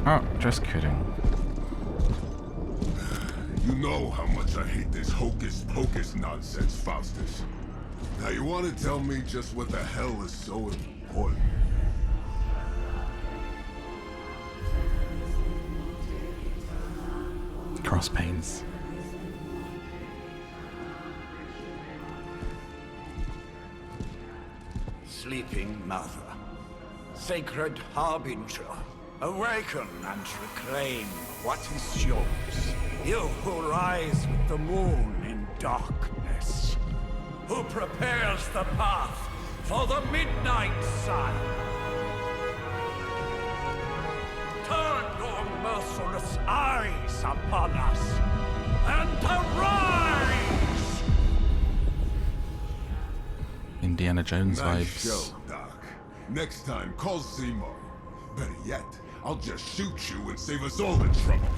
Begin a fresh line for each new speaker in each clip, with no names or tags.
Oh, just kidding.
You know how much I hate this hocus pocus nonsense, Faustus. Now you want to tell me just what the hell is so important?
Cross pains.
Sleeping mother, sacred harbinger, awaken and reclaim what is yours. You who rise with the moon in darkness, who prepares the path for the midnight sun. Turn your merciless eyes upon us and arise!
Indiana Jones
Nice
vibes.
show, Doc. Next time, call Seymour. Better yet, I'll just shoot you and save us all the trouble.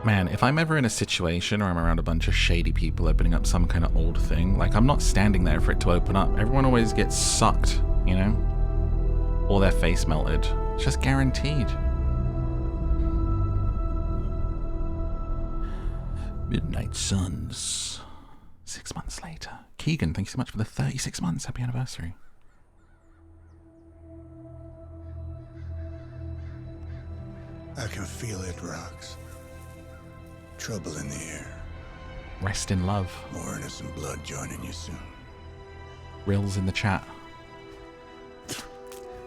Man, if I'm ever in a situation or I'm around a bunch of shady people opening up some kind of old thing, like, I'm not standing there for it to open up. Everyone always gets sucked, you know? Or their face melted. It's just guaranteed. Midnight Suns. 6 months later. Keegan, thank you so much for the 36 months. Happy anniversary.
I can feel it, Rox. Trouble in the air.
Rest in love.
More innocent blood joining you soon.
Rills in the chat.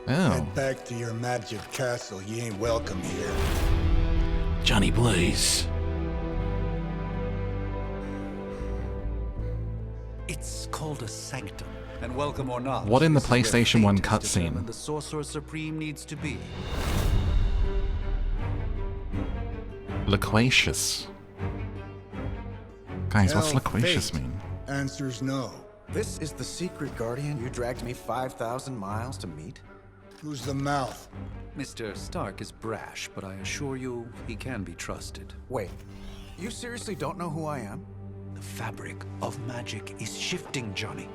Oh.
Head back to your magic castle. You ain't welcome here.
Johnny Blaze.
It's called a sanctum. And welcome or not,
What in the
this is where
PlayStation 1
fate is
cutscene?
determined the Sorcerer Supreme needs to be.
Loquacious. Guys, what's
Hell,
loquacious
fate.
mean?
Answer's no.
This is the secret guardian you dragged me 5,000 miles to meet?
Who's the mouth?
Mr. Stark is brash, but I assure you, he can be trusted.
Wait, you seriously don't know who I am?
The fabric of magic is shifting, Johnny.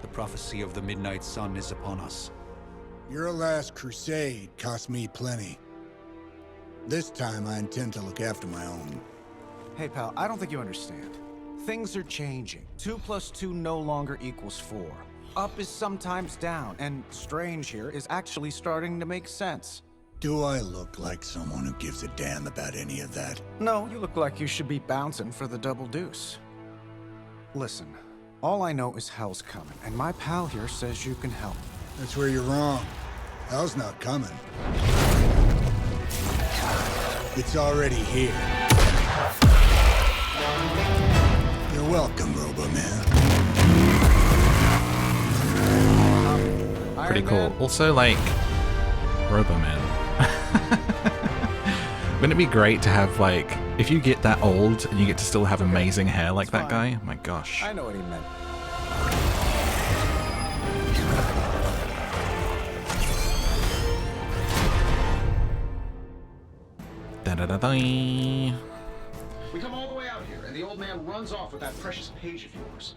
The prophecy of the Midnight Sun is upon us.
Your last crusade cost me plenty. This time I intend to look after my own.
Hey pal, I don't think you understand. Things are changing. 2 + 2 no longer equals 4. Up is sometimes down, and strange here is actually starting to make sense.
Do I look like someone who gives a damn about any of that?
No, you look like you should be bouncing for the double deuce. Listen, all I know is hell's coming, and my pal here says you can help.
That's where you're wrong. Hell's not coming. It's already here. You're welcome, Robo-Man.
Pretty
Iron
cool.
Man?
Also, like, Roboman. Wouldn't it be great to have, like, if you get that old and you get to still have amazing hair like that guy? My gosh.
I know what he meant.
Da-da-da-da.
We come all the way out here, and the old man runs off with that precious page of yours.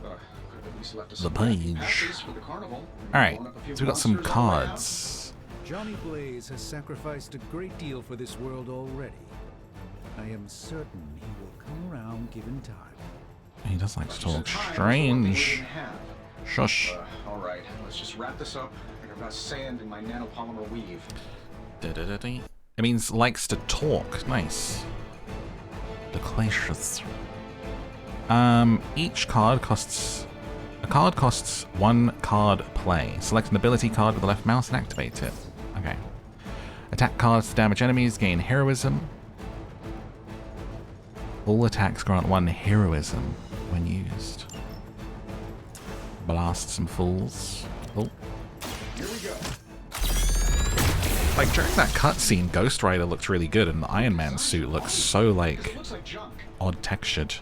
Could have at least left us
The
some empty
page.
passes for the carnival.
Alright,
Blown up a few
so we got some
monsters on the way out.
cards.
Johnny Blaze has sacrificed a great deal for this world already. I am certain he will come around given time.
He does like to talk
Time is what we
strange.
didn't have.
Shush.
All right, let's just wrap this up. I think I've got sand in my nanopolymer weave.
Da-da-da-dee. It means likes to talk. Nice. Loquacious. Each card costs... A card costs 1 card play. Select an ability card with the left mouse and activate it. Okay. Attack cards to damage enemies, gain heroism. All attacks grant 1 heroism when used. Blast some fools. Oh.
Here we go.
Like, during that cutscene, Ghost Rider looked really good, and the Iron Man suit looks so, like,
It looks like junk.
odd textured.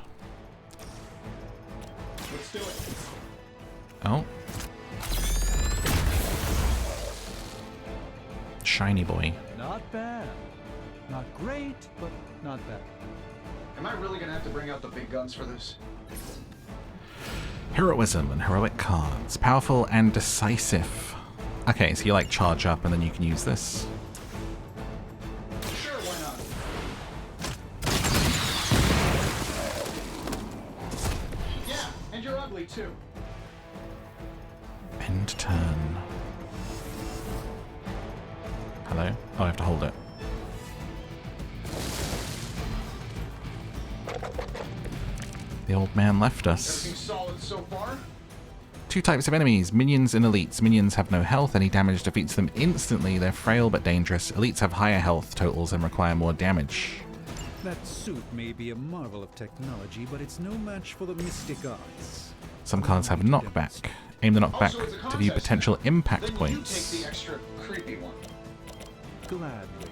Let's do it.
Oh. Shiny boy.
Not bad. Not great, but not bad.
Am I really gonna have to bring out the big guns for this?
Heroism and heroic cards. Powerful and decisive. Okay, so you like charge up and then you can use this.
Sure, why not? Yeah, and you're ugly too.
End turn. Hello? Oh, I have to hold it. The old man left us.
Everything solid so far?
2 types of enemies, minions and elites. Minions have no health, any damage defeats them instantly. They're frail but dangerous. Elites have higher health totals and require more damage.
That suit may be a marvel of technology, but it's no match for the mystic arts.
Some cards have knockback. Aim the knockback
Also, it's a
to view
contest.
potential impact
Then
points.
you take the extra creepy one.
Gladly.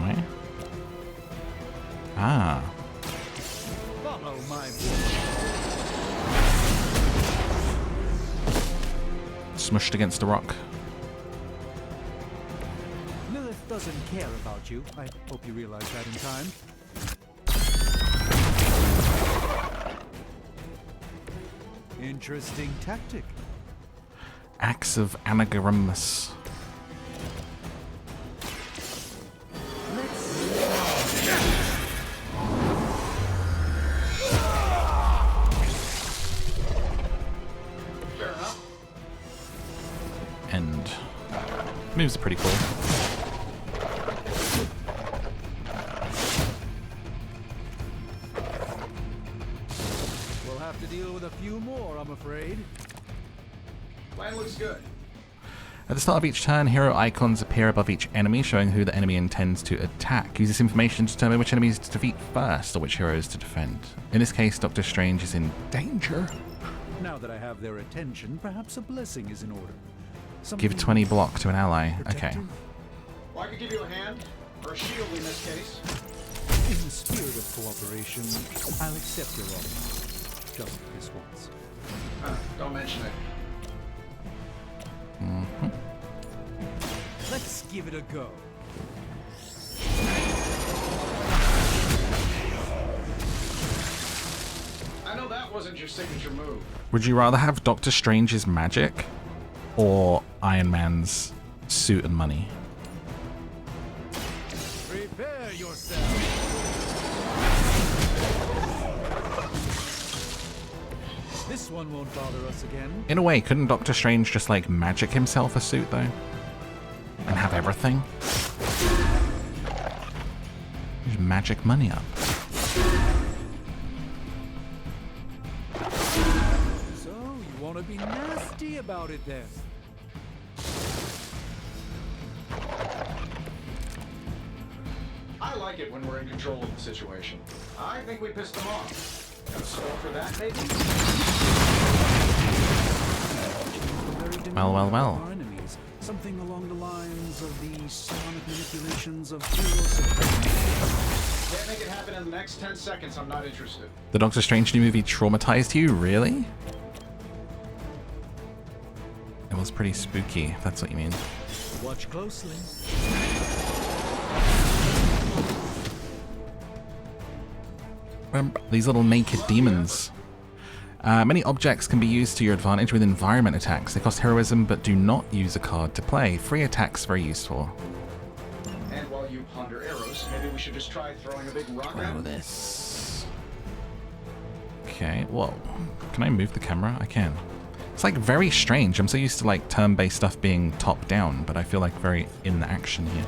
Right. Ah.
Follow my voice.
Smushed against a rock.
Lilith doesn't care about you. I hope you realize that in time. Interesting tactic.
Axe of Anagrammus.
Fair enough.
And moves are pretty cool.
We'll have to deal with a few more, I'm afraid.
Plan looks good.
At the start of each turn, hero icons appear above each enemy, showing who the enemy intends to attack. Use this information to determine which enemies to defeat first, or which heroes to defend. In this case, Doctor Strange is in danger.
Now that I have their attention, perhaps a blessing is in order.
Give 20 block to an ally. Okay.
Well, I could give you a hand, or a shield in this case.
In the spirit of cooperation, I'll accept your offer. Just this once.
Don't mention it.
Let's give it a go.
I know that wasn't your signature move.
Would you rather have Doctor Strange's magic or Iron Man's suit and money?
Prepare yourself. This one won't bother us again.
In a way, couldn't Doctor Strange just like magic himself a suit though? And have everything? Just magic money up.
So, you want to be nasty about it then?
I like it when we're in control of the situation. I think we pissed them off. Got a score for that, maybe?
Well, well, well.
Our enemies. Something along the lines of the sonic manipulations of heroes.
Can't make it happen in the next 10 seconds. I'm not interested.
The Doctor Strange new movie traumatized you? Really? It was pretty spooky, if that's what you mean.
Watch closely.
These little naked demons. Many objects can be used to your advantage with environment attacks. They cost heroism but do not use a card to play. Free attacks very useful.
And while you ponder arrows, maybe we should just try throwing a big rock at
Oh,
them.
this. Okay, whoa. Can I move the camera? I can. It's like very strange. I'm so used to like turn-based stuff being top-down, but I feel like very in the action here.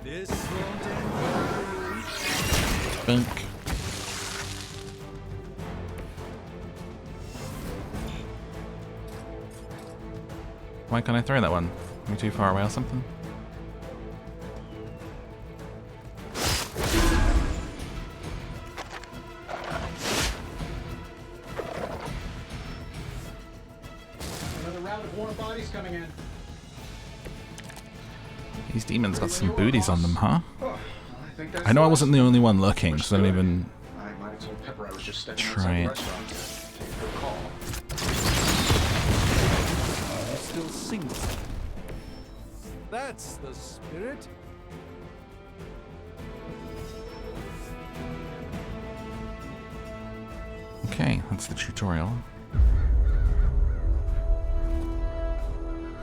This won't end well.
Bunk. Why can't I throw that one? Am I too far away or something?
Another round of warm bodies coming in.
These demons got some booties on them, huh?
Oh,
I know I wasn't the only one looking, so I don't even
I might have told Pepper I was just stepping
try
outside the
it.
restaurant to take a good call.
You still sings. That's the spirit.
Okay, that's the tutorial.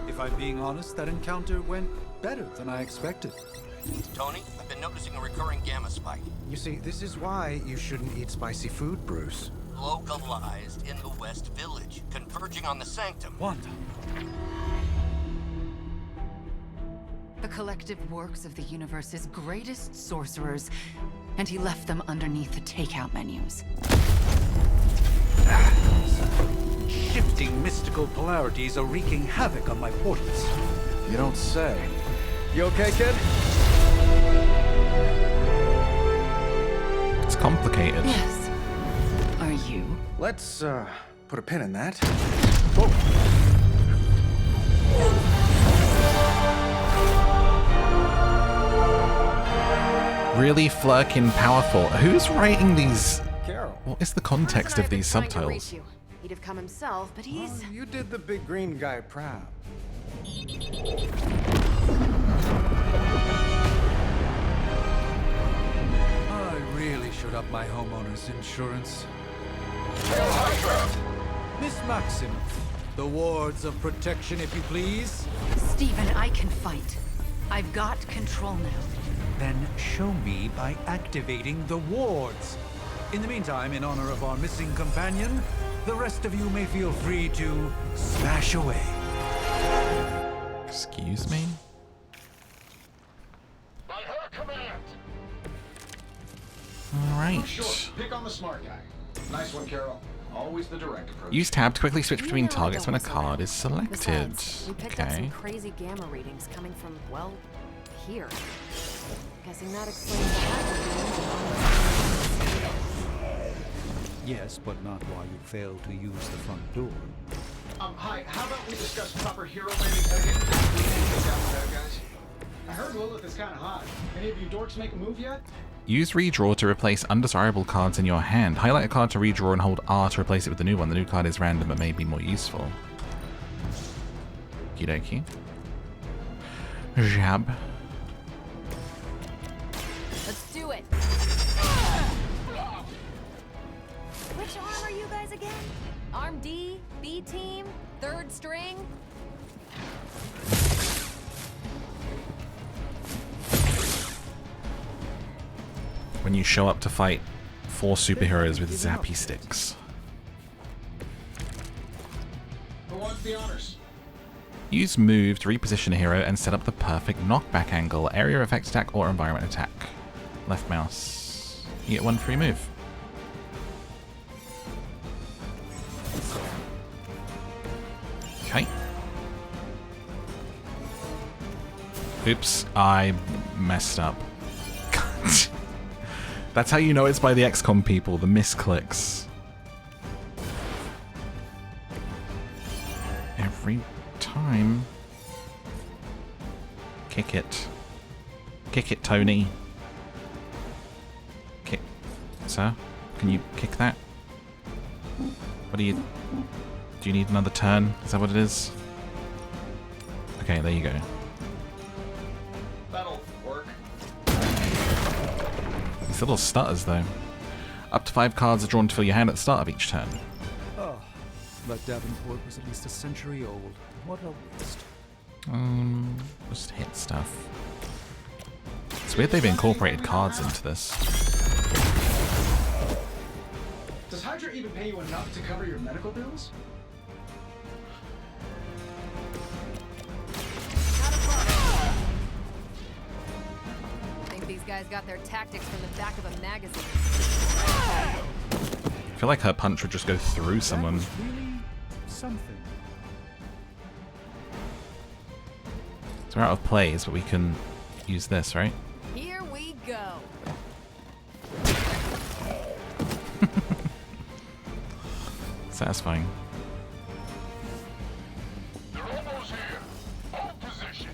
If I'm being honest, that encounter went better than I expected.
Tony, I've been noticing a recurring gamma spike.
You see, this is why you shouldn't eat spicy food, Bruce.
Localized in the West Village, converging on the Sanctum.
Wanda.
The collective works of the universe's greatest sorcerers, and he left them underneath the takeout menus.
Shifting mystical polarities are wreaking havoc on my portals.
You don't say.
You okay, kid?
It's complicated.
Yes. Are you?
Let's, put a pin in that.
Really flirkin' powerful. Who's writing these?
Carol.
What is the context of these subtitles?
He'd have come himself, but he's...
Oh, you did the big green guy proud.
I really should up my homeowner's insurance. Miss Maximoff, the wards of protection, if you please.
Stephen, I can fight. I've got control now.
Then show me by activating the wards. In the meantime, in honor of our missing companion, the rest of you may feel free to smash away.
Excuse me?
By her command.
Alright.
Sure, pick on the smart guy. Nice one, Carol. Always the direct approach.
Use tab to quickly switch between targets when a
don't whistle
card
that.
is selected.
Besides, we picked up some
Okay.
crazy gamma readings coming from, well, here. Guessing that explains the hacker
Yes, but not while you fail to use the front door.
Hi, how about we discuss proper hero landing etiquette after we take down the bad guys? I heard Lilith is kind of hot. Any of you dorks make a move yet?
Use redraw to replace undesirable cards in your hand. Highlight a card to redraw and hold R to replace it with the new one. The new card is random but may be more useful. Okie dokie. Jab.
Let's do it. Which arm are you guys again? Arm D, B team, third string?
When you show up to fight 4 superheroes with zappy sticks.
Who wants the honors?
Use move to reposition a hero and set up the perfect knockback angle, area effect attack or environment attack. Left mouse. You get 1 free move. Okay. Oops, I messed up. That's how you know it's by the XCOM people, the misclicks. Every time. Kick it. Kick it, Tony. Kick. Sir, can you kick that? What do you... Do you need another turn? Is that what it is? Okay, there you go.
That'll work.
These little stutters, though. Up to 5 cards are drawn to fill your hand at the start of each turn.
Oh, but Davenport was at least a century old. What a waste.
Just hit stuff. It's weird they've incorporated cards into this.
Does Hydra even pay you enough to cover your medical bills?
Think these guys got their tactics from the back of a magazine.
I feel like her punch would just go through someone.
That was really something.
So we're out of plays, but we can use this, right?
Here we go.
Satisfying.
They're almost here. Hold position.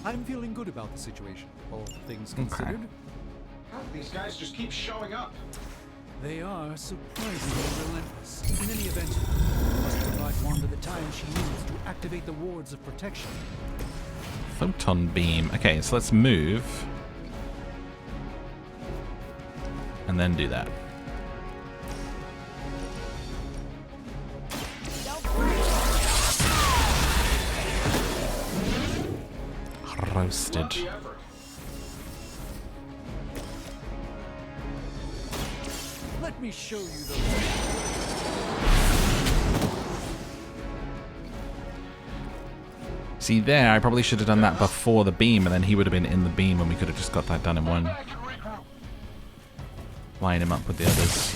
I'm feeling good about the situation, all things considered.
How do these guys just keep showing up?
They are surprisingly relentless. In any event, we must provide Wanda the time she needs to activate the wards of protection.
Photon beam. Okay, so let's move. And then do that. Roasted.
Lucky effort.
Let me show you the...
See there, I probably should have done that before the beam, and then he would have been in the beam and we could have just got that done in one. Line him up with the others.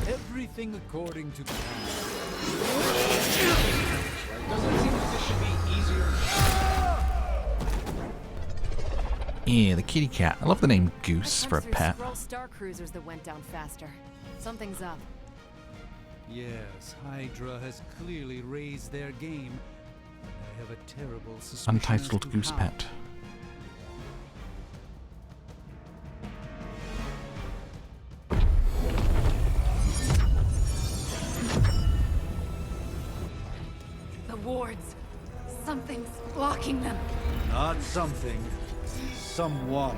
Everything according to plan.
Doesn't it seem like this should be easier?
Yeah, the kitty cat. I love the name Goose for a pet.
Scroll star cruisers that went down faster. Something's up.
Yes, Hydra has clearly raised their game. I have a terrible suspicion.
Untitled Goose
how.
Pet.
The wards. Something's blocking them.
Not something. Someone.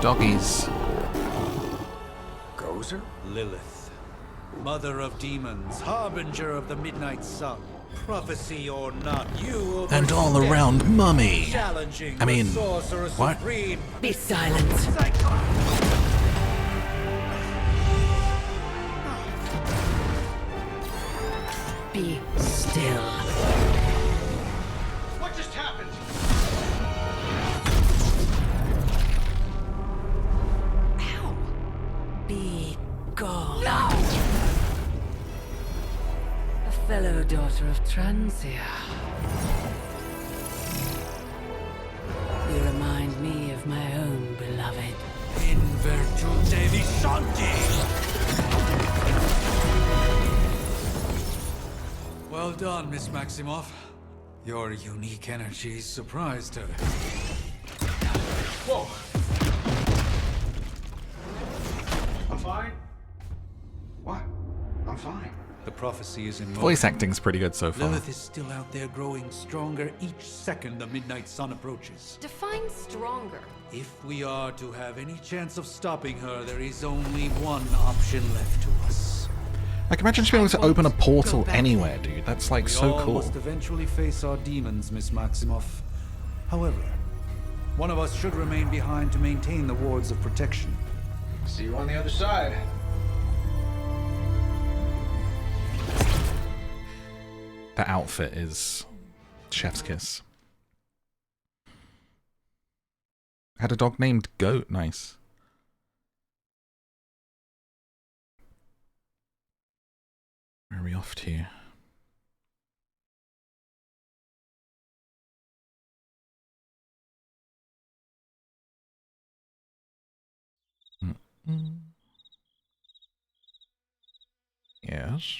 Doggies.
Gozer?
Lilith, mother of demons, harbinger of the midnight sun. Prophecy or not, you
And all around mummy.
challenging
I mean,
the sorcerer
what?
supreme.
Be silent. Be still.
What just happened?
Ow. Be gone. No! A fellow daughter of Transia. You remind me of my own beloved.
In virtute visanti. Well done, Miss Maximoff. Your unique energies surprised her.
Whoa. I'm fine. What? I'm fine.
The prophecy is in motion.
Voice acting's pretty good so far.
Lilith is still out there growing stronger each second the midnight sun approaches.
Define stronger.
If we are to have any chance of stopping her, there is only one option left to us.
Like, imagine just being able to open a portal anywhere, dude. That's like
We
so
all
cool.
must eventually face our demons, Miss Maximoff. However, one of us should remain behind to maintain the wards of protection.
See you on the other side.
That outfit is chef's kiss. Had a dog named Goat. Nice. Where are we off to? Yes.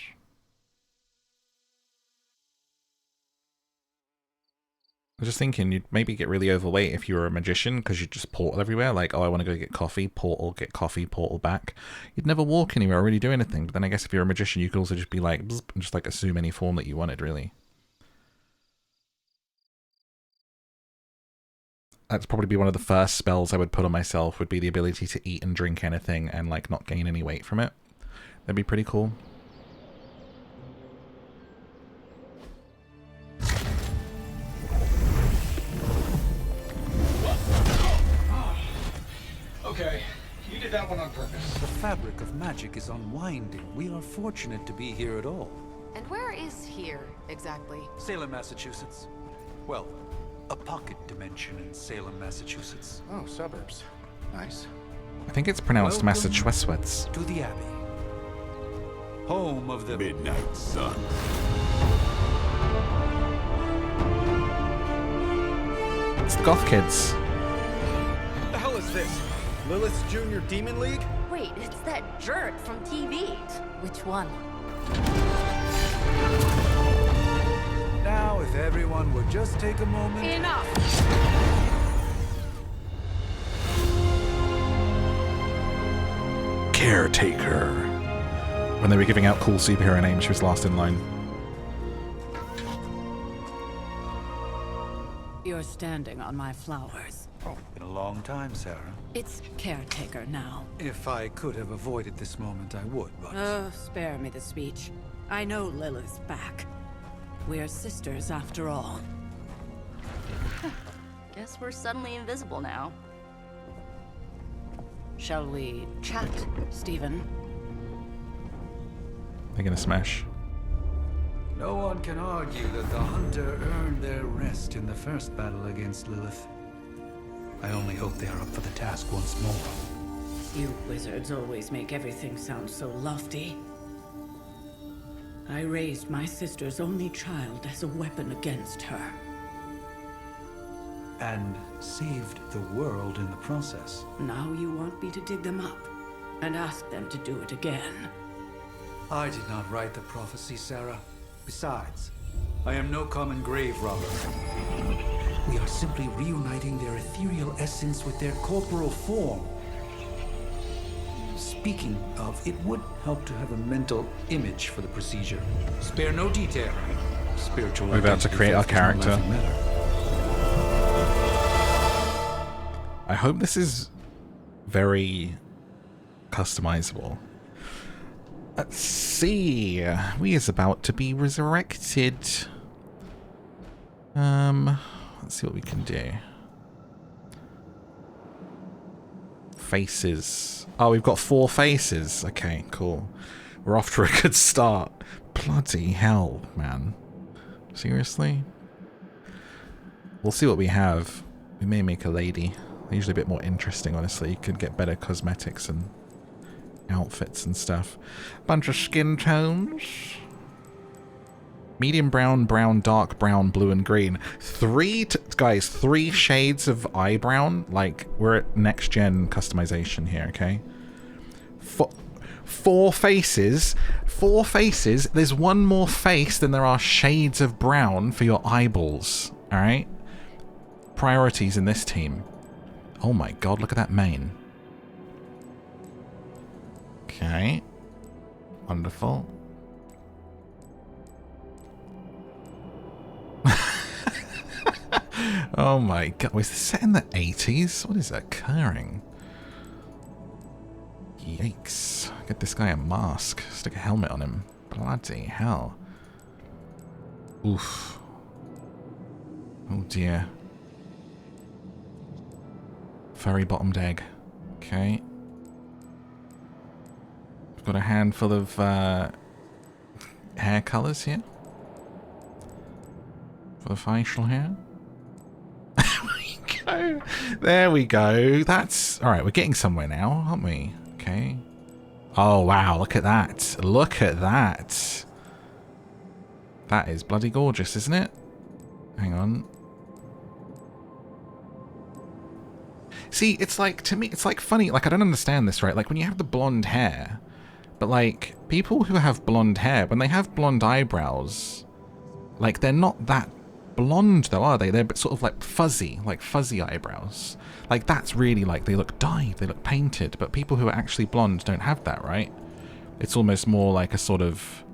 I was just thinking you'd maybe get really overweight if you were a magician because you'd just portal everywhere. Like, oh, I want to go get coffee, portal, get coffee, portal back. You'd never walk anywhere or really do anything. But then I guess if you're a magician, you could also just be like, bzz, and just like assume any form that you wanted, really. That's probably be one of the first spells I would put on myself, would be the ability to eat and drink anything and like not gain any weight from it. That'd be pretty cool.
Okay, you did that one on purpose.
The fabric of magic is unwinding. We are fortunate to be here at all.
And where is here, exactly?
Salem, Massachusetts. Well, a pocket dimension in Salem, Massachusetts.
Oh, suburbs. Nice.
I think it's pronounced
Welcome
Massachusetts.
to the Abbey. Home of the
Midnight Sun.
It's the Goth Kids.
What the hell is this? Lilith's Junior Demon League?
Wait, it's that jerk from TV. Which one?
Now, if everyone would just take a moment.
Enough!
Caretaker. When they were giving out cool superhero names, she was last in line.
You're standing on my flowers.
Oh, been a long time, Sarah.
It's caretaker now.
If I could have avoided this moment, I would, but...
Spare me the speech. I know Lilith's back. We're sisters after all.
Guess we're suddenly invisible now.
Shall we chat, Stephen?
They're gonna smash.
No one can argue that the Hunter earned their rest in the first battle against Lilith. I only hope they are up for the task once more.
You wizards always make everything sound so lofty. I raised my sister's only child as a weapon against her.
And saved the world in the process.
Now you want me to dig them up and ask them to do it again.
I did not write the prophecy, Sarah. Besides, I am no common grave robber. We are simply reuniting their ethereal essence with their corporal form. Speaking of, it would help to have a mental image for the procedure. Spare no detail. Spiritual.
We're about to create our character. I hope this is very customizable. Let's see. We is about to be resurrected. Let's see what we can do. Faces. Oh, we've got 4 faces. Okay, cool. We're off to a good start. Bloody hell, man. Seriously? We'll see what we have. We may make a lady. They're usually a bit more interesting, honestly. You could get better cosmetics and outfits and stuff. Bunch of skin tones. Medium brown, brown, dark brown, blue, and green. 3 shades of eye brown. Like, we're at next gen customization here, okay? 4 faces. 4 faces. There's one more face than there are shades of brown for your eyeballs. Alright? Priorities in this team. Oh my god, look at that mane. Okay. Wonderful. Oh my god. Was this set in the 80s? What is occurring? Yikes. Get this guy a mask. Stick a helmet on him. Bloody hell. Oof. Oh dear. Furry bottomed egg. Okay. We've got a handful of hair colours here. For the facial hair. There we go. That's... Alright, we're getting somewhere now, aren't we? Okay. Oh, wow. Look at that. Look at that. That is bloody gorgeous, isn't it? Hang on. See, it's like, to me, it's like funny. Like, I don't understand this, right? Like, when you have the blonde hair, but like, people who have blonde hair, when they have blonde eyebrows, like, they're not that blonde though, are they? They're sort of like fuzzy eyebrows. Like, that's really like, they look dyed, they look painted, but people who are actually blonde don't have that, right? It's almost more like a sort of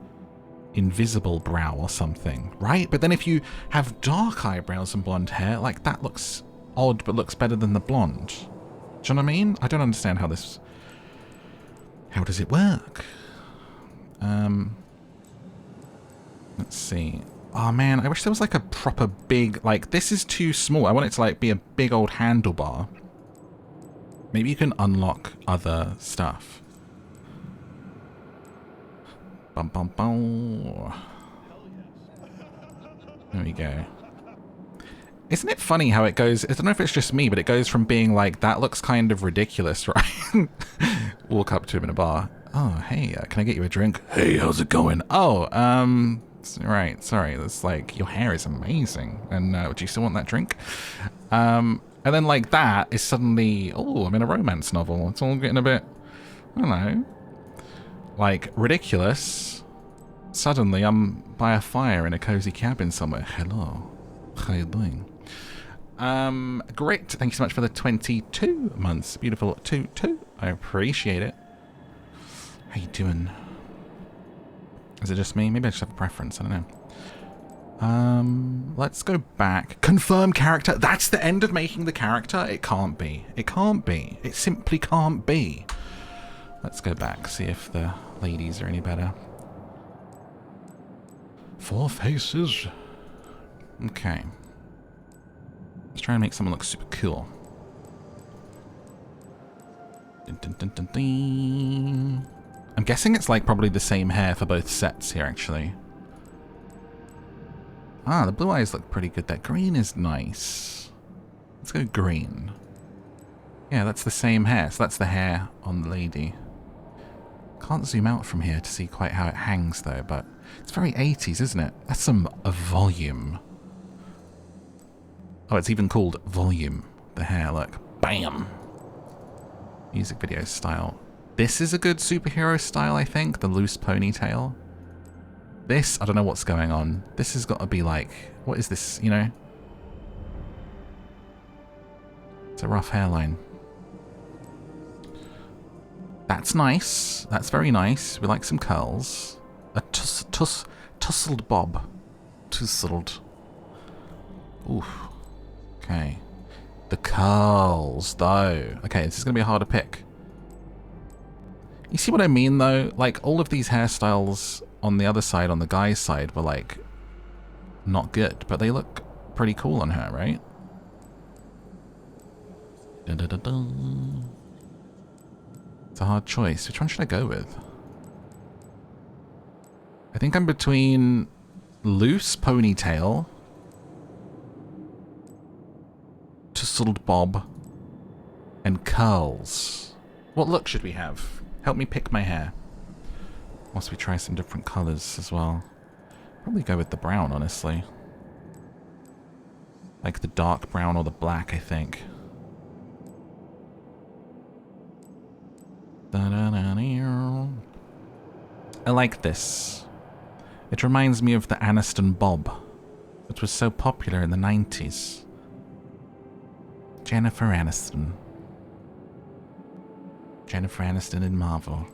invisible brow or something, right? But then if you have dark eyebrows and blonde hair, like, that looks odd but looks better than the blonde. Do you know what I mean? I don't understand how this... How does it work? Let's see. Oh man, I wish there was like a proper big... Like, this is too small. I want it to like be a big old handlebar. Maybe you can unlock other stuff. Bum bum bum. There we go. Isn't it funny how it goes? I don't know if it's just me, but it goes from being like, that looks kind of ridiculous, right? Walk up to him in a bar. Oh, hey, can I get you a drink? Hey, how's it going? Oh, right, sorry. It's like, your hair is amazing. And do you still want that drink? And then like that is suddenly, oh, I'm in a romance novel. It's all getting a bit, I don't know, like ridiculous. Suddenly I'm by a fire in a cozy cabin somewhere. Hello. How you doing? Great. Thank you so much for the 22 months. Beautiful 22. I appreciate it. How you doing? Is it just me? Maybe I just have a preference. I don't know. Let's go back. Confirm character. That's the end of making the character? It can't be. It can't be. It simply can't be. Let's go back. See if the ladies are any better. 4 faces. Okay. Let's try and make someone look super cool. Dun, dun, dun, dun, dun. I'm guessing it's like probably the same hair for both sets here, actually. Ah, the blue eyes look pretty good. That green is nice. Let's go green. Yeah, that's the same hair. So that's the hair on the lady. Can't zoom out from here to see quite how it hangs, though, but it's very 80s, isn't it? That's some volume. Oh, it's even called volume. The hair, look. Bam! Music video style. This is a good superhero style, I think. The loose ponytail. This, I don't know what's going on. This has got to be like, what is this, you know? It's a rough hairline. That's nice. That's very nice. We like some curls. A tussled bob. Tussled. Oof. Okay. The curls, though. Okay, this is going to be a harder pick. You see what I mean, though? Like, all of these hairstyles on the other side, on the guy's side, were, like, not good. But they look pretty cool on her, right? Dun, dun, dun, dun. It's a hard choice. Which one should I go with? I think I'm between loose ponytail, tousled bob, and curls. What look should we have? Help me pick my hair. Whilst we try some different colours as well. Probably go with the brown, honestly. Like the dark brown or the black, I think. I like this. It reminds me of the Aniston bob. It was so popular in the 90s. Jennifer Aniston. Jennifer Aniston in Marvel.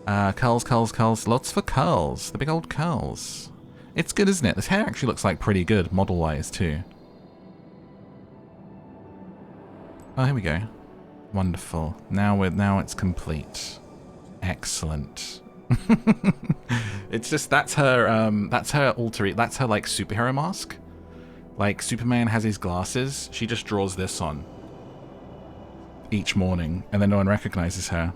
Curls, curls, curls. Lots for curls. The big old curls. It's good, isn't it? This hair actually looks like pretty good, model-wise, too. Oh, here we go. Wonderful. Now it's complete. Excellent. It's just, that's her alter, that's her, like, superhero mask. Like, Superman has his glasses. She just draws this on each morning, and then no one recognizes her.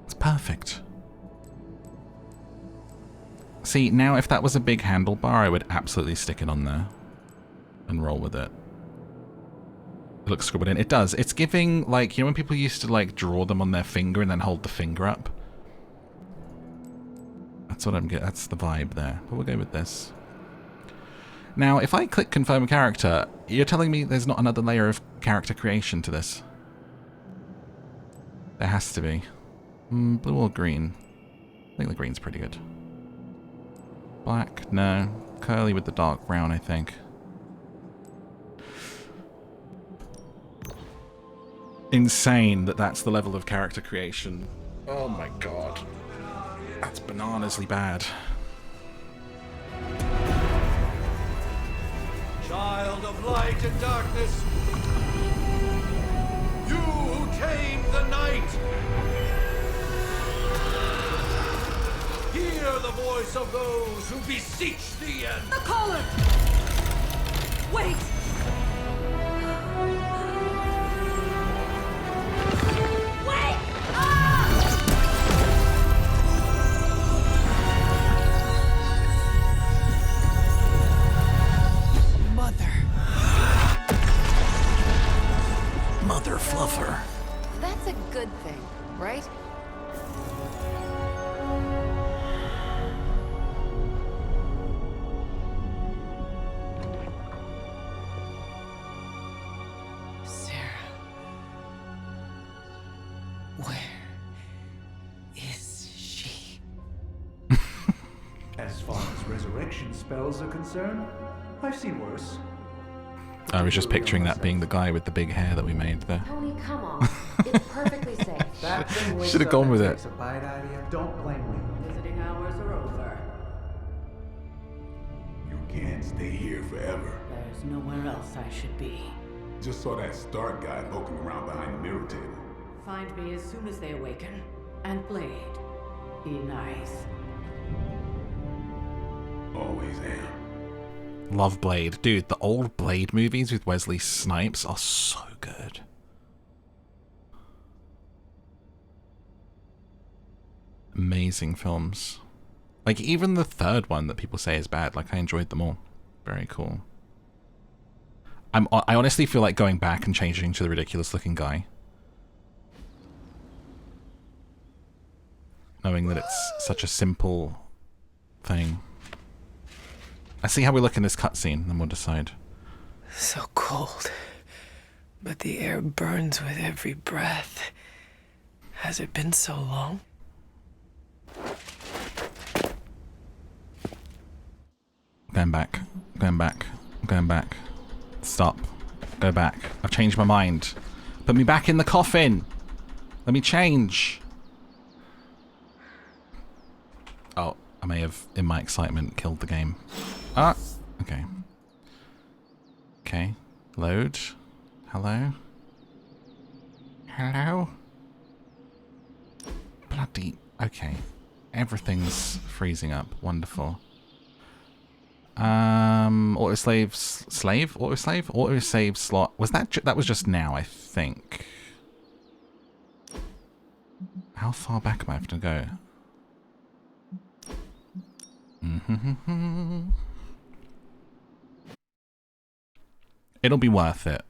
It's perfect. See, now if that was a big handlebar, I would absolutely stick it on there and roll with it. It looks scribbled in. It does. It's giving, like, you know when people used to, like, draw them on their finger and then hold the finger up? That's what I'm getting. That's the vibe there. But we'll go with this. Now, if I click confirm character, you're telling me there's not another layer of character creation to this? There has to be. Blue or green? I think the green's pretty good. Black? No. Curly with the dark brown, I think. Insane that that's the level of character creation. Oh my god. That's bananasly bad.
Child of light and darkness, you who tame the night, hear the voice of those who beseech thee and...
The collar! Wait! Wait! Ah!
fluffer.
That's a good thing, right?
Sarah. Where is she?
As far as resurrection spells are concerned, I've seen worse.
I was just picturing that being the guy with the big hair that we made there.
Tony, come on. It's perfectly safe.
Should have gone with it.
Don't blame me.
Visiting hours are over.
You can't stay here forever.
There's nowhere else I should be.
Just saw that Stark guy poking around behind the mirror table.
Find me as soon as they awaken. And Blade, be nice.
Always am.
Love Blade. Dude, the old Blade movies with Wesley Snipes are so good. Amazing films. Like, even the third one that people say is bad, like, I enjoyed them all. Very cool. I honestly feel like going back and changing to the ridiculous looking guy. Knowing that it's such a simple thing. I see how we look in this cutscene, then we'll decide.
So cold, but the air burns with every breath. Has it been so long?
Going back, going back, going back. Stop. Go back. I've changed my mind. Put me back in the coffin. Let me change. Oh, I may have, in my excitement, killed the game. Ah, okay. Okay. Load. Hello? Hello? Bloody... Okay. Everything's freezing up. Wonderful. Autosave slave? Autosave? Autosave slot. Was that... that was just now, I think. How far back am I have to go? It'll be worth it.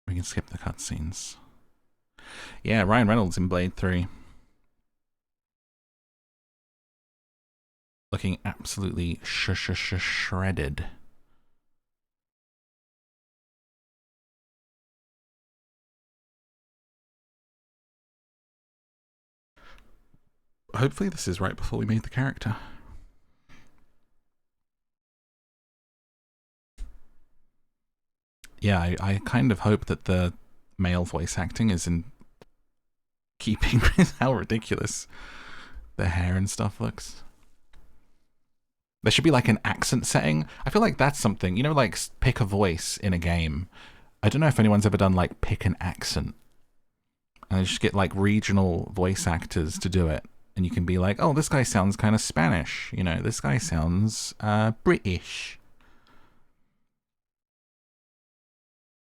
We can skip the cutscenes. Yeah, Ryan Reynolds in Blade 3. Looking absolutely shredded. Hopefully this is right before we made the character. Yeah, I kind of hope that the male voice acting is in keeping with how ridiculous the hair and stuff looks. There should be like an accent setting. I feel like that's something, you know, like pick a voice in a game. I don't know if anyone's ever done like pick an accent. And you just get like regional voice actors to do it. And you can be like, oh, this guy sounds kind of Spanish. You know, this guy sounds British.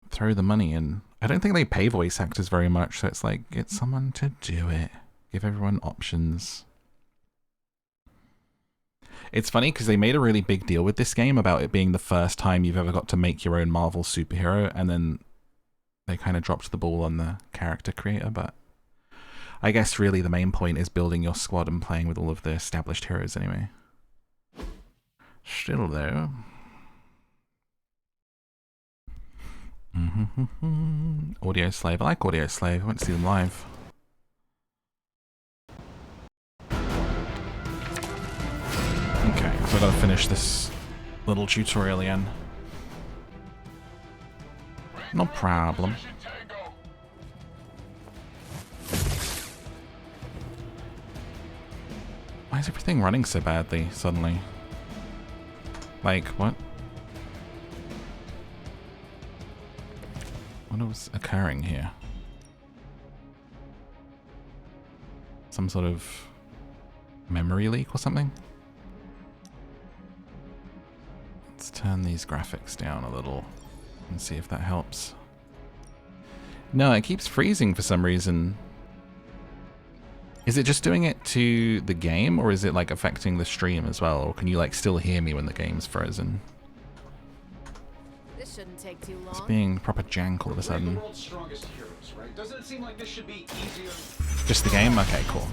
Throw the money in. I don't think they pay voice actors very much, so it's like, get someone to do it. Give everyone options. It's funny because they made a really big deal with this game about it being the first time you've ever got to make your own Marvel superhero, and then they kind of dropped the ball on the character creator, but I guess really the main point is building your squad and playing with all of the established heroes anyway. Still though. Audio Slave. I like Audio Slave. I went to see them live. Okay, so I've got to finish this little tutorial again. No problem. Why is everything running so badly suddenly? Like, what? What was occurring here? Some sort of memory leak or something? Let's turn these graphics down a little and see if that helps. No, it keeps freezing for some reason. Is it just doing it to the game, or is it like affecting the stream as well? Or can you like still hear me when the game's frozen?
This shouldn't take too long.
It's being proper jank all of a sudden.
The world's strongest heroes, right? Doesn't it seem like this should be easier?
Just the game? Okay, cool.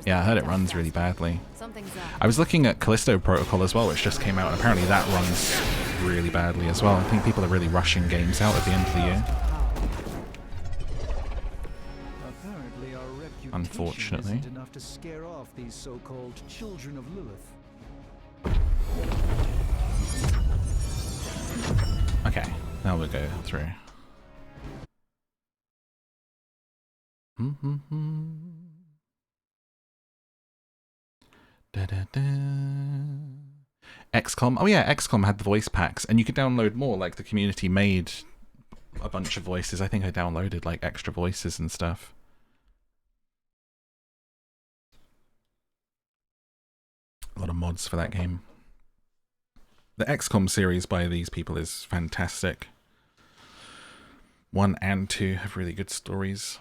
Yeah, I heard it runs really badly. I was looking at Callisto Protocol as well, which just came out, and apparently that runs really badly as well. I think people are really rushing games out at the end of the year.
Apparently our reputation
Unfortunately.
isn't enough to scare off these so-called children of Lilith.
Okay, now we'll go through. XCOM. Oh yeah, XCOM had the voice packs, and you could download more. Like the community made a bunch of voices. I think I downloaded like extra voices and stuff. A lot of mods for that game. The XCOM series by these people is fantastic. 1 and 2 have really good stories.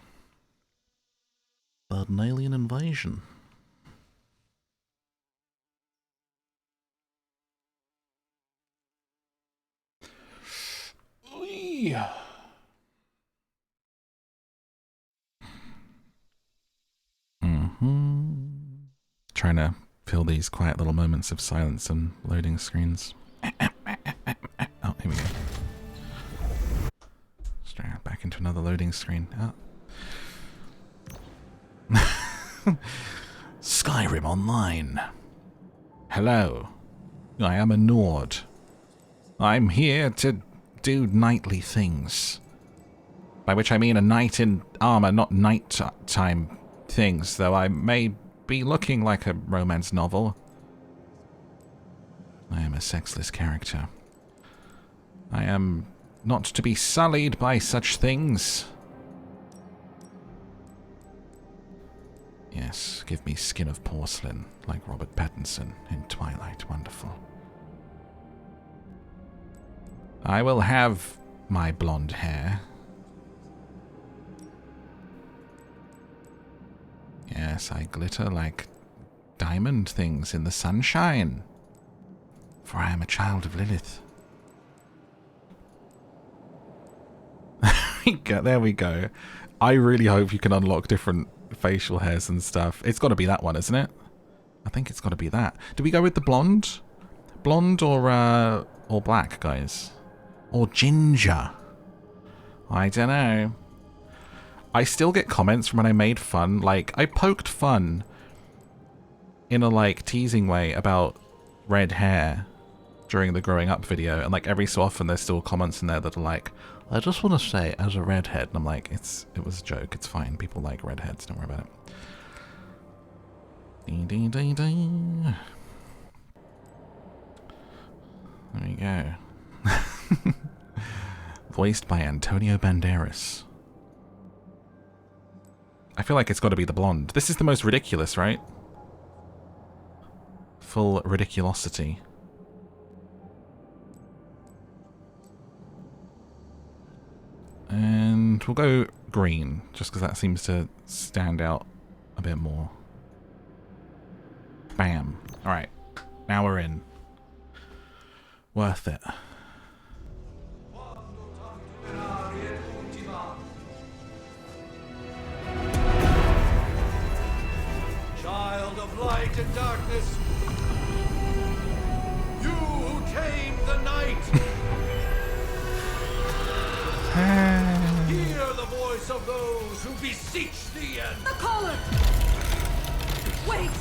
But an alien invasion. Trying to fill these quiet little moments of silence and loading screens. Oh, here we go. Straight back into another loading screen. Oh. Skyrim Online. Hello. I am a Nord. I'm here to do knightly things. By which I mean a knight in armor, not nighttime things, though I may be looking like a romance novel. I am a sexless character. I am not to be sullied by such things. Yes, give me skin of porcelain, like Robert Pattinson in Twilight. Wonderful. I will have my blonde hair. Yes, I glitter like diamond things in the sunshine. For I am a child of Lilith. There we go. I really hope you can unlock different facial hairs and stuff. It's got to be that one, isn't it? I think it's got to be that. Do we go with the blonde? Blonde or black, guys? Or ginger? I don't know. I still get comments from when I made fun. Like, I poked fun in a, like, teasing way about red hair during the growing up video. And, like, every so often there's still comments in there that are like, I just want to say, as a redhead. And I'm like, it was a joke. It's fine. People like redheads. Don't worry about it. Ding, ding, ding, ding. There you go. Voiced by Antonio Banderas. I feel like it's got to be the blonde. This is the most ridiculous, right? Full ridiculosity. And we'll go green, just because that seems to stand out a bit more. Bam. Alright. Now we're in. Worth it.
Child of light and darkness, you who tamed the night, hear the voice of those who beseech thee and...
The caller! Wait!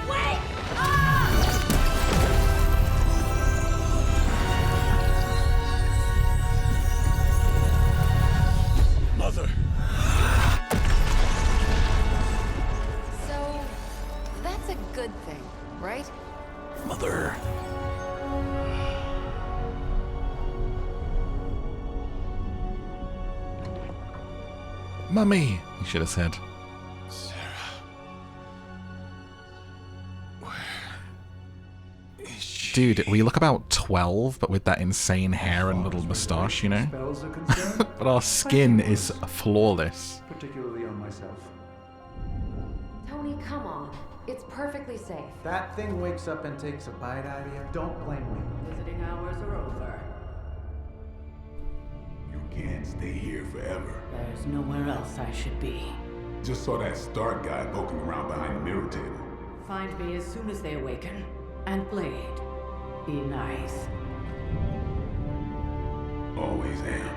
Wait!
Mother!
So, that's a good thing, right?
Mother. Mummy, he should have said.
Sarah. Where is she?
Dude, we look about 12, but with that insane hair and little moustache, you know? But our skin is flawless.
Particularly on myself.
Tony, come on.
It's perfectly safe.
That thing wakes up and takes a bite out of you. Don't blame me.
Visiting hours are over.
You can't stay here forever.
There's nowhere else I should be.
Just saw that Stark guy poking around behind the mirror table.
Find me as soon as they awaken. And Blade, be nice.
Always am.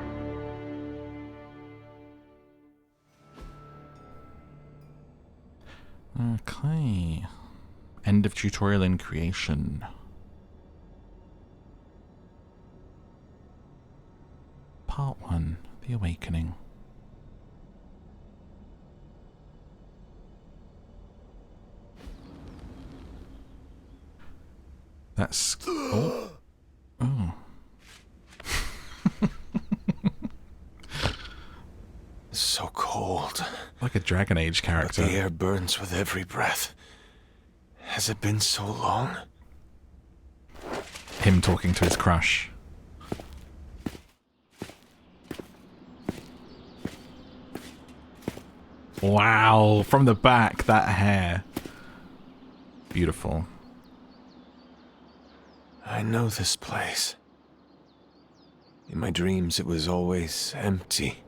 Okay. End of tutorial in creation. Part 1, The Awakening. That's... Oh. Oh.
So cold.
Like a Dragon Age character.
But the air burns with every breath. Has it been so long?
Him talking to his crush. Wow, from the back, that hair. Beautiful.
I know this place. In my dreams, it was always empty.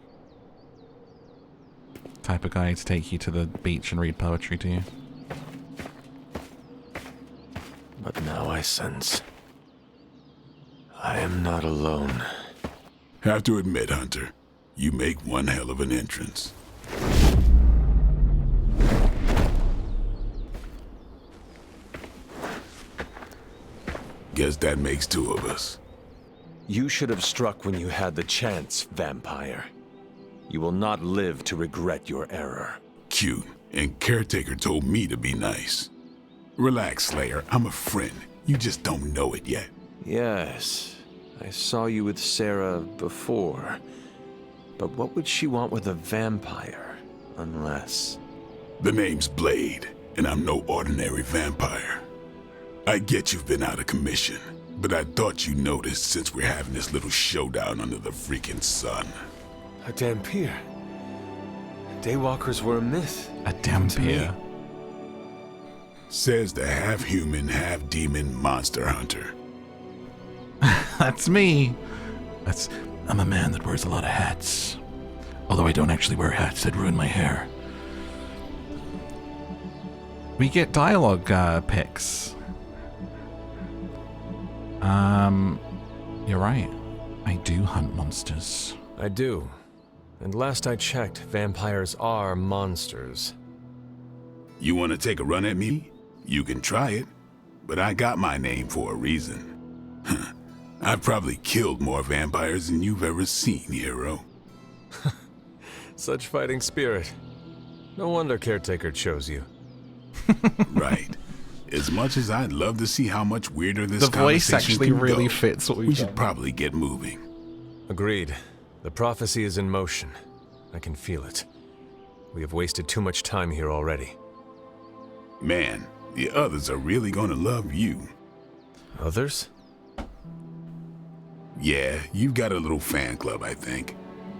Type of guy to take you to the beach and read poetry to you.
But now I sense I am not alone.
Have to admit, Hunter, you make one hell of an entrance. Guess that makes two of us.
You should have struck when you had the chance, vampire. You will not live to regret your error.
Cute, and Caretaker told me to be nice. Relax, Slayer, I'm a friend. You just don't know it yet.
Yes, I saw you with Sarah before. But what would she want with a vampire, unless...
The name's Blade, and I'm no ordinary vampire. I get you've been out of commission, but I thought you noticed since we're having this little showdown under the freaking sun.
A Dhampir. Daywalkers were a myth.
A Dhampir.
Says the half-human, half-demon monster hunter.
That's me. I'm a man that wears a lot of hats. Although I don't actually wear hats, that ruin my hair. We get dialogue picks. You're right. I do hunt monsters.
I do. And last I checked, vampires are monsters.
You want to take a run at me? You can try it. But I got my name for a reason. I've probably killed more vampires than you've ever seen, hero.
Such fighting spirit. No wonder Caretaker chose you.
Right. As much as I'd love to see how much weirder this
the voice actually
can
really
go,
fits what
we should probably get moving.
Agreed. The prophecy is in motion. I can feel it. We have wasted too much time here already.
Man, the others are really gonna love you.
Others?
Yeah, you've got a little fan club, I think.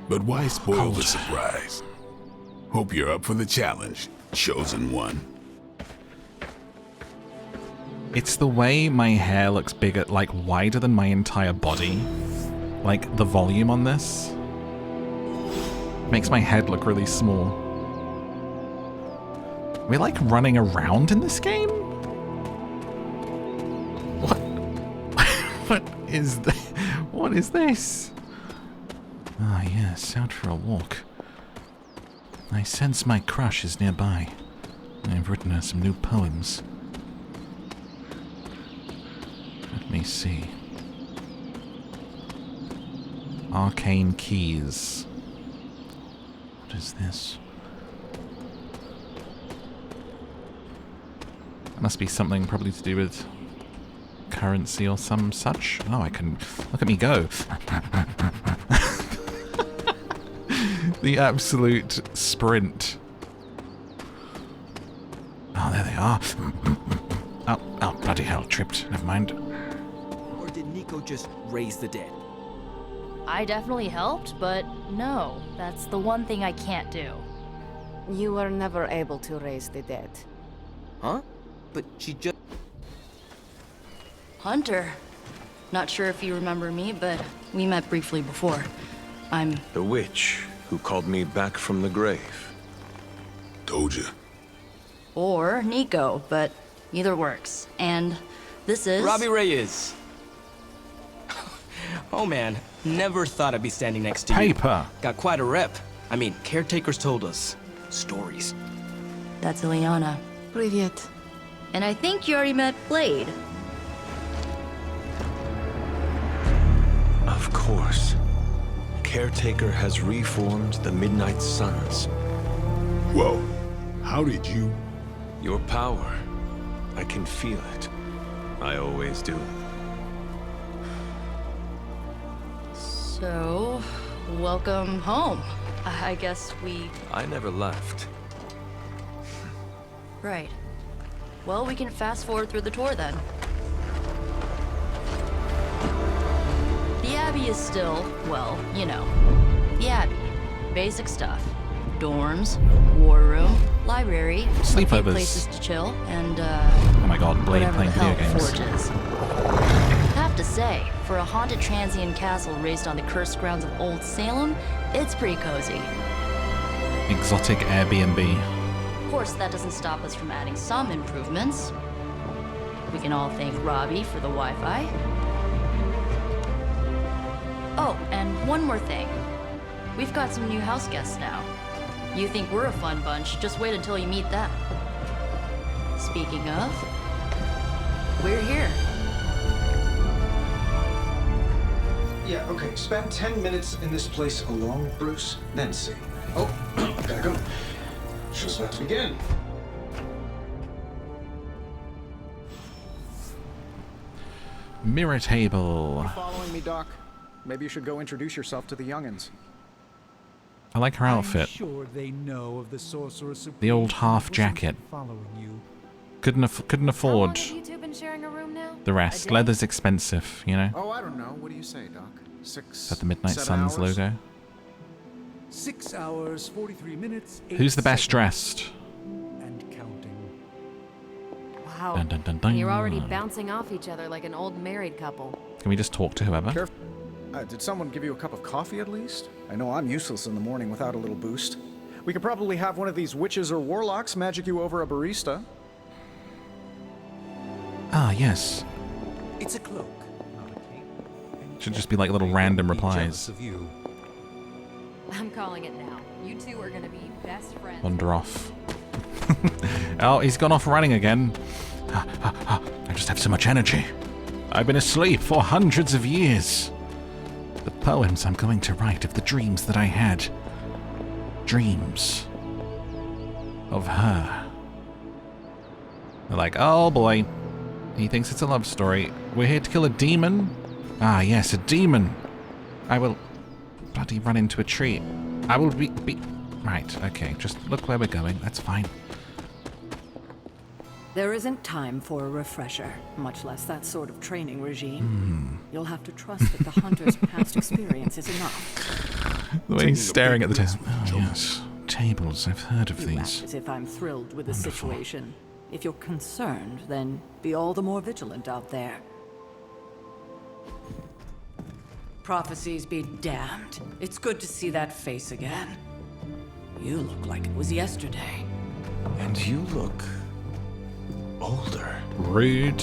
But why spoil the surprise? Hope you're up for the challenge, chosen one.
It's the way my hair looks bigger, like wider than my entire body. Like the volume on this makes my head look really small. We're like running around in this game? What? What is this? Ah, yes, out for a walk. I sense my crush is nearby. I've written her some new poems. Let me see. Arcane keys. What is this? That must be something probably to do with currency or some such. Oh, I can... Look at me go. The absolute sprint. Oh, there they are. Oh, bloody hell, tripped. Never mind.
Or did Nico just raise the dead?
I definitely helped, but no, that's the one thing I can't do.
You were never able to raise the dead.
Huh? But she just...
Hunter. Not sure if you remember me, but we met briefly before. I'm...
The witch who called me back from the grave.
Told you.
Or Nico, but either works. And this is...
Robbie Reyes. Oh man, never thought I'd be standing next to you.
Paper.
Got quite a rep. I mean, caretakers told us stories.
That's Ileana.
Привет.
And I think you already met Blade.
Of course. Caretaker has reformed the Midnight Suns.
Whoa. How did you...
Your power. I can feel it. I always do.
So, welcome home. I guess we...
I never left.
Right. Well, we can fast forward through the tour then. The Abbey is still, well, you know, the Abbey. Basic stuff. Dorms, war room, library,
Sleepovers.
places to chill, and
Oh my god, Blade
whatever
playing
the hell
video games.
Forge is. Have to say, for a haunted transient castle raised on the cursed grounds of Old Salem, it's pretty cozy.
Exotic Airbnb.
Of course, that doesn't stop us from adding some improvements. We can all thank Robbie for the Wi-Fi. Oh, and one more thing. We've got some new house guests now. You think we're a fun bunch, just wait until you meet them. Speaking of, we're here.
Yeah, okay. Spend 10 minutes in this place alone, Bruce, then see. Oh, gotta go. Show's about to begin.
Mirror table.
You following me, Doc? Maybe you should go introduce yourself to the youngins.
I like her outfit.
I'm sure they know of the Sorcerer Supreme.
The old half jacket.
Following you.
Couldn't afford
Have you two been sharing a room now?
the rest. Leather's expensive, you know.
Oh, I don't know. What do you say, Doc?
Is that the Midnight
7
Suns
hours?
logo?
6 hours, 43 minutes.
Who's the best dressed?
And counting.
Wow.
Dun, dun, dun, dun.
You're already bouncing off each other like an old married couple.
Can we just talk to whoever?
Did someone give you a cup of coffee at least? I know I'm useless in the morning without a little boost. We could probably have one of these witches or warlocks magic you over a barista.
Ah, yes.
It's a cloak, not a cape.
Should just be like little random replies.
Of you.
I'm calling it now. You two are gonna be best friends.
Wander off. Oh, he's gone off running again. I just have so much energy. I've been asleep for hundreds of years. The poems I'm going to write of the dreams that I had. Dreams of her. They're like, oh boy. He thinks it's a love story. We're here to kill a demon? Ah, yes, a demon. I will bloody run into a tree. I will be... Right, okay, just look where we're going. That's fine.
There isn't time for a refresher, much less that sort of training regime. You'll have to trust that the hunter's past experience is enough.
The way he's staring at the table. Oh, yes. Tables, I've heard of
You
these.
act as if I'm thrilled with the
Wonderful.
situation. If you're concerned, then be all the more vigilant out there. Prophecies be damned. It's good to see that face again. You look like it was yesterday.
And you look older.
Rude.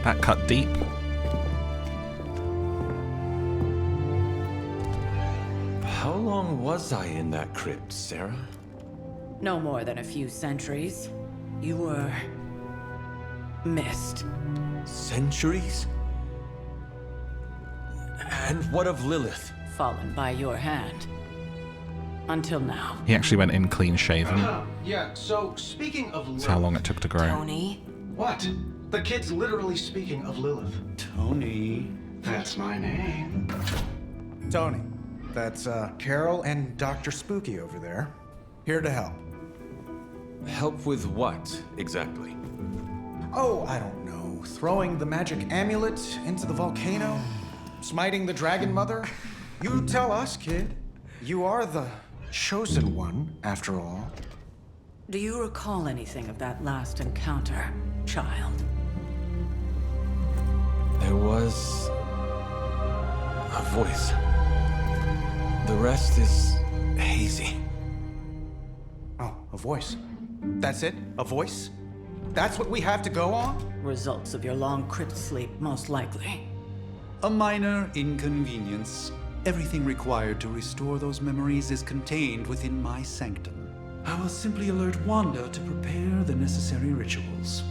That cut deep.
How long was I in that crypt, Sarah?
No more than a few centuries. You were... missed.
Centuries? And what of Lilith?
Fallen by your hand. Until now.
He actually went in clean shaven.
Yeah, so speaking of Lilith...
That's how long it took to grow.
Tony?
What? The kid's literally speaking of Lilith. Tony, that's my name. Tony, that's Carol and Dr. Spooky over there. Here to help.
Help with what, exactly?
Oh, I don't know. Throwing the magic amulet into the volcano? Smiting the Dragon Mother? You tell us, kid. You are the chosen one, after all.
Do you recall anything of that last encounter, child?
There was a voice. The rest is hazy.
Oh, a voice. That's it? A voice? That's what we have to go on?
Results of your long crypt sleep, most likely.
A minor inconvenience. Everything required to restore those memories is contained within my sanctum. I will simply alert Wanda to prepare the necessary rituals.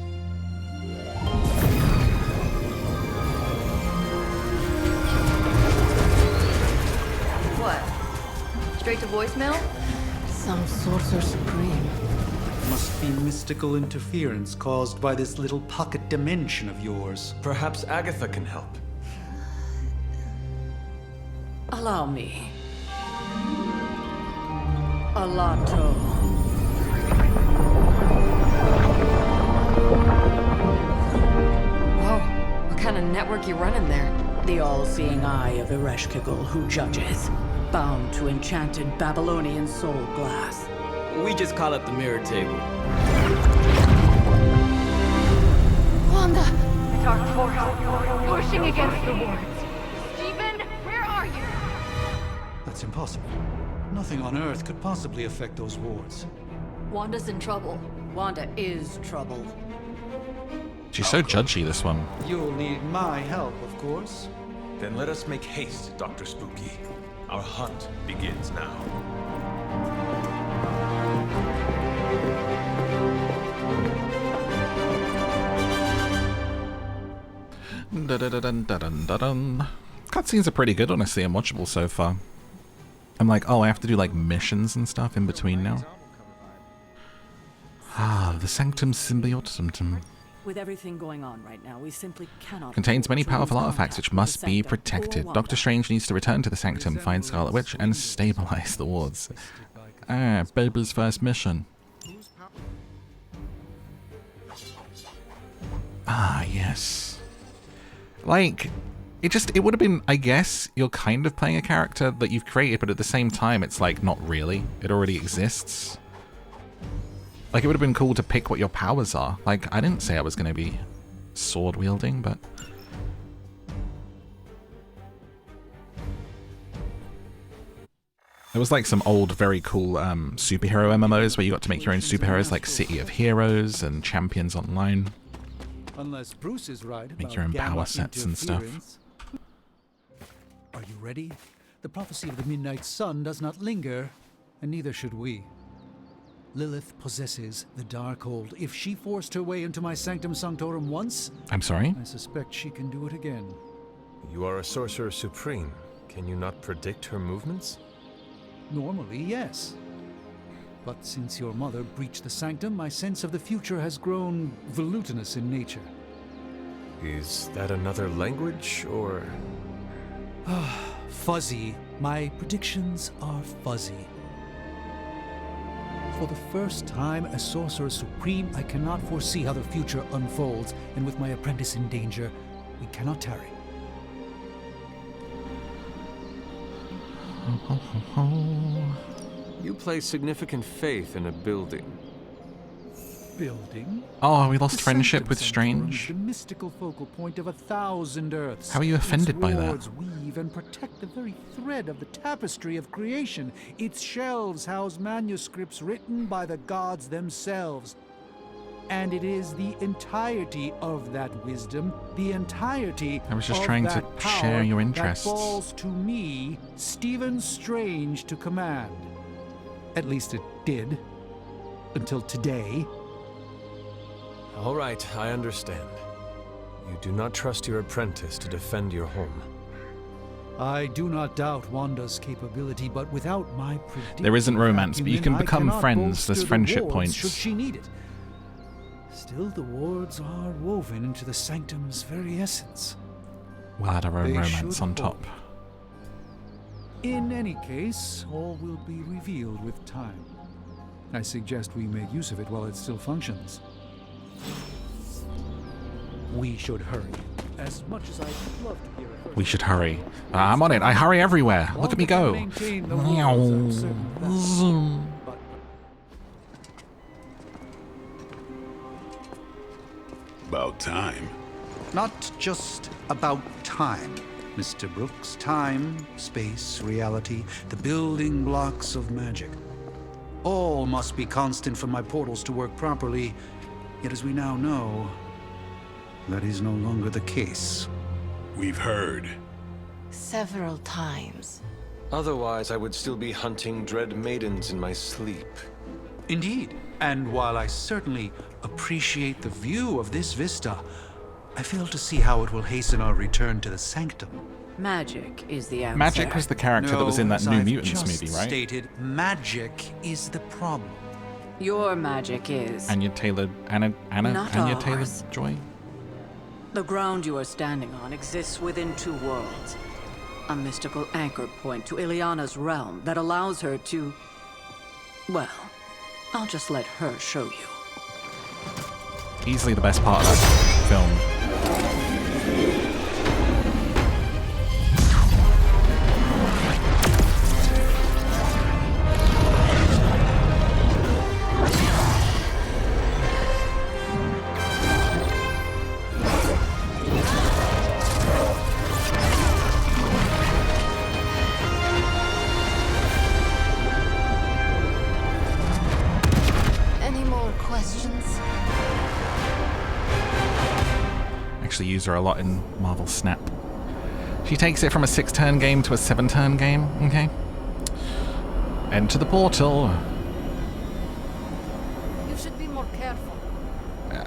What? Straight to voicemail?
Some Sorcerer Supreme.
Must be mystical interference caused by this little pocket dimension of yours.
Perhaps Agatha can help.
Allow me. Alato.
Whoa, what kind of network you running there?
The all-seeing eye of Ereshkigal who judges, bound to enchanted Babylonian soul glass.
We just call it the mirror table.
Wanda! Dark force, pushing against the wards. Stephen, where are you?
That's impossible. Nothing on Earth could possibly affect those wards.
Wanda's in trouble.
Wanda is troubled.
She's so judgy, this one.
You'll need my help, of course.
Then let us make haste, Dr. Spooky. Our hunt begins now.
Dun-dun-dun-dun-dun-dun. Cutscenes are pretty good, honestly, and watchable so far. I'm like, oh, I have to do like missions and stuff in between now. Ah, the Sanctum Symbiotum.
With everything going on right now, we simply cannot.
Contains many
afford to
powerful
lose
artifacts which
contact with
must
the
be
Sanctum
protected.
or Wanda.
Doctor Strange needs to return to the Sanctum, find Scarlet Witch, and stabilize the wards. Ah, baby's first mission. Ah, yes. Like, it would have been, I guess, you're kind of playing a character that you've created, but at the same time, it's like, not really. It already exists. Like, it would have been cool to pick what your powers are. Like, I didn't say I was going to be sword wielding, but... There was like some old, very cool superhero MMOs where you got to make your own superheroes, like City of Heroes and Champions Online.
Unless Bruce is right
Make
about
your own
gamma
power sets and stuff.
interference. Are you ready? The prophecy of the Midnight Sun does not linger, and neither should we. Lilith possesses the Darkhold. If she forced her way into my Sanctum Sanctorum once,
I'm sorry?
I suspect she can do it again.
You are a Sorcerer Supreme. Can you not predict her movements?
Normally, yes. But since your mother breached the Sanctum, my sense of the future has grown volutinous in nature.
Is that another language, or...?
Fuzzy. My predictions are fuzzy. For the first time as Sorcerer Supreme, I cannot foresee how the future unfolds, and with my apprentice in danger, we cannot tarry.
You place significant faith in a building.
Building?
Oh, we lost
The
friendship
Sanctum
with
Sanctorum is
Strange.
the mystical focal point of 1,000 Earths.
How are you offended
its
by that?
wards weave and protect the very thread of the tapestry of creation. Its shelves house manuscripts written by the gods themselves. And it is the entirety of that wisdom, the entirety
I was just
of
trying to
that power
share your
that
interests.
falls to me, Stephen Strange, to command. At least it did. Until today.
All right, I understand. You do not trust your apprentice to defend your home.
I do not doubt Wanda's capability, but without my predictive
There isn't romance, but you can
acumen, I
become
cannot
friends.
bolster
There's
the
friendship
wards
points.
Should she need it? Still, the wards are woven into the Sanctum's very essence.
We'll add our own
They
romance
should
on top.
In any case, all will be revealed with time. I suggest we make use of it while it still functions. We should hurry. As much as I'd love to hear a
We should hurry. I'm on it. I hurry everywhere. Look at me go.
maintain the wards, I'm certain of that.
Zoom.
But
About time.
Not just about time, Mr. Brooks. Time, space, reality, the building blocks of magic. All must be constant for my portals to work properly. Yet as we now know, that is no longer the case.
We've heard.
Several times.
Otherwise, I would still be hunting dread maidens in my sleep.
Indeed. And while I certainly appreciate the view of this vista, I fail to see how it will hasten our return to the sanctum.
Magic is the answer.
Magic was the character that was in that
as
New
I've
Mutants
just
movie, right?
stated, magic is the problem.
Your magic is.
Anya Taylor
Not
Anya
ours.
Taylor-Joy?
The ground you are standing on exists within two worlds. A mystical anchor point to Ileana's realm that allows her to... Well, I'll just let her show you.
Easily the best part of that film.
Any more questions?
Actually use her a lot in Marvel Snap. She takes it from a 6-turn game to a 7-turn game, okay? Enter the portal.
You should be more careful.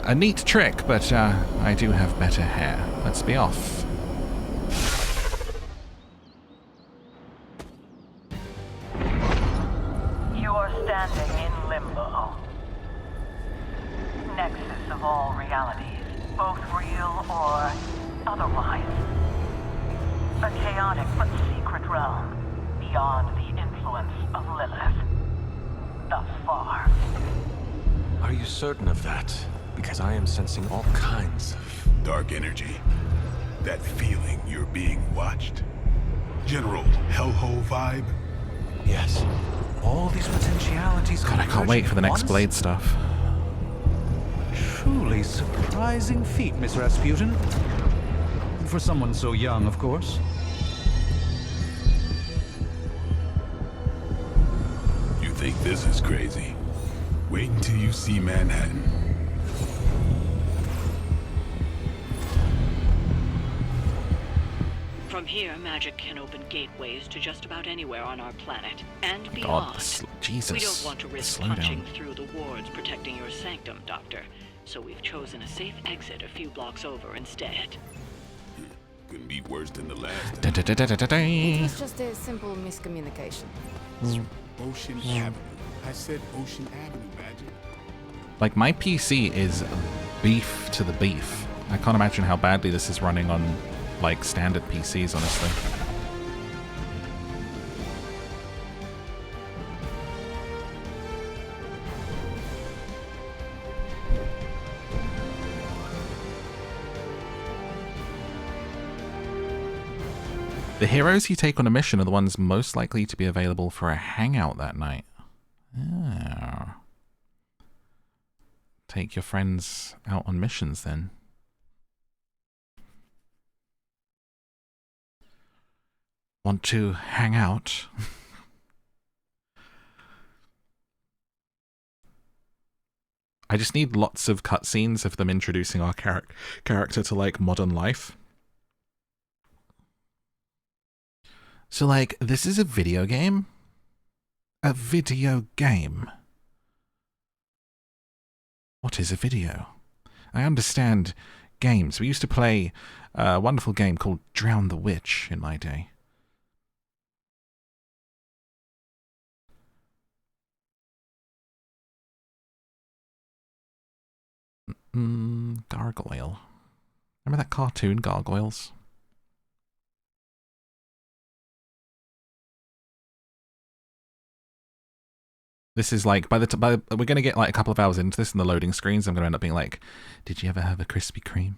A neat trick, but I do have better hair. Let's be off.
You are standing in limbo. Nexus of all realities, both real or otherwise. A chaotic but secret realm, beyond the influence of Lilith. Thus far.
Are you certain of that? Because I am sensing all kinds of...
dark energy. That feeling you're being watched. General hellhole vibe.
Yes.
All these potentialities.
God, I can't wait for the next Blade stuff.
Truly surprising feat, Miss Rasputin. For someone so young, of course.
You think this is crazy? Wait until you see Manhattan.
From here, magic can open gateways to just about anywhere on our planet and
God,
beyond.
Jesus.
We don't want to risk
Slow
punching
down.
through the wards protecting your sanctum, Doctor. So we've chosen a safe exit a few blocks over instead.
Couldn't be worse than the last.
It was just a simple miscommunication.
Ocean Avenue. I said Ocean Avenue, Magic.
Like, my PC is beef to the beef. I can't imagine how badly this is running on, like, standard PCs, honestly. The heroes you take on a mission are the ones most likely to be available for a hangout that night. Oh. Take your friends out on missions then. Want to hang out? I just need lots of cutscenes of them introducing our character to, like, modern life. So, like, this is a video game? A video game? What is a video? I understand games. We used to play a wonderful game called Drown the Witch in my day. Gargoyle. Remember that cartoon, Gargoyles? This is like, we're going to get like a couple of hours into this and the loading screens, I'm going to end up being like, did you ever have a Krispy Kreme?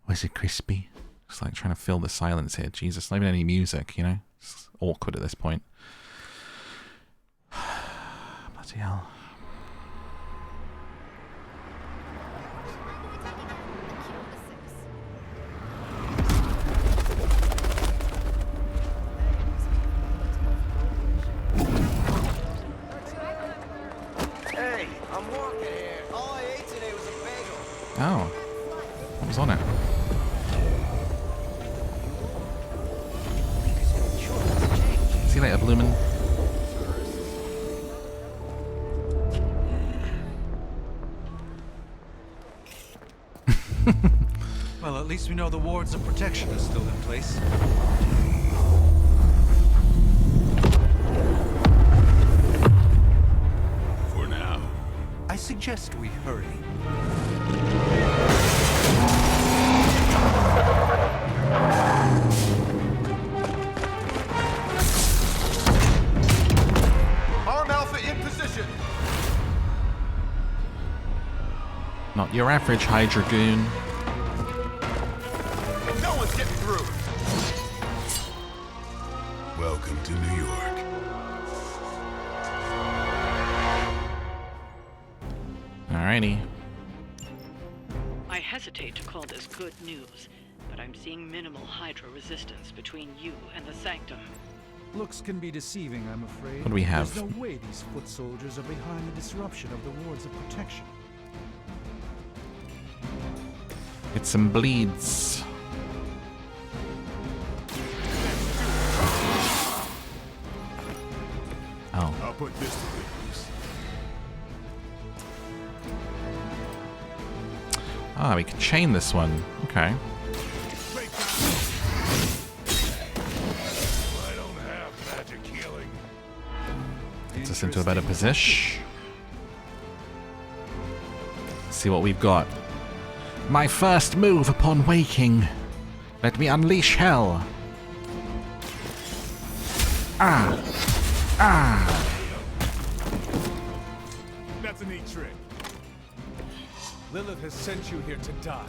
Was it crispy? Just like trying to fill the silence here. Jesus, not even any music, you know? It's awkward at this point. Bloody hell. later, Bloomin'.
Well, at least we know the wards of protection are still in place.
For now.
I suggest we hurry.
Arm Alpha in position.
Not your average Hydra goon.
No one's getting through.
Welcome to New York.
Alrighty.
I hesitate to call this good news, but I'm seeing minimal Hydra resistance between you and the Sanctum.
Looks can be deceiving, I'm afraid.
What do we have?
There's no way these foot soldiers are behind the disruption of the wards of protection.
Get some bleeds. Oh.
I'll put this to good use.
Ah, we can chain this one. Okay.
I don't have magic healing.
Gets us into a better position. See what we've got. My first move upon waking. Let me unleash hell. Ah. Ah.
That's a neat trick. Lilith has sent you here to die.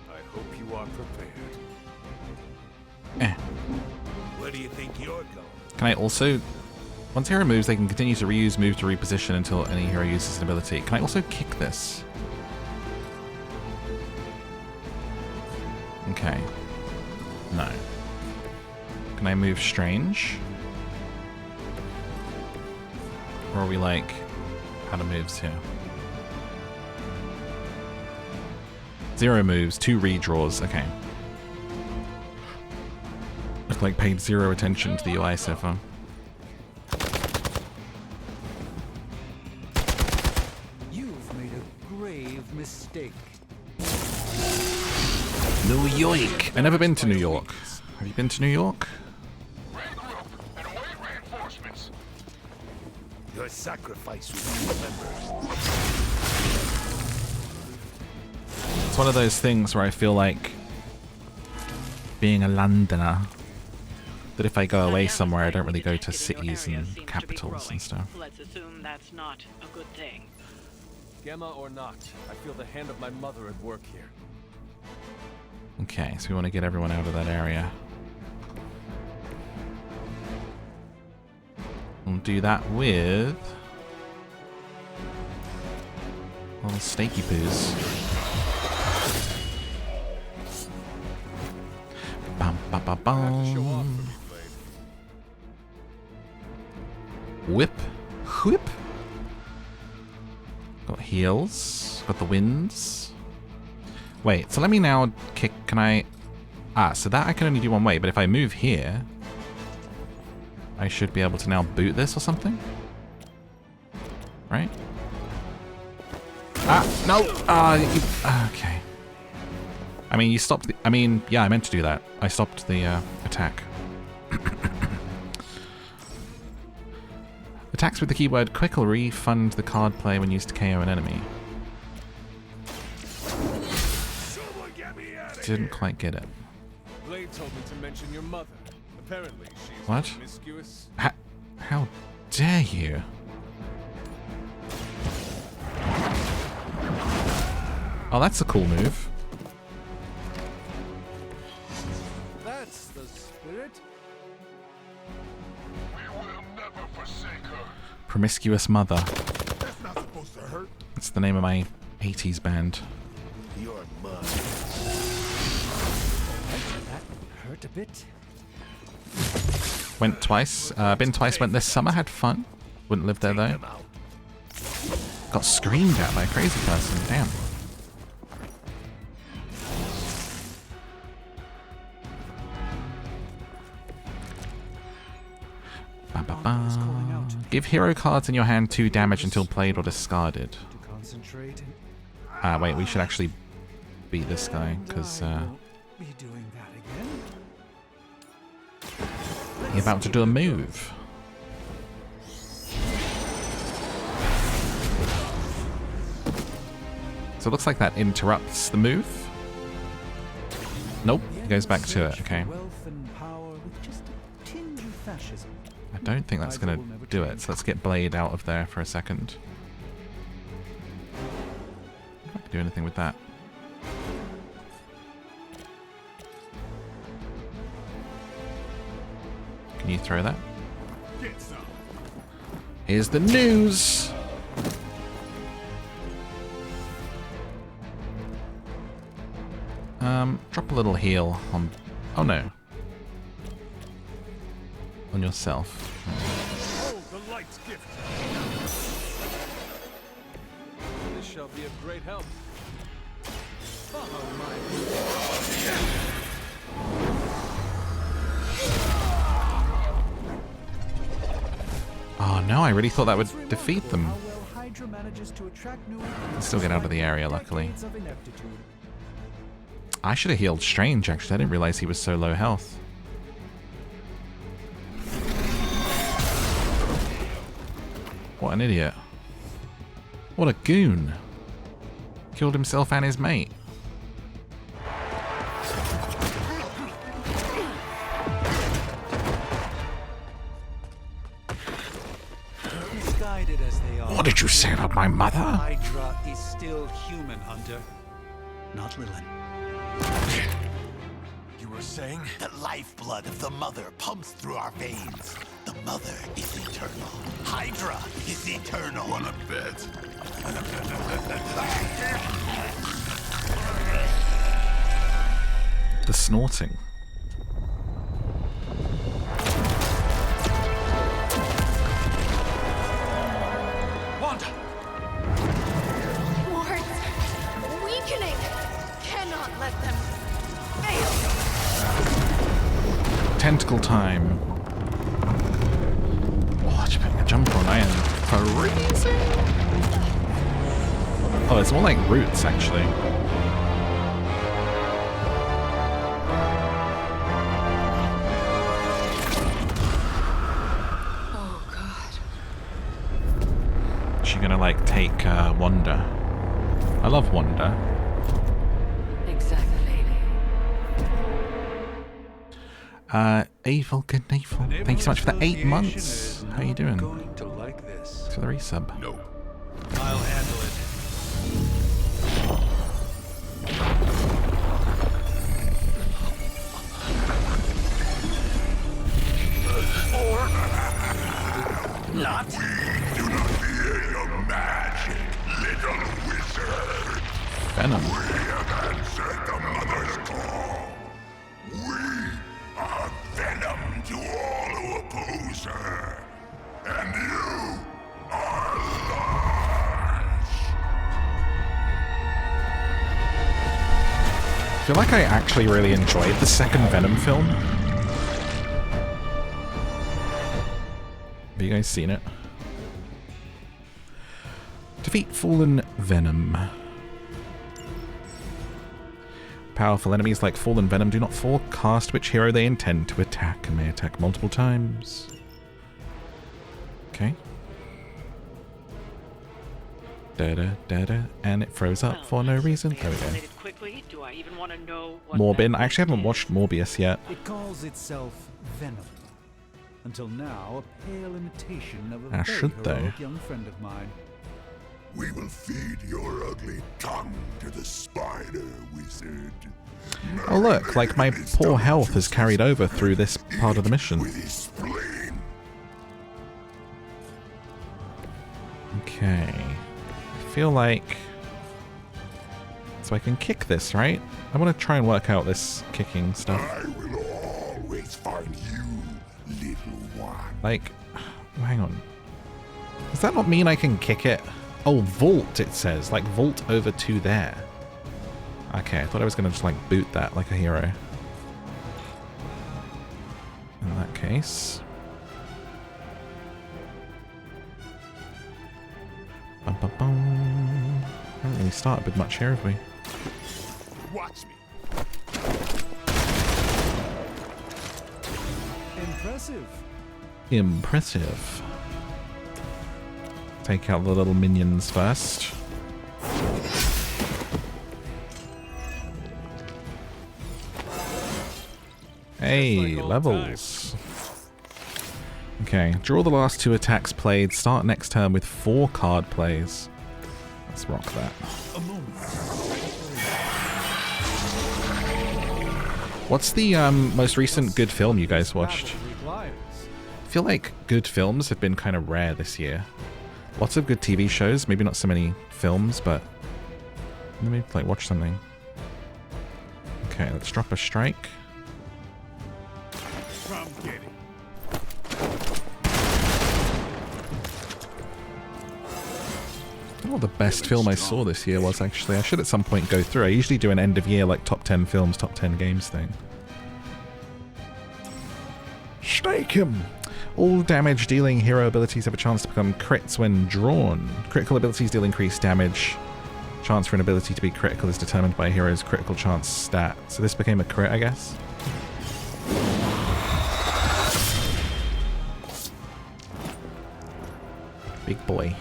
I hope you are prepared. Where do you think you're going?
Can I also... Once hero moves, they can continue to reuse move to reposition until any hero uses an ability. Can I also kick this? Okay. No. Can I move strange? Or are we like out of moves here? 0 moves, 2 redraws, okay. Look like paid 0 attention to the UI so far.
You've made a grave mistake.
New York. I've never been to New York. Have you been to New York?
Your sacrifice will be remembered.
It's one of those things where I feel like, being a Londoner, that if I go away somewhere, I don't really go to cities and capitals and stuff.
Let's assume that's not a good thing.
Gemma or not, I feel the hand of my mother at work here.
Okay, so we want to get everyone out of that area. We'll do that with little snaky poos. Bum, bum, bum, bum. Whip, whip. Got heals. Got the winds. Wait, so let me now kick. Can I? Ah, so that I can only do one way. But if I move here, I should be able to now boot this or something? Right? Ah, no! Okay. I mean, you stopped the... I mean, yeah, I meant to do that. I stopped the attack. Attacks with the keyword quick will refund the card play when used to KO an enemy. Didn't quite get it.
Blade told me to mention your mother. Apparently, she's
What?
promiscuous.
How dare you? Oh, that's a cool move.
That's the spirit. We will never forsake her.
Promiscuous Mother.
That's not supposed to hurt.
That's the name of my 80s band.
You're mine.
That hurt a bit.
Went twice. Been twice. Went this summer. Had fun. Wouldn't live there though. Got screamed at by a crazy person. Damn. Ba, ba, ba. Give hero cards in your hand 2 damage until played or discarded. Wait, we should actually beat this guy, because he's about to do a move. So it looks like that interrupts the move. Nope, it goes back to it, okay. I don't think that's going to do it, so let's get Blade out of there for a second. I can do anything with that. Can you throw that? Here's the news! Drop a little heal on... Oh no. On yourself.
Hold the light's gift. This shall be of great help. Follow my...
Oh no, I really thought that would defeat them. Still get out of the area, luckily. I should have healed Strange, actually. I didn't realize he was so low health. What an idiot. What a goon. Killed himself and his mate.
Misguided as they are,
What did you say about my mother?
Hydra is still human, Hunter. Not Lilith.
You were saying? The lifeblood of the Mother pumps through our veins. The Mother is eternal. Hydra is eternal.
Wanna bet?
The snorting.
Wanda!
Wards! Weakening! Cannot let them fail!
Tentacle time. Oh, just putting a jump on. I am freezing. Oh, it's more like roots, actually.
Oh, God.
Is she gonna, like, take Wanda? I love Wanda.
Exactly.
Evil, good Evil. Thank you so much for the 8 months. How you doing?
Going to like this.
For the resub.
No.
I'll handle it.
Or not.
We do not fear your magic, little wizard.
Venom.
We have answered the Mother's call. We are Venom to all who oppose her. And you are lost.
I feel like I actually really enjoyed the second Venom film. Have you guys seen it? Defeat Fallen Venom. Powerful enemies like Fallen Venom do not forecast which hero they intend to attack and may attack multiple times. Okay. Da-da, and it froze up for no reason. There we go.
Quickly, do I even want to know what
Morbin. I actually haven't watched Morbius yet.
It calls itself Venom. Until now, a pale imitation of a
I
very
should, though.
heroic young friend of mine.
We will feed your ugly tongue to the spider wizard.
Oh look, like my poor health is carried over through this part of the mission. Okay. I feel like... So I can kick this, right? I want to try and work out this kicking stuff.
I will always find you, little one.
Like, hang on. Does that not mean I can kick it? Oh, vault, it says. Like, vault over to there. Okay, I thought I was going to just, like, boot that like a hero. In that case... Haven't really started with much here, have we?
Watch me. Impressive.
Impressive. Take out the little minions first. Hey, levels. Okay, draw the last 2 attacks played. Start next turn with 4 card plays. Let's rock that. What's the most recent good film you guys watched? I feel like good films have been kind of rare this year. Lots of good TV shows, maybe not so many films, but let me like watch something. Okay, let's drop a strike. Oh, the best film I saw this year was actually, I should at some point go through. I usually do an end of year like top 10 films, top 10 games thing. Stake him! All damage dealing hero abilities have a chance to become crits when drawn. Critical abilities deal increased damage. Chance for an ability to be critical is determined by a hero's critical chance stat. So this became a crit, I guess? Big boy.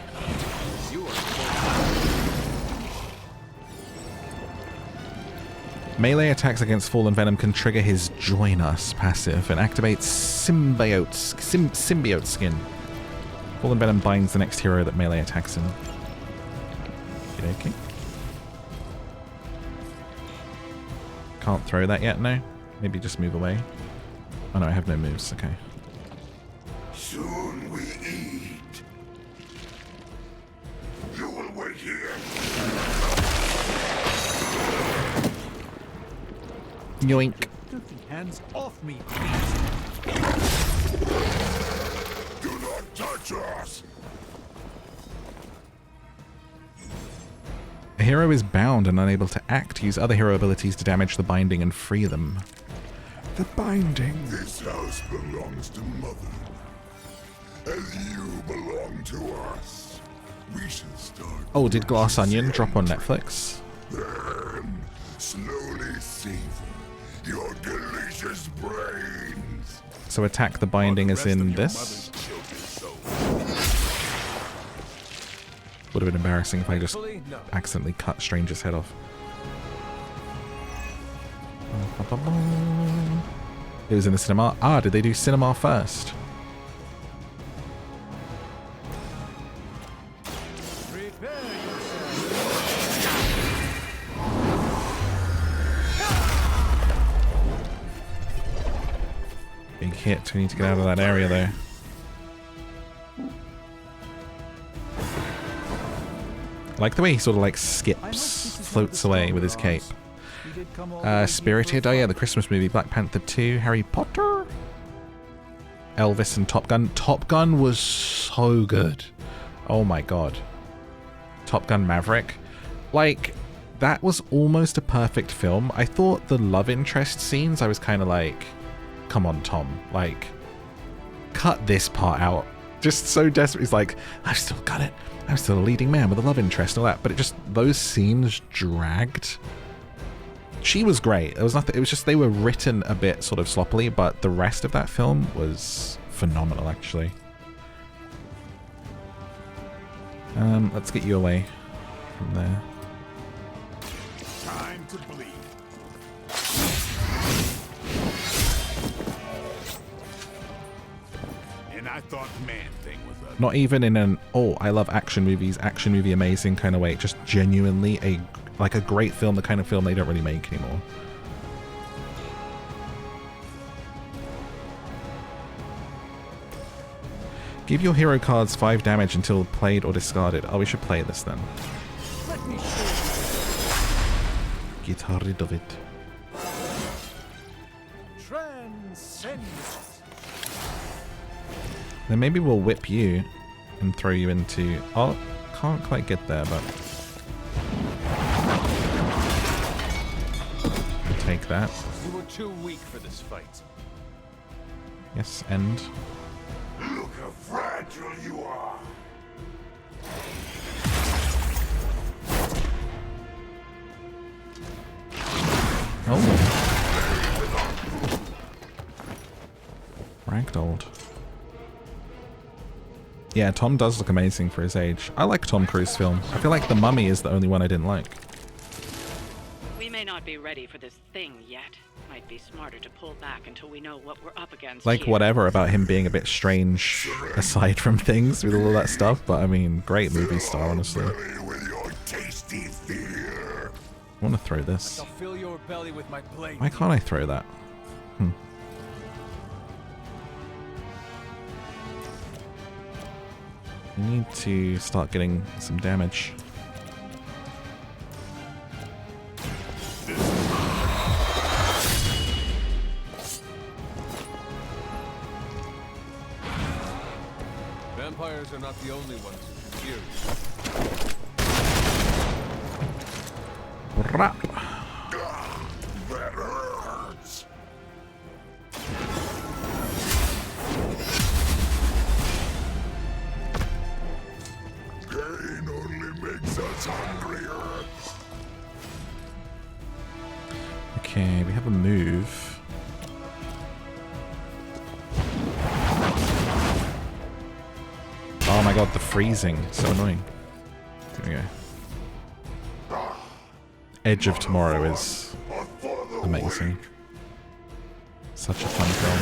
Melee attacks against Fallen Venom can trigger his Join Us passive and activates Symbiote Skin. Fallen Venom binds the next hero that melee attacks him. Okay. Can't throw that yet, no? Maybe just move away. Oh no, I have no moves, okay.
Soon we eat. You will wait here.
Yoink.
Filthy hands off me,
Do not touch us.
A hero is bound and unable to act. Use other hero abilities to damage the binding and free them. The binding.
This house belongs to Mother, as you belong to us. We shall start.
Oh, did Glass Onion drop on Netflix?
Then slowly savor your delicious brains.
So attack the binding as in this? Would have been embarrassing if I just accidentally cut Stranger's head off. It was in the cinema. Ah, did they do cinema first? Big hit. We need to get out of that area though. I like the way he sort of like skips, floats away with his cape. Spirited, oh yeah, the Christmas movie, Black Panther 2, Harry Potter, Elvis and Top Gun. Top Gun was so good. Oh my god. Top Gun Maverick. Like, that was almost a perfect film. I thought the love interest scenes, I was kind of like, come on Tom, like, cut this part out. Just so desperate. He's like, I've still got it. I'm still a leading man with a love interest and all that. But it just, those scenes dragged. She was great. It was nothing. It was just they were written a bit sort of sloppily, but the rest of that film was phenomenal, actually. Let's get you away from there.
Time to bleed. And I thought Man-Thing was a...
Not even in an, oh, I love action movies, action movie amazing kind of way. Just genuinely a great film, the kind of film they don't really make anymore. Give your hero cards 5 damage until played or discarded. Oh, we should play this then.
Let me show
Get rid of it.
Transcend.
Then maybe we'll whip you and throw you into... Oh, can't quite get there, but... Take that.
You were too weak for this fight.
Yes, end.
Look how fragile you are.
Oh. Ragdolled. Yeah, Tom does look amazing for his age. I like Tom Cruise films. I feel like The Mummy is the only one I didn't like.
We may not be ready for this thing yet. Might be smarter to pull back until we know what we're up against.
Like,
here.
whatever about him being a bit strange, aside from things with all of that stuff, but I mean, great movie star, honestly. I want to throw this.
I'll fill your belly with my blade.
Why can't I throw that? I need to start getting some damage.
Vampires are not the only ones who can hear you.
Rap.
That hurts. Pain only makes us hungrier.
Okay, we have a move. Oh my god, the freezing. So annoying. There we go. Edge of Tomorrow is amazing. Such a fun film.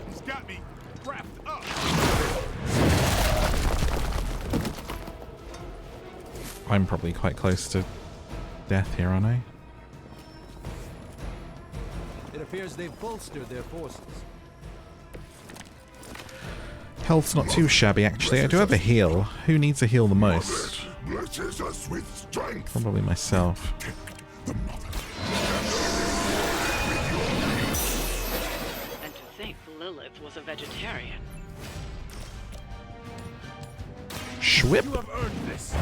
He's got me wrapped up.
I'm probably quite close to death here, aren't I?
It appears they've bolstered their forces.
Health's not too shabby, actually. I do have a heal. Who needs a heal the most?
Blesses us with strength.
Probably myself.
And to think Lilith was a vegetarian.
Schwip.
You have earned this.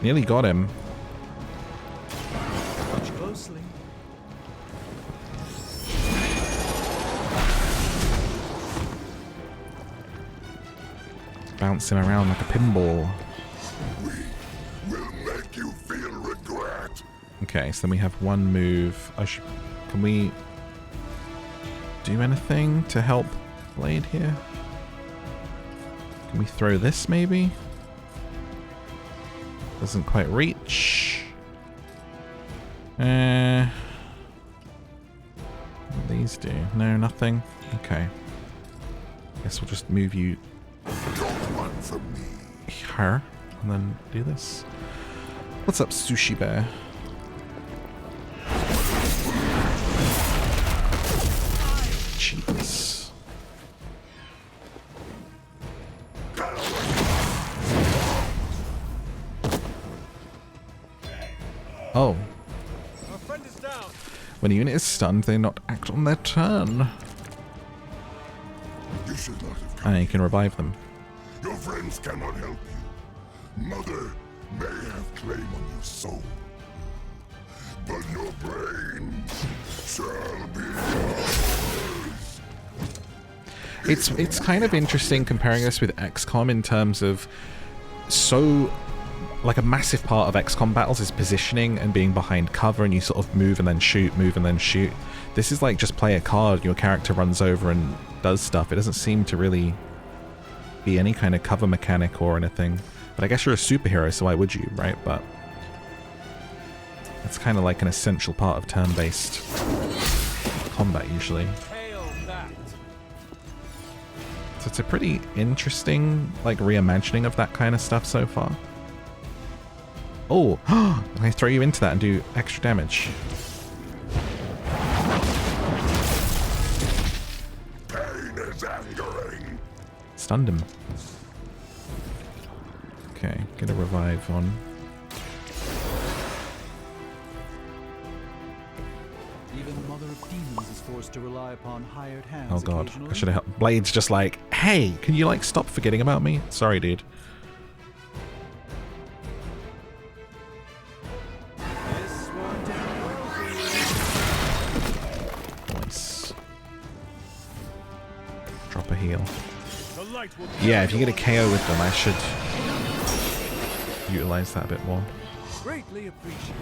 Nearly got him.
Watch closely.
Bounce him around like a pinball.
We'll make you feel regret.
Okay, so then we have one move. Can we do anything to help Blade here? Can we throw this maybe? Doesn't quite reach. What do these do? No, nothing. Okay. Guess we'll just move you her and then do this. What's up, Sushi Bear? Jeez. Oh.
Our friend is down.
When a unit is stunned, they not act on their turn.
You should not have
And you can revive them.
Your friends cannot help you. Mother may have claim on your soul, but your brains shall be yours.
It's kind of interesting comparing this with XCOM in terms of like a massive part of XCOM battles is positioning and being behind cover, and you sort of move and then shoot, move and then shoot. This is like just play a card, your character runs over and does stuff. It doesn't seem to really be any kind of cover mechanic or anything. But I guess you're a superhero, so why would you, right? But it's kind of like an essential part of turn-based combat usually. So it's a pretty interesting like reimagining of that kind of stuff so far. Oh, can I throw you into that and do extra damage?
Pain is angering.
Stunned him. Okay, get a revive on.
Even the Mother of Demons is forced to rely upon hired hands.
Oh god, I should have helped. Blade's just like, hey, can you like stop forgetting about me? Sorry, dude. drop a heal. Yeah, if you get a KO with them, I should utilize that a bit more.
Greatly appreciated.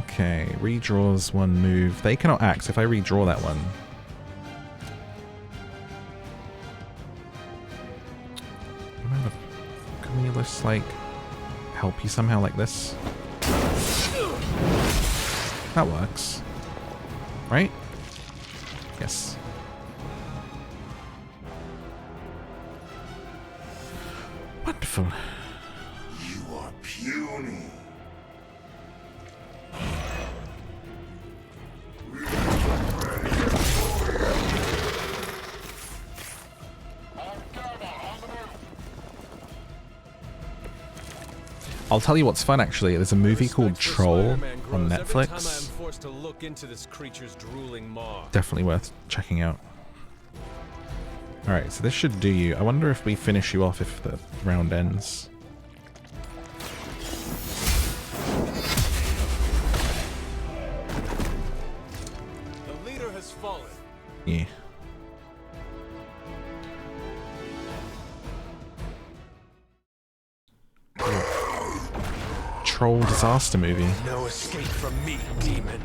Okay, redraws one move. They cannot act, so if I redraw that one. Can we just, like, help you somehow like this? That works. Right? Yes. Wonderful.
You are puny.
I'll tell you what's fun, actually. There's a movie called Troll on Netflix. Definitely worth checking out. Alright, so this should do you. I wonder if we finish you off if the round ends.
The leader has fallen.
Yeah. Troll disaster movie.
No escape from me, demon.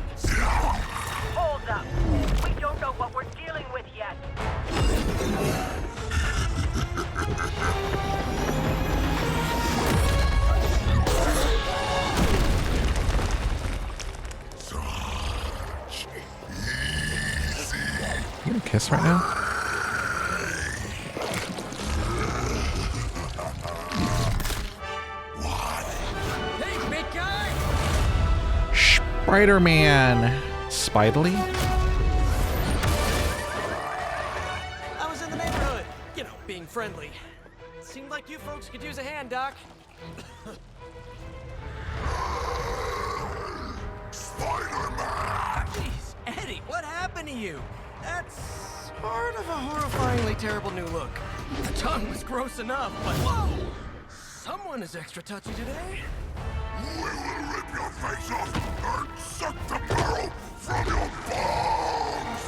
Hold up. We don't know what we're dealing with yet.
You gonna kiss right now?
Hey, big guy!
Spider-Man! Spidely?
I was in the neighborhood. You know, being friendly. Seemed like you folks could use a hand, Doc.
Spider-Man!
Jeez, Eddie, what happened to you? That's sort of a horrifyingly terrible new look. The tongue was gross enough, but whoa! Someone is extra touchy today.
We will rip your face off and suck the marrow from your bones!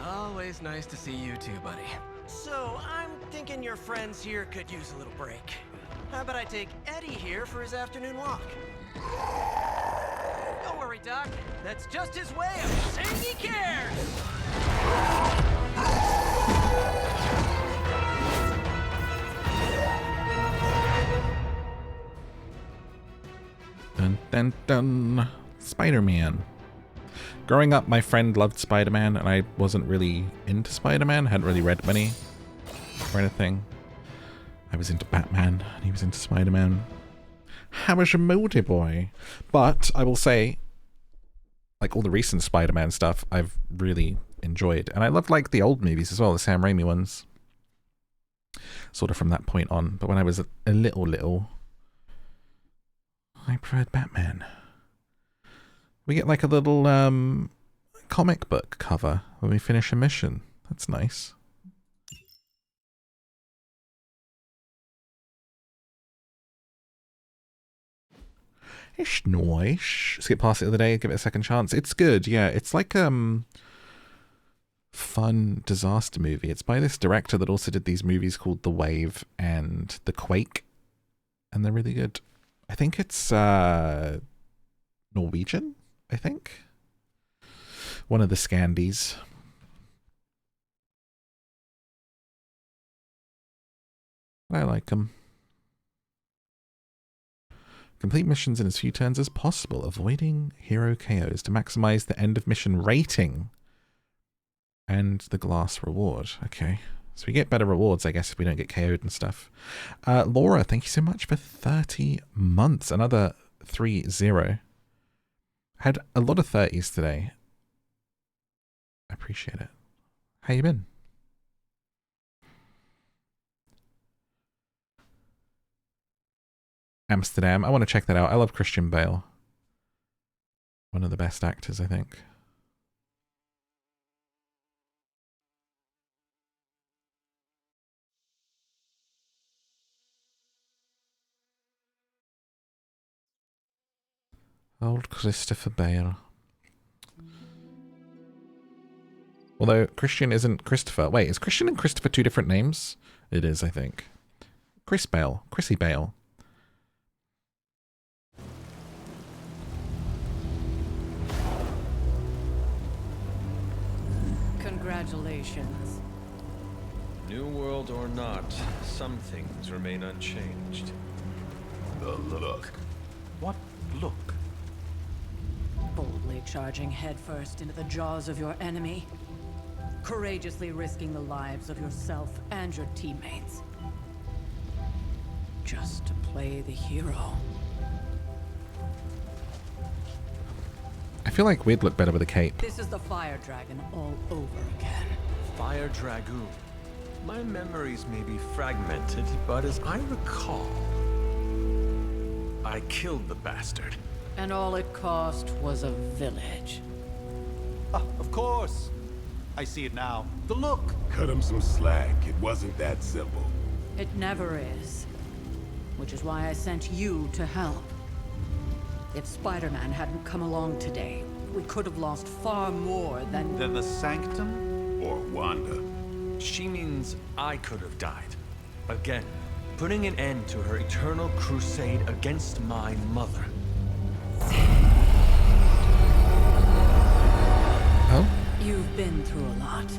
Always nice to see you too, buddy. So, I'm thinking your friends here could use a little break. How about I take Eddie here for his afternoon walk? Don't worry, Doc. That's just his way of saying he cares!
Dun dun dun. Spider-Man. Growing up, my friend loved Spider-Man, and I wasn't really into Spider-Man. Hadn't really read many or anything. I was into Batman, and he was into Spider-Man. How was your moody boy? But I will say, like all the recent Spider-Man stuff, I've really enjoyed. And I loved like the old movies as well, the Sam Raimi ones. Sort of from that point on. But when I was a little, I preferred Batman. We get like a little comic book cover when we finish a mission. That's nice. It's nice. Skip past it the other day, give it a second chance. It's good, yeah. It's like fun disaster movie. It's by this director that also did these movies called The Wave and The Quake. And they're really good. I think it's Norwegian, I think. One of the Scandies. I like them. Complete missions in as few turns as possible, avoiding hero KOs to maximize the end of mission rating and the glass reward. Okay, so we get better rewards, I guess, if we don't get KO'd and stuff. Laura, thank you so much for 30 months. Another 3-0. Had a lot of 30s today. I appreciate it. How you been? Amsterdam. I want to check that out. I love Christian Bale. One of the best actors, I think. Old Christopher Bale. Although Christian isn't Christopher. Wait, is Christian and Christopher two different names? It is, I think. Chris Bale. Chrissy Bale.
Congratulations.
New world or not, some things remain unchanged.
The look.
What look?
Boldly charging headfirst into the jaws of your enemy. Courageously risking the lives of yourself and your teammates. Just to play the hero.
I feel like we'd look better with a cape.
This is the Fire Dragon all over again.
Fire Dragoon. My memories may be fragmented, but as I recall, I killed the bastard.
And all it cost was a village.
Of course. I see it now. The look.
Cut him some slack. It wasn't that simple.
It never is. Which is why I sent you to help. If Spider-Man hadn't come along today, we could have lost far more than...
Than the Sanctum?
Or Wanda.
She means I could have died. Again, putting an end to her eternal crusade against my mother.
Oh?
You've been through a lot.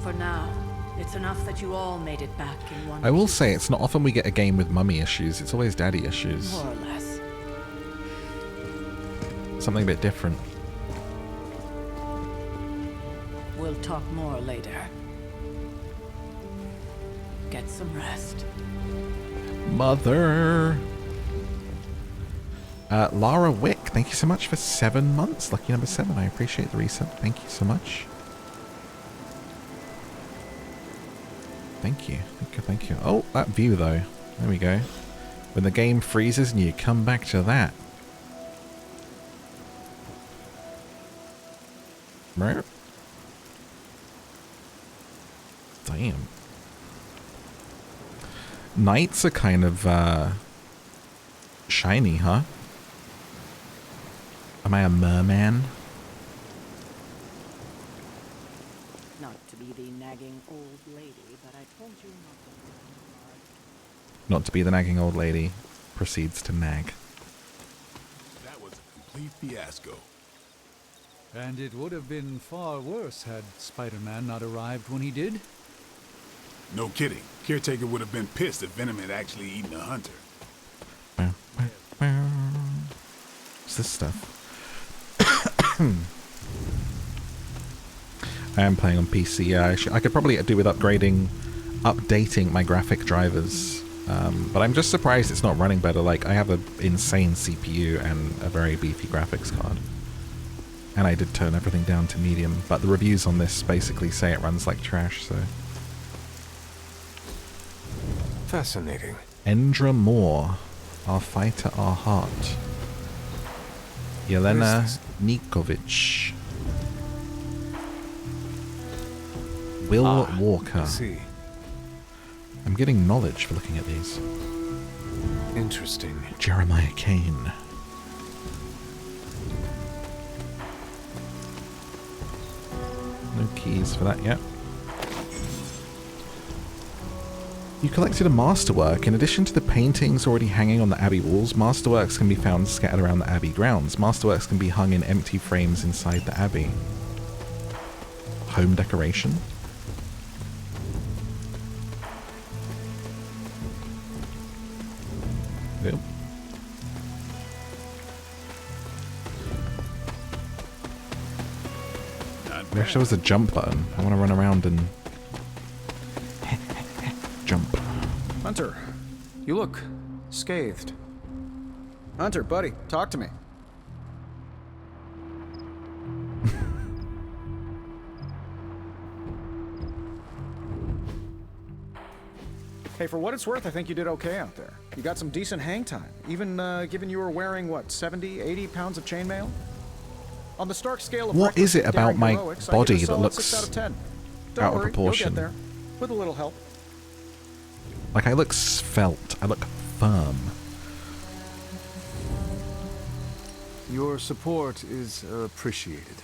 For now, it's enough that you all made it back in one
I will
piece.
say it's not often we get a game with mummy issues. It's always daddy issues.
More or less.
Something a bit different.
We'll talk more later. Get some rest.
Mother. Lara Wick, thank you so much for 7 months. Lucky number 7. I appreciate the resub. Thank you so much. Thank you. Thank you. Thank you. Oh, that view though. There we go. When the game freezes and you come back to that. Right. Damn. Nights are kind of shiny, huh? Am I a merman?
Not to be the nagging old lady, but I told you not to work hard.
Not to be the nagging old lady. Proceeds to nag.
That was a complete fiasco.
And it would have been far worse had Spider-Man not arrived when he did.
No kidding. Caretaker would have been pissed if Venom had actually eaten a hunter.
What's this stuff? I am playing on PC. Yeah, I could probably do with updating my graphic drivers. But I'm just surprised it's not running better. Like, I have an insane CPU and a very beefy graphics card. And I did turn everything down to medium, but the reviews on this basically say it runs like trash, so...
Fascinating.
Endra Moore. Our fighter, our heart. Yelena Nikovic. Will Walker.
I see.
I'm getting knowledge for looking at these.
Interesting.
Jeremiah Kane. No keys for that yet. You collected a masterwork. In addition to the paintings already hanging on the Abbey walls, masterworks can be found scattered around the Abbey grounds. Masterworks can be hung in empty frames inside the Abbey. Home decoration. Yep. I wish there was a jump button. I want to run around and jump.
Hunter, you look scathed. Hunter, buddy, talk to me. Hey, for what it's worth, I think you did okay out there. You got some decent hang time, even given you were wearing, what, 70, 80 pounds of chainmail? On the Stark scale of
What is it about my
heroics,
body
I give it a
that
solid
looks
6 out of 10. Don't
out of
worry,
proportion?
You'll get there. With a little help.
Like, I look svelte. I look firm.
Your support is appreciated.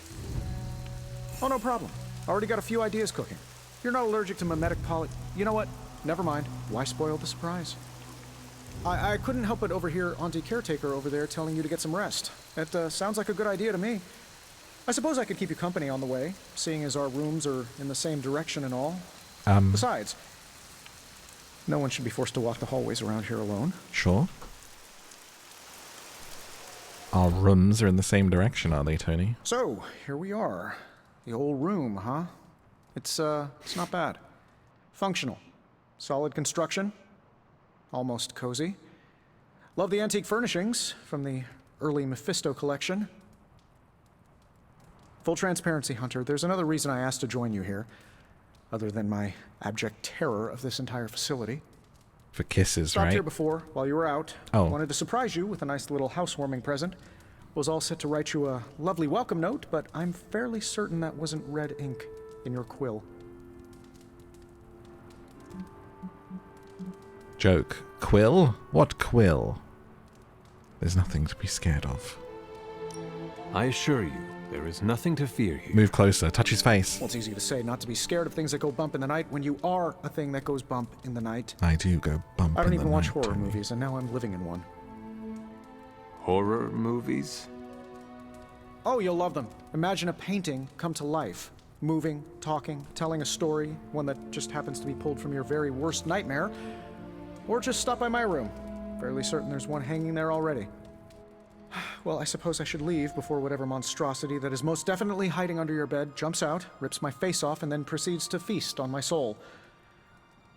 Oh, no problem. Already got a few ideas cooking. You're not allergic to mimetic poly... You know what? Never mind. Why spoil the surprise? I couldn't help but overhear Auntie Caretaker over there telling you to get some rest. It sounds like a good idea to me. I suppose I could keep you company on the way, seeing as our rooms are in the same direction and all. Besides, no one should be forced to walk the hallways around here alone.
Sure. Our rooms are in the same direction, are they, Tony?
So, here we are. The old room, huh? It's not bad. Functional. Solid construction. Almost cozy. Love the antique furnishings from the early Mephisto collection. Full transparency, Hunter, there's another reason I asked to join you here, other than my abject terror of this entire facility.
For kisses,
Stopped
right?
here before, while you were out.
Oh.
Wanted to surprise you with a nice little housewarming present. Was all set to write you a lovely welcome note, but I'm fairly certain that wasn't red ink in your quill.
Joke. Quill? What quill? There's nothing to be scared of.
I assure you, there is nothing to fear here.
Move closer. Touch his face.
Well, it's easy to say not to be scared of things that go bump in the night when you are a thing that goes bump in the night.
I do go bump
I don't
in
even
the
watch
night,
horror
Tony.
movies, and now I'm living in one.
Horror movies?
Oh, you'll love them. Imagine a painting come to life. Moving, talking, telling a story, one that just happens to be pulled from your very worst nightmare. Or just stop by my room. Fairly certain there's one hanging there already. Well, I suppose I should leave before whatever monstrosity that is most definitely hiding under your bed jumps out, rips my face off, and then proceeds to feast on my soul.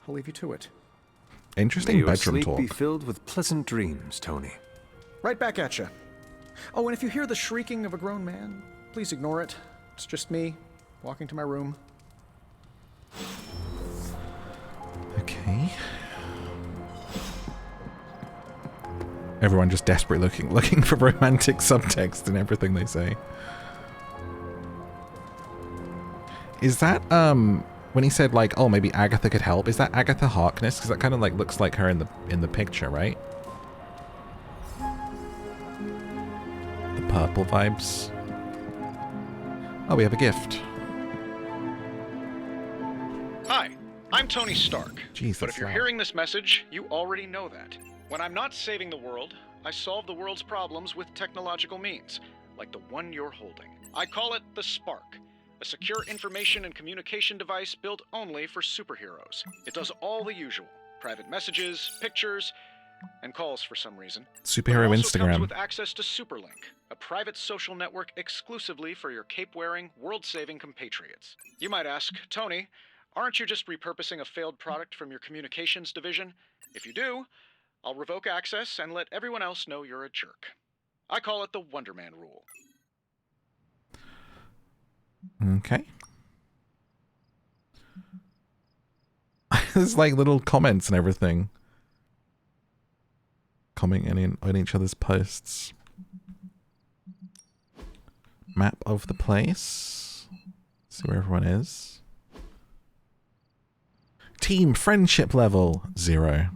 I'll leave you to it.
Interesting
May your
bedroom
sleep
talk.
be filled with pleasant dreams, Tony.
Right back at you. Oh, and if you hear the shrieking of a grown man, please ignore it. It's just me, walking to my room.
Okay. Everyone just desperately looking for romantic subtext in everything they say. Is that, when he said, like, oh, maybe Agatha could help, is that Agatha Harkness? Because that kind of, like, looks like her in the picture, right? The purple vibes. Oh, we have a gift.
Hi, I'm Tony Stark.
Jesus,
but if you're
wow.
hearing this message, you already know that. When I'm not saving the world, I solve the world's problems with technological means, like the one you're holding. I call it the Spark, a secure information and communication device built only for superheroes. It does all the usual: private messages, pictures, and calls for some reason.
Superhero
It also
Instagram.
comes with access to Superlink, a private social network exclusively for your cape-wearing, world-saving compatriots. You might ask, Tony, aren't you just repurposing a failed product from your communications division? If you do, I'll revoke access and let everyone else know you're a jerk. I call it the Wonder Man rule.
Okay. There's like little comments and everything. Commenting on each other's posts. Map of the place. See where everyone is. Team friendship level 0.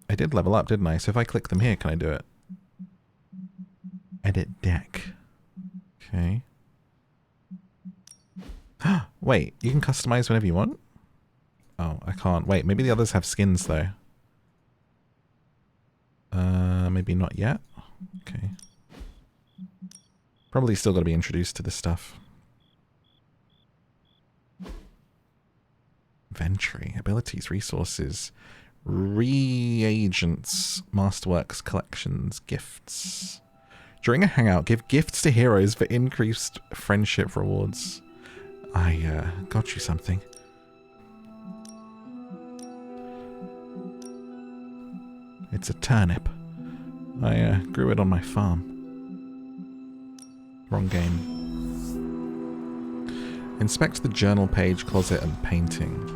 I did level up, didn't I? So if I click them here, can I do it? Edit deck. Okay. Wait, you can customize whenever you want? Oh, I can't. Wait, maybe the others have skins though. Maybe not yet. Okay. Probably still got to be introduced to this stuff. Inventory, abilities, resources, reagents, masterworks, collections, gifts. During a hangout, give gifts to heroes for increased friendship rewards. I got you something. It's a turnip. I grew it on my farm. Wrong game. Inspect the journal page, closet, and painting.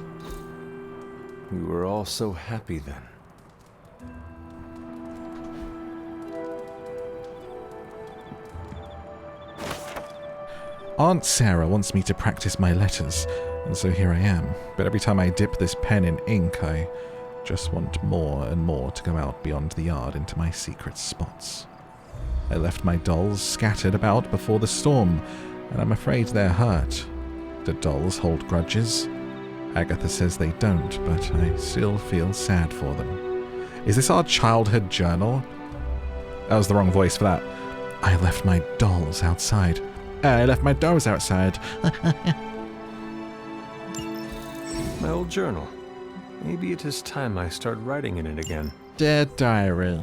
We were all so happy then.
Aunt Sarah wants me to practice my letters, and so here I am. But every time I dip this pen in ink, I just want more and more to go out beyond the yard into my secret spots. I left my dolls scattered about before the storm, and I'm afraid they're hurt. Do dolls hold grudges? Agatha says they don't, but I still feel sad for them. Is this our childhood journal? That was the wrong voice for that. I left my dolls outside. I left my dolls outside.
My old journal. Maybe it is time I start writing in it again.
Dear diary.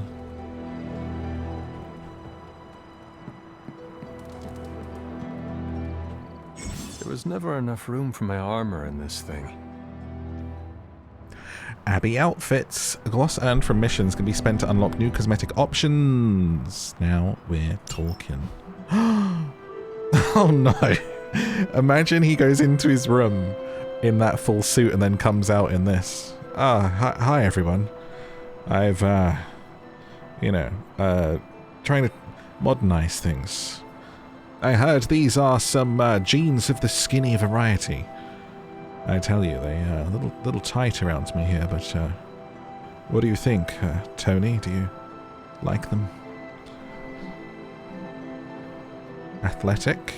There was never enough room for my armor in this thing.
Abby outfits. A gloss earned from missions can be spent to unlock new cosmetic options. Now we're talking. Oh no. Imagine he goes into his room in that full suit and then comes out in this. Hi everyone. I've, trying to modernize things. I heard these are some jeans of the skinny variety. I tell you, they are a little tight around me here, but what do you think, Tony? Do you like them? Athletic,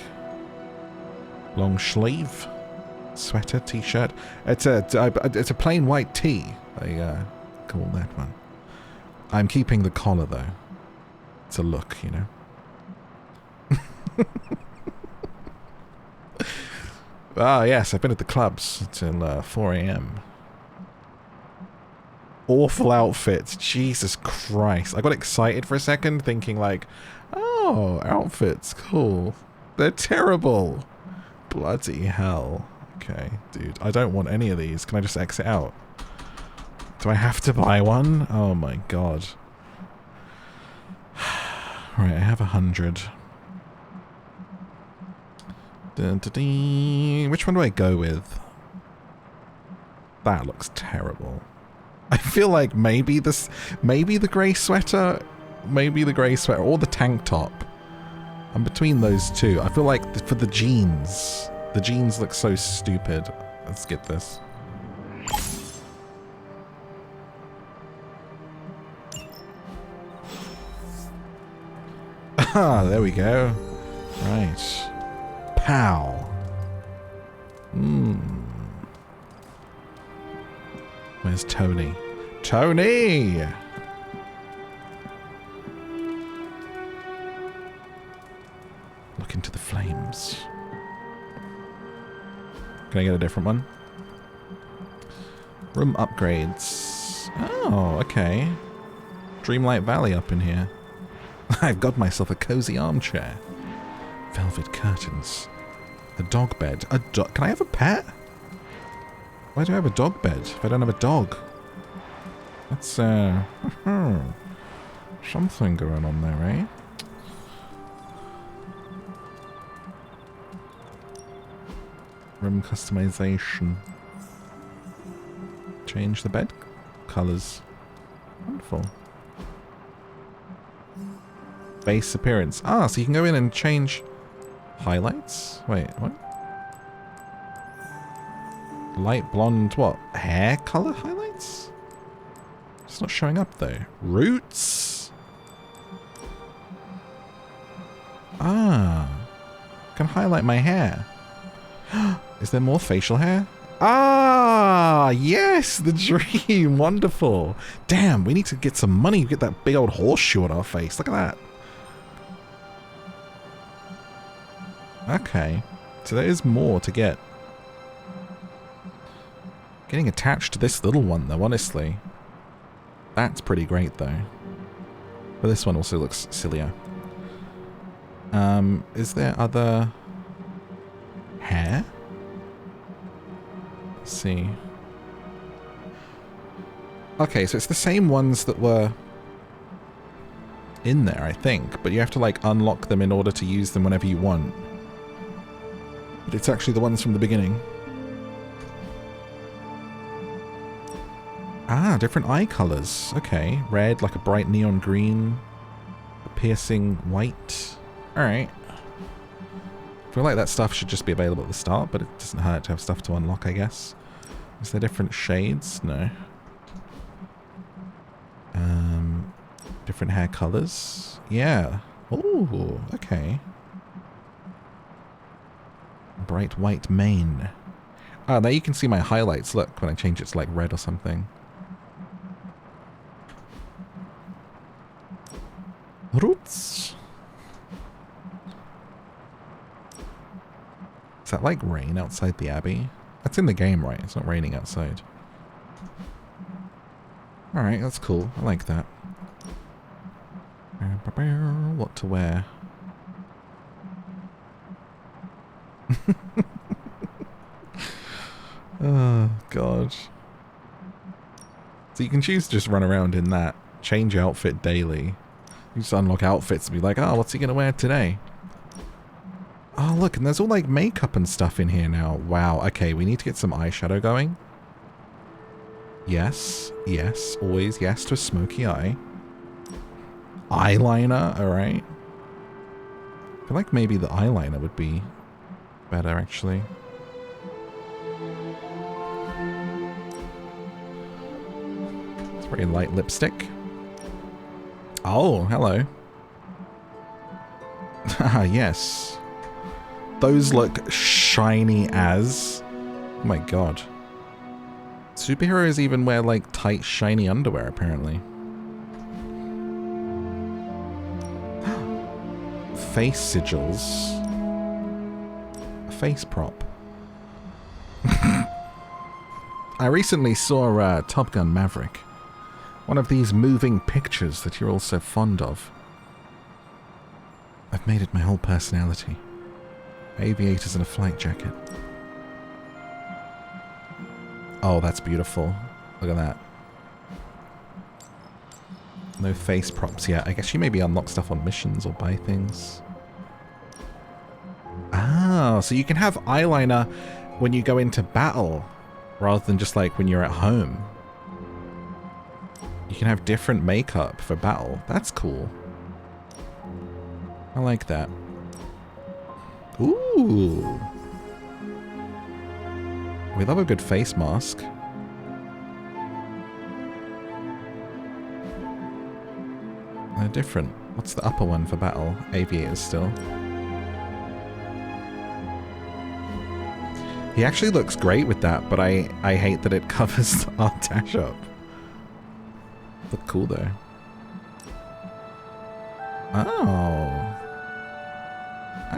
long sleeve, sweater, t-shirt. It's a plain white tee. I call that one. I'm keeping the collar though. It's a look, you know. Ah, yes, I've been at the clubs till 4 AM. Awful outfits. Jesus Christ. I got excited for a second thinking like, oh, outfits, cool. They're terrible. Bloody hell. Okay, dude. I don't want any of these. Can I just exit out? Do I have to buy one? Oh my god. Right, I have 100. Which one do I go with? That looks terrible. I feel like maybe the grey sweater, or the tank top. I'm between those two. I feel like for the jeans look so stupid. Let's skip this. Ah, there we go. Right. Pow. Where's Tony? Tony! Look into the flames. Can I get a different one? Room upgrades. Oh, okay. Dreamlight Valley up in here. I've got myself a cozy armchair. Velvet curtains. A dog bed. Can I have a pet? Why do I have a dog bed if I don't have a dog? That's, something going on there, eh? Room customization. Change the bed colors. Wonderful. Base appearance. Ah, so you can go in and change highlights? Wait, what? Light blonde, what? Hair color highlights? It's not showing up though. Roots? Ah. Can highlight my hair. Is there more facial hair? Ah, yes, the dream. Wonderful. Damn, we need to get some money to get that big old horseshoe on our face. Look at that. Okay, so there is more to get. Getting attached to this little one though, honestly. That's pretty great though. But this one also looks sillier. Is there other hair? Let's see. Okay, so it's the same ones that were in there, I think, but you have to like unlock them in order to use them whenever you want. But it's actually the ones from the beginning. Ah, different eye colors. Okay, red, like a bright neon green, a piercing white. Alright. I feel like that stuff should just be available at the start, but it doesn't hurt to have stuff to unlock, I guess. Is there different shades? No. Different hair colors? Yeah. Ooh, okay. Bright white mane. Oh, there you can see my highlights. Look, when I change it to like red or something. Roots. Is that like rain outside the abbey? That's in the game, right? It's not raining outside. Alright, that's cool. I like that. What to wear? Oh, God. So you can choose to just run around in that. Change outfit daily. You just unlock outfits and be like, oh, what's he going to wear today? Oh, look, and there's all like makeup and stuff in here now. Wow, okay, we need to get some eyeshadow going. Yes, yes, always yes to a smoky eye. Eyeliner, alright. I feel like maybe the eyeliner would be better, actually. It's very light lipstick. Oh, hello. Ah, yes. Those look shiny as... Oh my god. Superheroes even wear, like, tight, shiny underwear, apparently. Face sigils. A face prop. I recently saw Top Gun Maverick. One of these moving pictures that you're all so fond of. I've made it my whole personality. Aviators in a flight jacket. Oh, that's beautiful. Look at that. No face props yet. I guess you maybe unlock stuff on missions or buy things. Ah, so you can have eyeliner when you go into battle, rather than just like when you're at home. You can have different makeup for battle. That's cool. I like that. Ooh. We love a good face mask. They're different. What's the upper one for battle? Aviators still. He actually looks great with that, but I hate that it covers our dash up. Look cool though. Oh.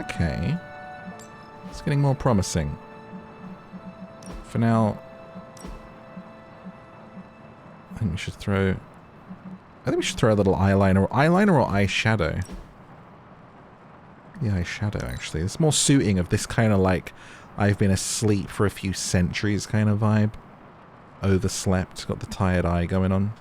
Okay. It's getting more promising. For now, I think we should throw... I think we should throw a little eyeliner. Eyeliner or eyeshadow? Yeah, eyeshadow, actually. It's more suiting of this kind of like, I've been asleep for a few centuries kind of vibe. Overslept. Got the tired eye going on.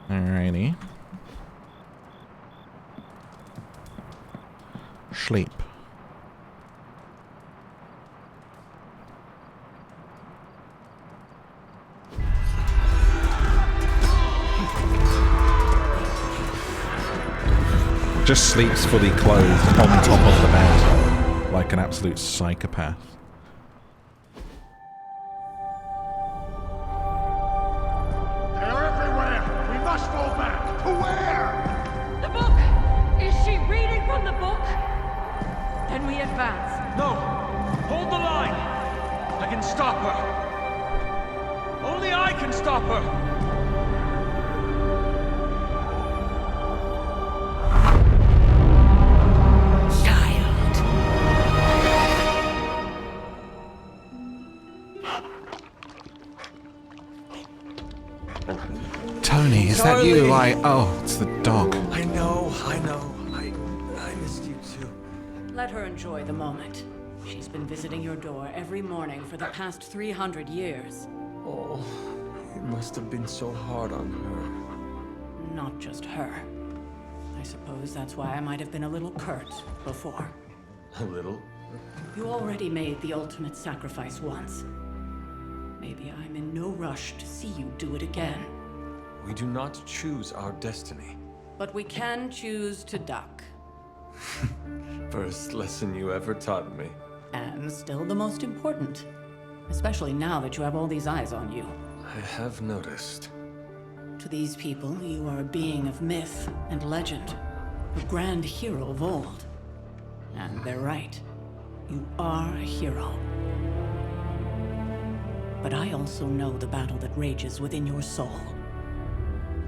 Alrighty. Sleep. Just sleeps fully clothed on top of the bed, like an absolute psychopath.
They're everywhere! We must fall back! To where?
The book! Is she reading from the book? Then we advance.
No! Hold the line! I can stop her! Only I can stop her!
Tony, is that you? Oh, it's the dog.
I know. I missed you too.
Let her enjoy the moment. She's been visiting your door every morning for the past 300 years.
Oh, it must have been so hard on her.
Not just her. I suppose that's why I might have been a little curt before.
A little?
You already made the ultimate sacrifice once. Maybe I'm in no rush to see you do it again.
We do not choose our destiny.
But we can choose to duck.
First lesson you ever taught me.
And still the most important. Especially now that you have all these eyes on you.
I have noticed.
To these people, you are a being of myth and legend, a grand hero of old. And they're right. You are a hero. But I also know the battle that rages within your soul.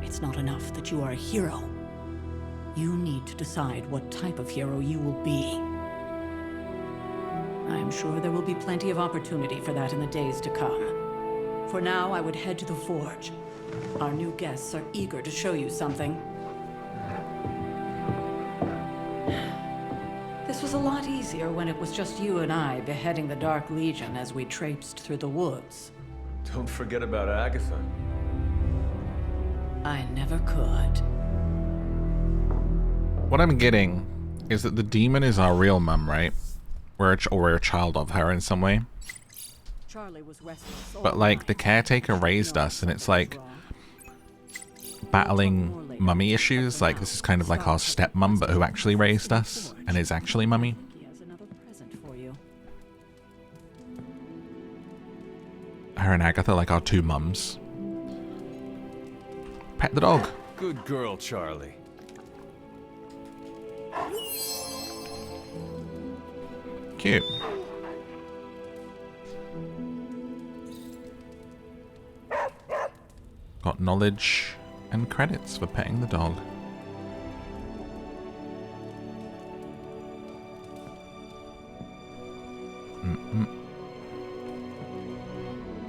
It's not enough that you are a hero. You need to decide what type of hero you will be. I am sure there will be plenty of opportunity for that in the days to come. For now, I would head to the Forge. Our new guests are eager to show you something. This was a lot easier when it was just you and I beheading the Dark Legion as we traipsed through the woods.
Don't forget about Agatha.
I never could.
What I'm getting is that the demon is our real mum, right? We're a child of her in some way.
Charlie was restless.
But like the caretaker raised us, and it's like battling mummy issues. Like this is kind of like our stepmom, but who actually raised us and is actually mummy.
He has another present for you.
Her and Agatha, like our two mums. Pet the dog.
Good girl, Charlie.
Cute. Got knowledge and credits for petting the dog.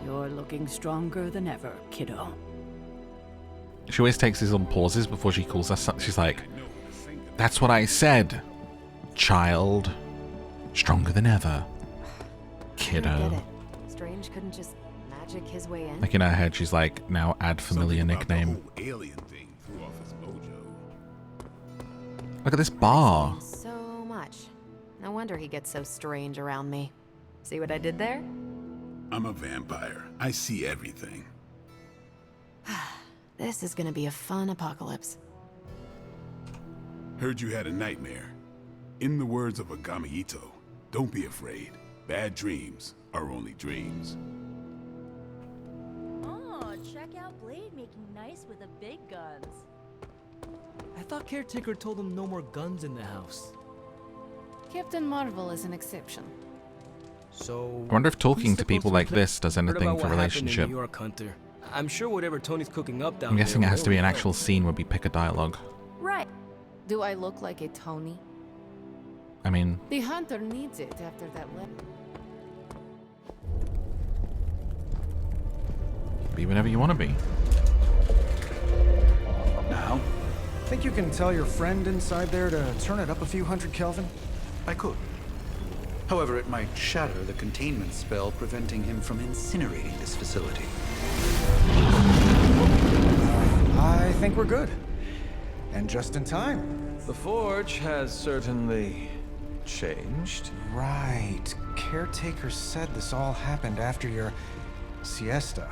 You're looking stronger than ever, kiddo.
She always takes these little pauses before she calls us. She's like, "That's what I said, child. Stronger than ever, kiddo."
Strange couldn't just magic his way in.
Like in her head, she's like, "Now add familiar nickname."
Alien thing threw off his mojo.
Look at this bar.
So much. No wonder he gets so strange around me. See what I did there?
I'm a vampire. I see everything.
This is gonna be a fun apocalypse.
Heard you had a nightmare. In the words of Agami Ito, don't be afraid. Bad dreams are only dreams.
Oh, check out Blade making nice with the big guns.
I thought Caretaker told him no more guns in the house.
Captain Marvel is an exception.
So
I wonder if talking
who's
to people
supposed
like
be
this does
Heard
anything
about
for
what happened in
relationship.
New York, Hunter. I'm sure whatever Tony's cooking up down
I'm guessing it
there
has to be an
will
actual scene where we pick a dialogue.
Right. Do I look like a Tony?
I mean,
The hunter needs it after that letter.
be whatever you want to be.
Now? Think you can tell your friend inside there to turn it up a few hundred Kelvin?
I could. However, it might shatter the containment spell preventing him from incinerating this facility.
I think we're good. And just in time.
The Forge has certainly changed.
Right. Caretaker said this all happened after your siesta.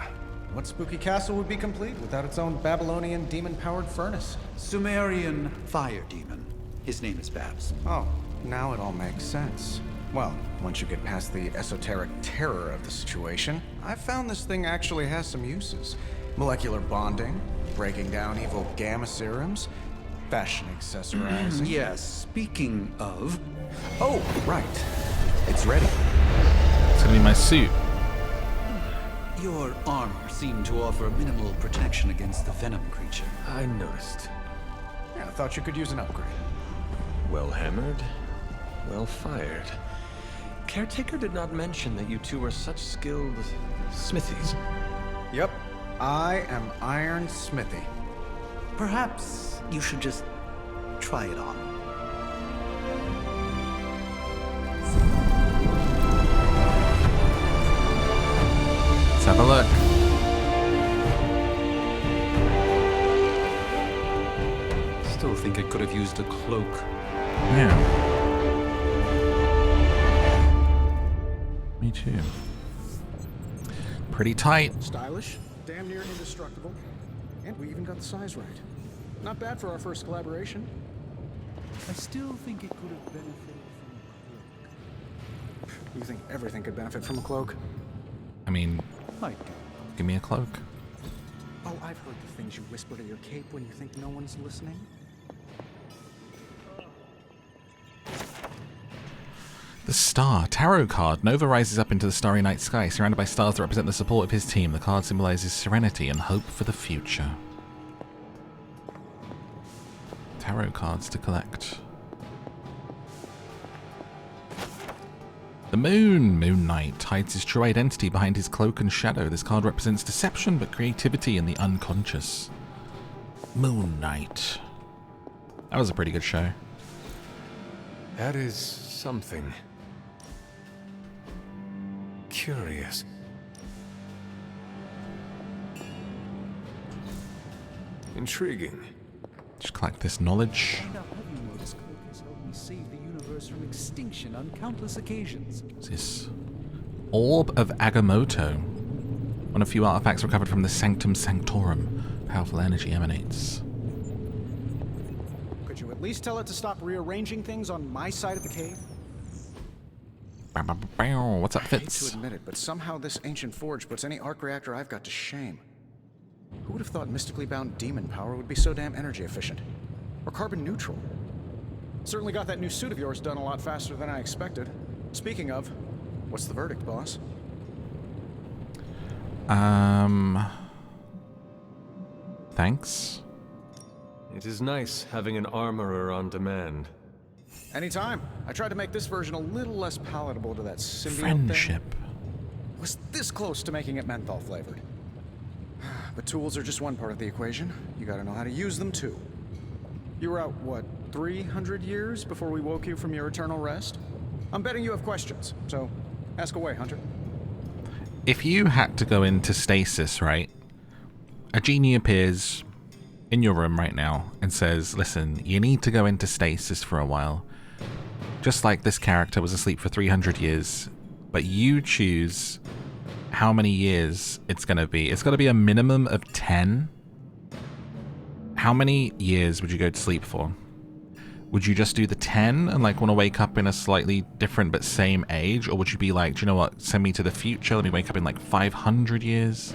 What spooky castle would be complete without its own Babylonian demon-powered furnace?
Sumerian fire demon. His name is Babs.
Oh, now it all makes sense. Well, once you get past the esoteric terror of the situation, I've found this thing actually has some uses. Molecular bonding, breaking down evil gamma serums, fashion accessorizing.
Yes, speaking of...
Oh, right. It's ready.
It's gonna be my suit.
Your armor seemed to offer minimal protection against the venom creature.
I noticed.
Yeah, I thought you could use an upgrade.
Well hammered, well fired. Caretaker did not mention that you two were such skilled smithies.
Yep, I am Iron Smithy.
Perhaps you should just try it on.
Let's have a look.
Still think it could have used a cloak.
Yeah. Me too. Pretty tight.
Stylish, damn near indestructible, and we even got the size right. Not bad for our first collaboration.
I still think it could have benefited from
You think everything could benefit from a cloak?
I mean,
I do.
give me a cloak.
I've heard the things you whisper to your cape when you think no one's listening.
The Star. Tarot card. Nova rises up into the starry night sky, surrounded by stars that represent the support of his team. The card symbolizes serenity and hope for the future. Tarot cards to collect. The Moon. Moon Knight hides his true identity behind his cloak and shadow. This card represents deception, but creativity and the unconscious. Moon Knight. That was a pretty good show.
That is something. Curious. Intriguing.
Just collect this knowledge.
This cloak has helped me save the universe from extinction on countless occasions.
What's this? Orb of Agamotto. One of few artifacts recovered from the Sanctum Sanctorum. Powerful energy emanates.
Could you at least tell it to stop rearranging things on my side of the cave?
What's up,
I hate
Fitz?
to admit it, but somehow this ancient forge puts any arc reactor I've got to shame. Who would have thought mystically bound demon power would be so damn energy efficient? Or carbon neutral? Certainly got that new suit of yours done a lot faster than I expected. Speaking of, what's the verdict, boss?
Thanks.
It is nice having an armorer on demand.
Anytime. I tried to make this version a little less palatable to that symbiote
Friendship.
thing. Was this close to making it menthol flavored. But tools are just one part of the equation. You gotta know how to use them too. You were out, what, 300 years before we woke you from your eternal rest? I'm betting you have questions, so ask away, Hunter.
If you had to go into stasis, right? A genie appears in your room right now and says, listen, you need to go into stasis for a while. Just like this character was asleep for 300 years, but you choose how many years it's going to be. It's got to be a minimum of 10. How many years would you go to sleep for? Would you just do the 10 and like want to wake up in a slightly different but same age? Or would you be like, do you know what, send me to the future, let me wake up in like 500 years?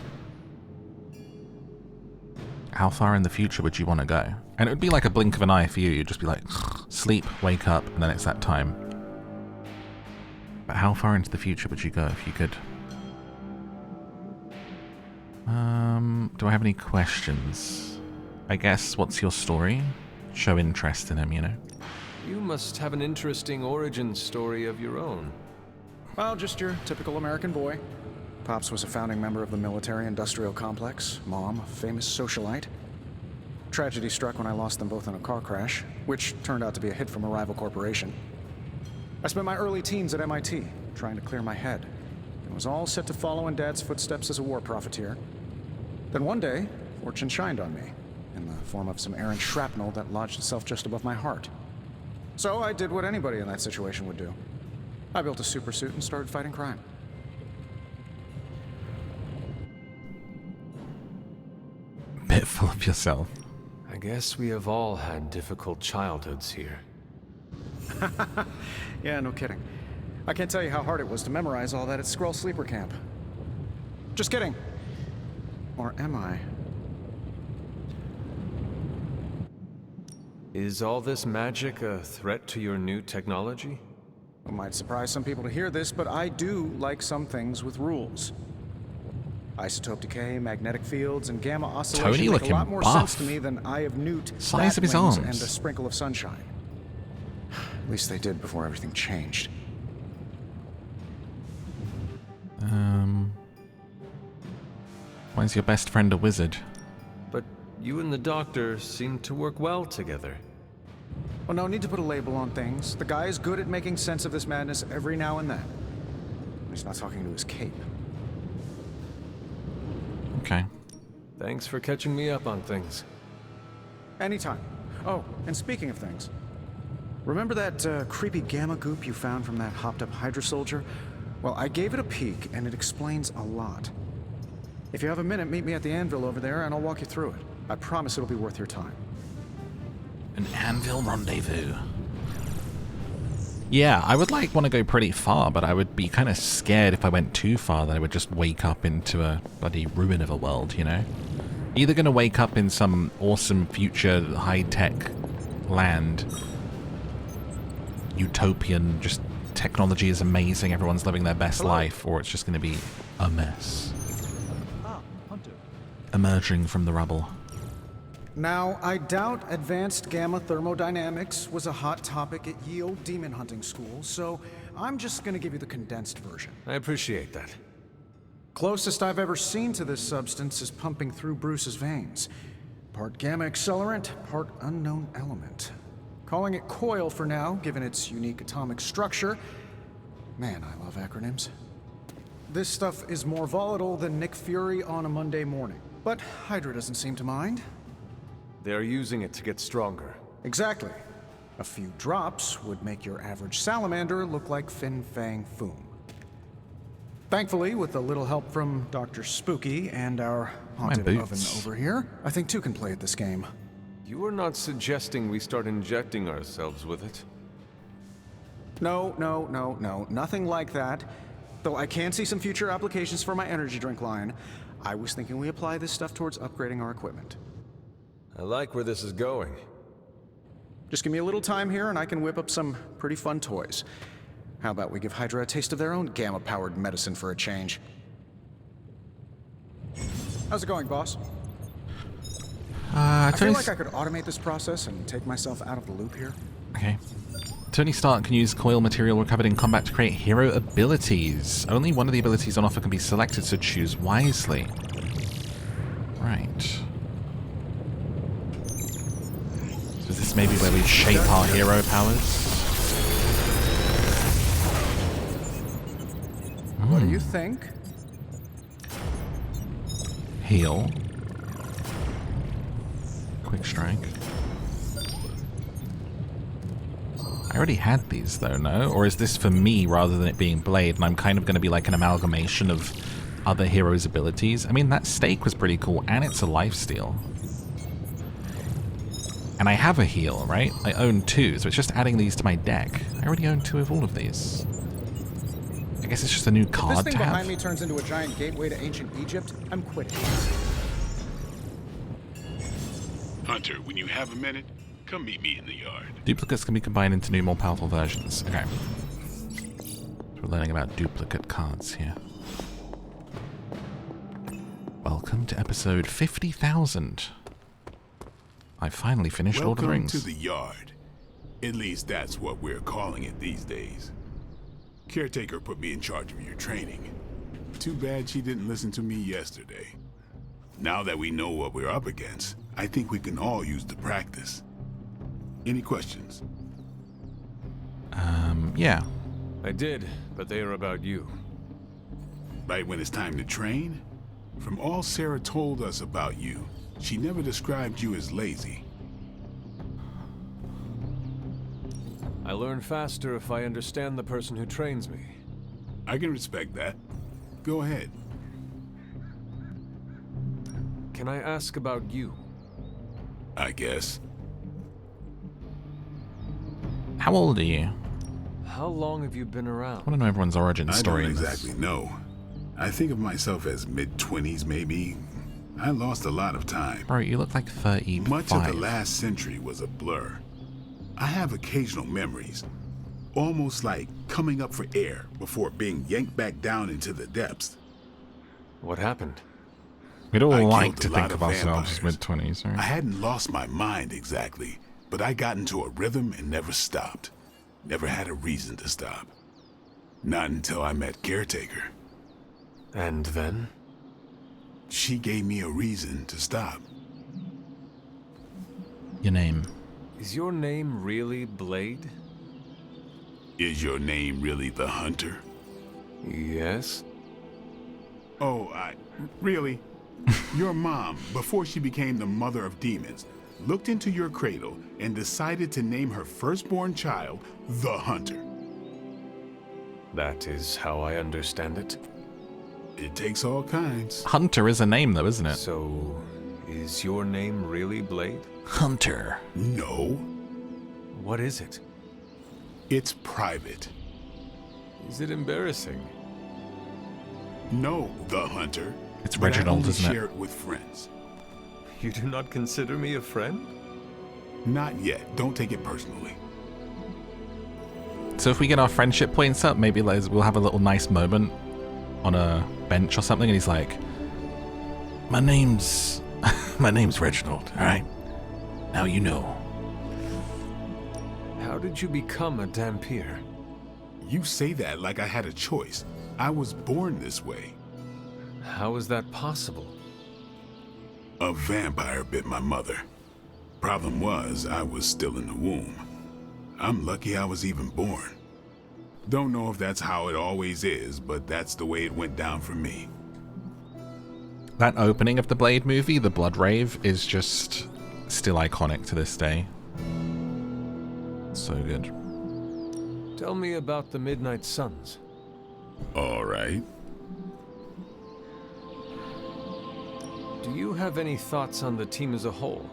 How far in the future would you want to go? And it would be like a blink of an eye for you. You'd just be like, sleep, wake up, and then it's that time. But how far into the future would you go if you could? Do I have any questions? I guess, what's your story? Show interest in him, you know?
You must have an interesting origin story of your own.
Well, just your typical American boy. Pops was a founding member of the military-industrial complex. Mom, a famous socialite. Tragedy struck when I lost them both in a car crash, which turned out to be a hit from a rival corporation. I spent my early teens at MIT, trying to clear my head, and was all set to follow in Dad's footsteps as a war profiteer. Then one day, fortune shined on me, in the form of some errant shrapnel that lodged itself just above my heart. So I did what anybody in that situation would do. I built a super suit and started fighting crime.
Bit full of yourself.
I guess we have all had difficult childhoods here.
Yeah, no kidding. I can't tell you how hard it was to memorize all that at Skrull Sleeper Camp. Just kidding. Or am I?
Is all this magic a threat to your new technology?
It might surprise some people to hear this, but I do like some things with rules. Isotope decay, magnetic fields, and gamma oscillation make a lot more sense to me than Eye of Newt,
size of his
bat wings,
arms,
and a sprinkle of sunshine. At least they did before everything changed.
Why is your best friend a wizard?
But you and the doctor seem to work well together.
Well, no need to put a label on things. The guy is good at making sense of this madness every now and then. He's not talking to his cape.
Okay.
Thanks for catching me up on things.
Anytime. Oh, and speaking of things, remember that creepy gamma goop you found from that hopped-up Hydra soldier? Well, I gave it a peek, and it explains a lot. If you have a minute, meet me at the anvil over there, and I'll walk you through it. I promise it'll be worth your time.
An anvil rendezvous. Yeah, I would want to go pretty far, but I would be kind of scared if I went too far that I would just wake up into a bloody ruin of a world, you know? Either going to wake up in some awesome future high-tech land, utopian, just technology is amazing, everyone's living their best life, or it's just going to be a mess. Emerging from the rubble.
Now, I doubt advanced gamma thermodynamics was a hot topic at Yield Demon Hunting School, so I'm just gonna give you the condensed version.
I appreciate that.
Closest I've ever seen to this substance is pumping through Bruce's veins. Part gamma accelerant, part unknown element. Calling it coil for now, given its unique atomic structure. Man, I love acronyms. This stuff is more volatile than Nick Fury on a Monday morning, but Hydra doesn't seem to mind.
They're using it to get stronger.
Exactly. A few drops would make your average salamander look like Fin Fang Foom. Thankfully, with a little help from Dr. Spooky and our haunted oven over here, I think two can play at this game.
You are not suggesting we start injecting ourselves with it?
No, nothing like that. Though I can see some future applications for my energy drink line. I was thinking we apply this stuff towards upgrading our equipment.
I like where this is going.
Just give me a little time here and I can whip up some pretty fun toys. How about we give Hydra a taste of their own gamma-powered medicine for a change? How's it going, boss? I feel like I could automate this process and take myself out of the loop here.
Okay. Tony Stark can use coil material recovered in combat to create hero abilities. Only one of the abilities on offer can be selected, so choose wisely. Right. So is this maybe where we shape our hero powers?
What do you think?
Heal. Quick strike. I already had these though, no? Or is this for me rather than it being Blade, and I'm kind of going to be like an amalgamation of other heroes' abilities? I mean, that stake was pretty cool, and it's a lifesteal. And I have a heal, right? I own 2, so it's just adding these to my deck. I already own 2 of all of these. I guess it's just a new card
If this thing
to have.
behind me turns into a giant gateway to ancient Egypt, I'm quitting.
Hunter, when you have a minute, come meet me in the yard.
Duplicates can be combined into new, more powerful versions. Okay. So we're learning about duplicate cards here. Welcome to episode 50,000. I finally finished Lord of the Rings.
Welcome to the yard. At least that's what we're calling it these days. Caretaker put me in charge of your training. Too bad she didn't listen to me yesterday. Now that we know what we're up against, I think we can all use the practice. Any questions?
Yeah.
I did, but they are about you.
Right when it's time to train? From all Sarah told us about you, she never described you as lazy.
I learn faster if I understand the person who trains me.
I can respect that. Go ahead.
Can I ask about you?
I guess.
How old are you?
How long have you been around?
I want to know everyone's origin story.
I don't exactly know. I think of myself as mid-20s, maybe. I lost a lot of time.
Bro, you look like 35.
Much of the last century was a blur. I have occasional memories, almost like coming up for air before being yanked back down into the depths.
What happened?
We'd all like to think of ourselves as mid-20s, right?
I hadn't lost my mind exactly, but I got into a rhythm and never stopped. Never had a reason to stop. Not until I met Caretaker.
And then?
She gave me a reason to stop.
Your name?
Is your name really Blade?
Is your name really the Hunter?
Yes.
Oh, really? Your mom, before she became the mother of demons, looked into your cradle and decided to name her firstborn child the Hunter.
That is how I understand it.
It takes all kinds.
Hunter is a name, though, isn't it?
So, is your name really Blade?
Hunter.
No.
What is it?
It's private.
Is it embarrassing?
No, the Hunter.
It's Reginald,
but I only
isn't it?
share it with friends.
You do not consider me a friend?
Not yet. Don't take it personally.
So if we get our friendship points up, maybe we'll have a little nice moment on a bench or something, and he's like, my name's Reginald, alright? Now you know.
How did you become a Dampier?
You say that like I had a choice. I was born this way.
How is that possible?
A vampire bit my mother. Problem was, I was still in the womb. I'm lucky I was even born. Don't know if that's how it always is, but that's the way it went down for me.
That opening of the Blade movie, the Blood Rave, is just still iconic to this day. So good.
Tell me about the Midnight Suns.
All right.
Do you have any thoughts on the team as a whole?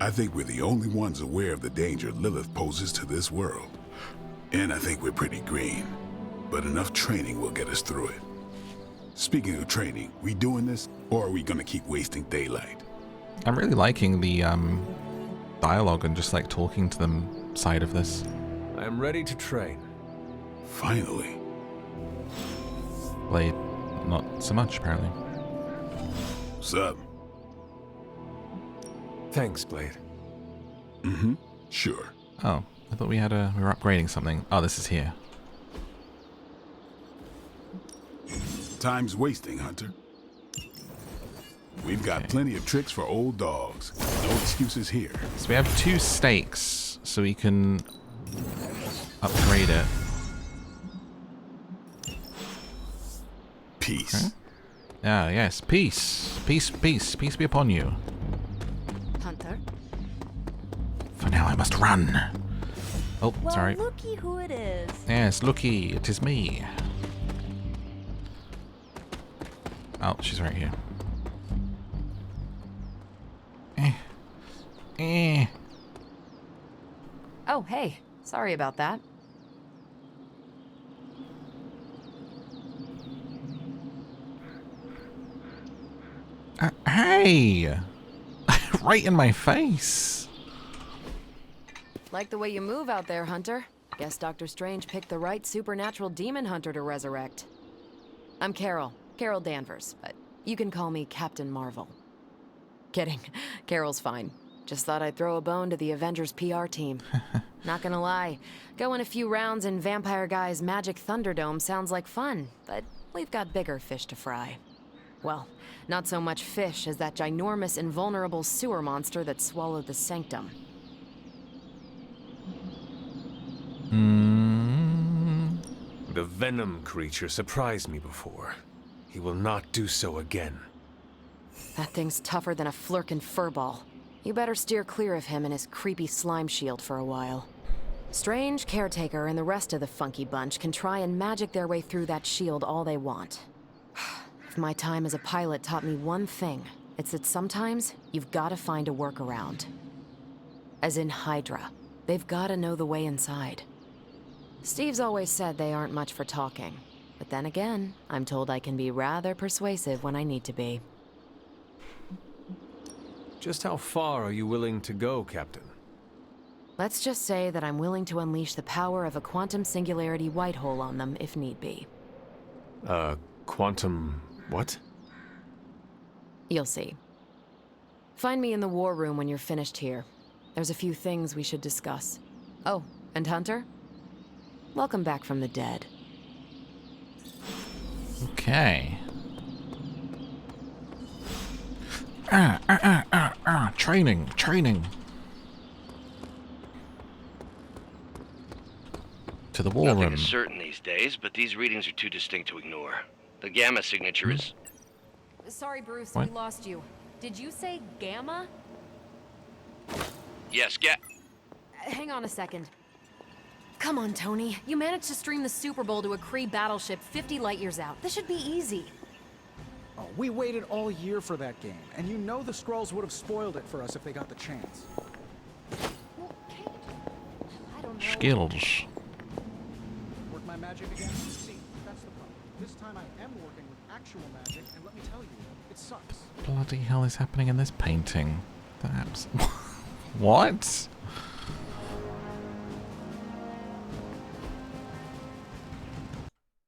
I think we're the only ones aware of the danger Lilith poses to this world. And I think we're pretty green. But enough training will get us through it. Speaking of training, we doing this, or are we gonna keep wasting daylight?
I'm really liking the dialogue and just like talking to them side of this.
I am ready to train.
Finally.
Blade, not so much apparently.
What's up?
Thanks, Blade.
Mm-hmm. Sure.
Oh, I thought we were upgrading something. Oh, this is here.
Time's wasting, Hunter. We've got plenty of tricks for old dogs. No excuses here.
So we have 2 stakes, so we can upgrade it.
Peace.
Okay. Ah, yes, peace. Peace, peace, peace be upon you.
Hunter?
For now I must run. Oh,
Well,
sorry.
looky who it is.
Yes, looky, it is me. Oh, she's right here.
Oh, hey. Sorry about that.
Hey! Right in my face.
Like the way you move out there, Hunter. Guess Dr. Strange picked the right supernatural demon hunter to resurrect. I'm Carol Danvers, but you can call me Captain Marvel. Kidding. Carol's fine. Just thought I'd throw a bone to the Avengers PR team. Not gonna lie, going a few rounds in Vampire Guy's Magic Thunderdome sounds like fun, but we've got bigger fish to fry. Well, not so much fish as that ginormous invulnerable sewer monster that swallowed the Sanctum.
The Venom creature surprised me before. He will not do so again.
That thing's tougher than a flirkin' furball. You better steer clear of him and his creepy slime shield for a while. Strange, Caretaker, and the rest of the funky bunch can try and magic their way through that shield all they want. If my time as a pilot taught me one thing, it's that sometimes you've gotta find a workaround. As in Hydra. They've gotta know the way inside. Steve's always said they aren't much for talking. But then again, I'm told I can be rather persuasive when I need to be.
Just how far are you willing to go, Captain?
Let's just say that I'm willing to unleash the power of a quantum singularity white hole on them if need be.
Quantum... what?
You'll see. Find me in the war room when you're finished here. There's a few things we should discuss. Oh, and Hunter? Welcome back from the dead.
Okay. Training. To the war
Nothing
room.
is certain these days, but these readings are too distinct to ignore. The gamma signature is...
Sorry, Bruce,
What?
we lost you. Did you say Gamma?
Yes,
Hang on a second. Come on, Tony. You managed to stream the Super Bowl to a Kree battleship 50 light years out. This should be easy.
Oh, we waited all year for that game, and you know the Skrulls would have spoiled it for us if they got the chance.
Skills.
Work my magic again? See, that's the problem. This time I am working with actual magic, and let me tell you, it sucks.
Bloody hell is happening in this painting? Perhaps. What?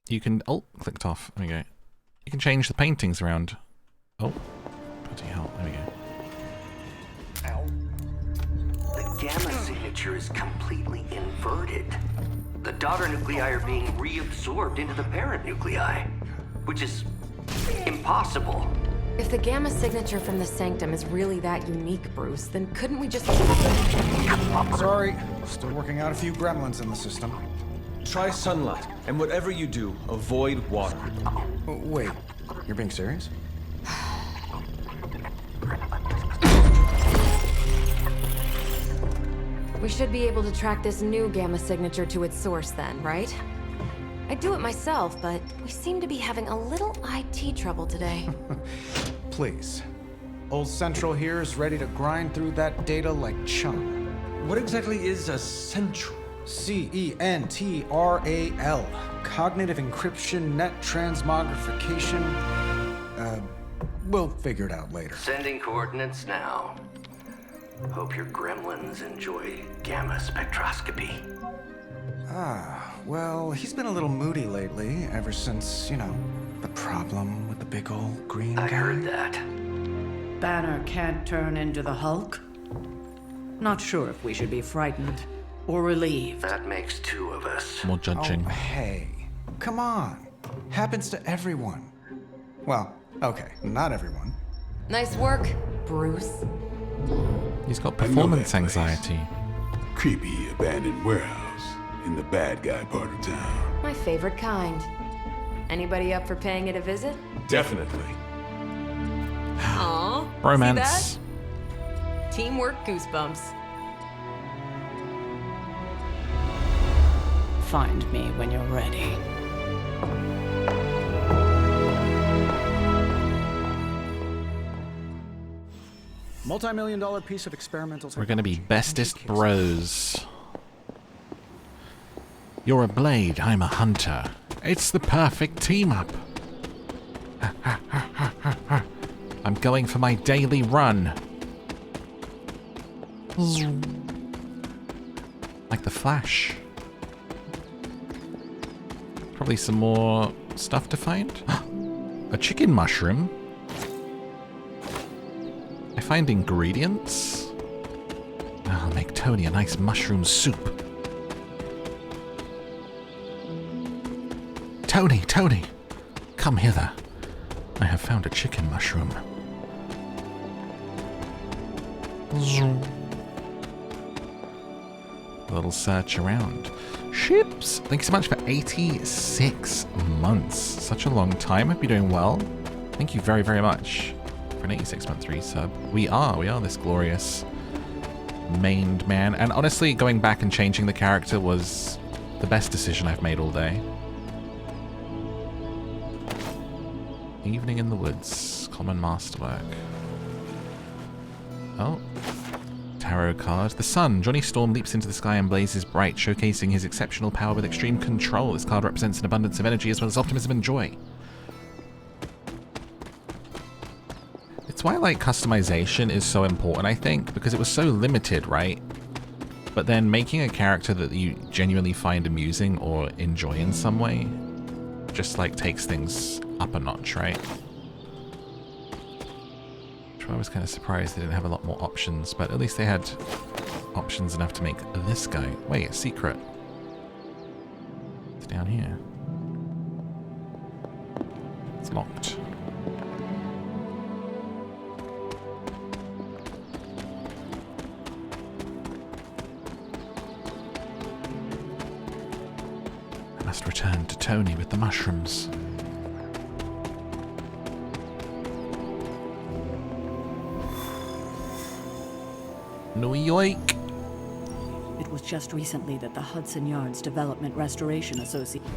You can... Oh, clicked off. There we go. You can change the paintings around. Oh. Bloody hell. There we go.
The gamma signature is completely inverted. The daughter nuclei are being reabsorbed into the parent nuclei, which is impossible.
If the gamma signature from the sanctum is really that unique, Bruce, then couldn't we just...
Sorry, still working out a few gremlins in the system.
Try sunlight, and whatever you do, avoid water.
Oh, wait, you're being serious?
We should be able to track this new gamma signature to its source then, right? I'd do it myself, but we seem to be having a little IT trouble today.
Please. Old Central here is ready to grind through that data like chum.
What exactly is a central?
CENTRAL. Cognitive encryption, net transmogrification. We'll figure it out later.
Sending coordinates now. Hope your gremlins enjoy gamma spectroscopy.
Ah, well, he's been a little moody lately, ever since, you know, the problem with the big old green guy.
I heard that.
Banner can't turn into the Hulk? Not sure if we should be frightened or relieved.
That makes two of us.
More judging.
Oh, hey, come on. Happens to everyone. Well, okay, not everyone.
Nice work, Bruce.
He's got performance anxiety.
Creepy abandoned warehouse in the bad guy part of town.
My favorite kind. Anybody up for paying it a visit?
Definitely.
Aww.
Romance.
See that? Teamwork goosebumps.
Find me when you're ready.
Multi-million-dollar piece of experimental
We're gonna be bestest bros. You're a blade, I'm a hunter. It's the perfect team up. I'm going for my daily run. Like the Flash. Probably some more stuff to find. A chicken mushroom. I find ingredients. I'll make Tony a nice mushroom soup. Tony, come hither. I have found a chicken mushroom. A little search around. Ships! Thank you so much for 86 months. Such a long time. Hope you're doing well. Thank you very, very much for an 86-month resub. We are this glorious mained man. And honestly, going back and changing the character was the best decision I've made all day. Evening in the Woods. Common masterwork. Oh. Tarot card. The sun. Johnny Storm leaps into the sky and blazes bright, showcasing his exceptional power with extreme control. This card represents an abundance of energy as well as optimism and joy. It's why, like, customization is so important, I think, because it was so limited, right? But then making a character that you genuinely find amusing or enjoy in some way just, like, takes things up a notch, right? I was kind of surprised they didn't have a lot more options, but at least they had options enough to make this guy. Wait, a secret. It's down here. It's locked. I must return to Tony with the mushrooms. No yoink.
It was just recently that the Hudson Yards Development Restoration Association.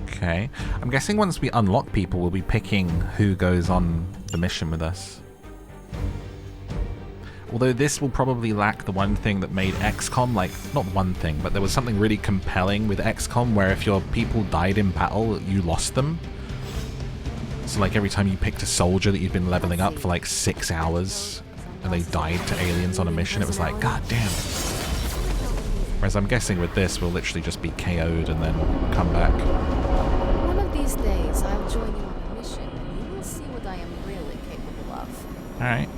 Okay. I'm guessing once we unlock people, we'll be picking who goes on the mission with us. Although this will probably lack the one thing that made XCOM, like, not one thing, but there was something really compelling with XCOM where if your people died in battle, you lost them. So like every time you picked a soldier that you'd been leveling up for like 6 hours and they died to aliens on a mission, it was like, god damn. Whereas I'm guessing with this, we'll literally just be KO'd and then come back.
One of these days, I'll join you on a mission and you will see what I am really capable of.
Alright.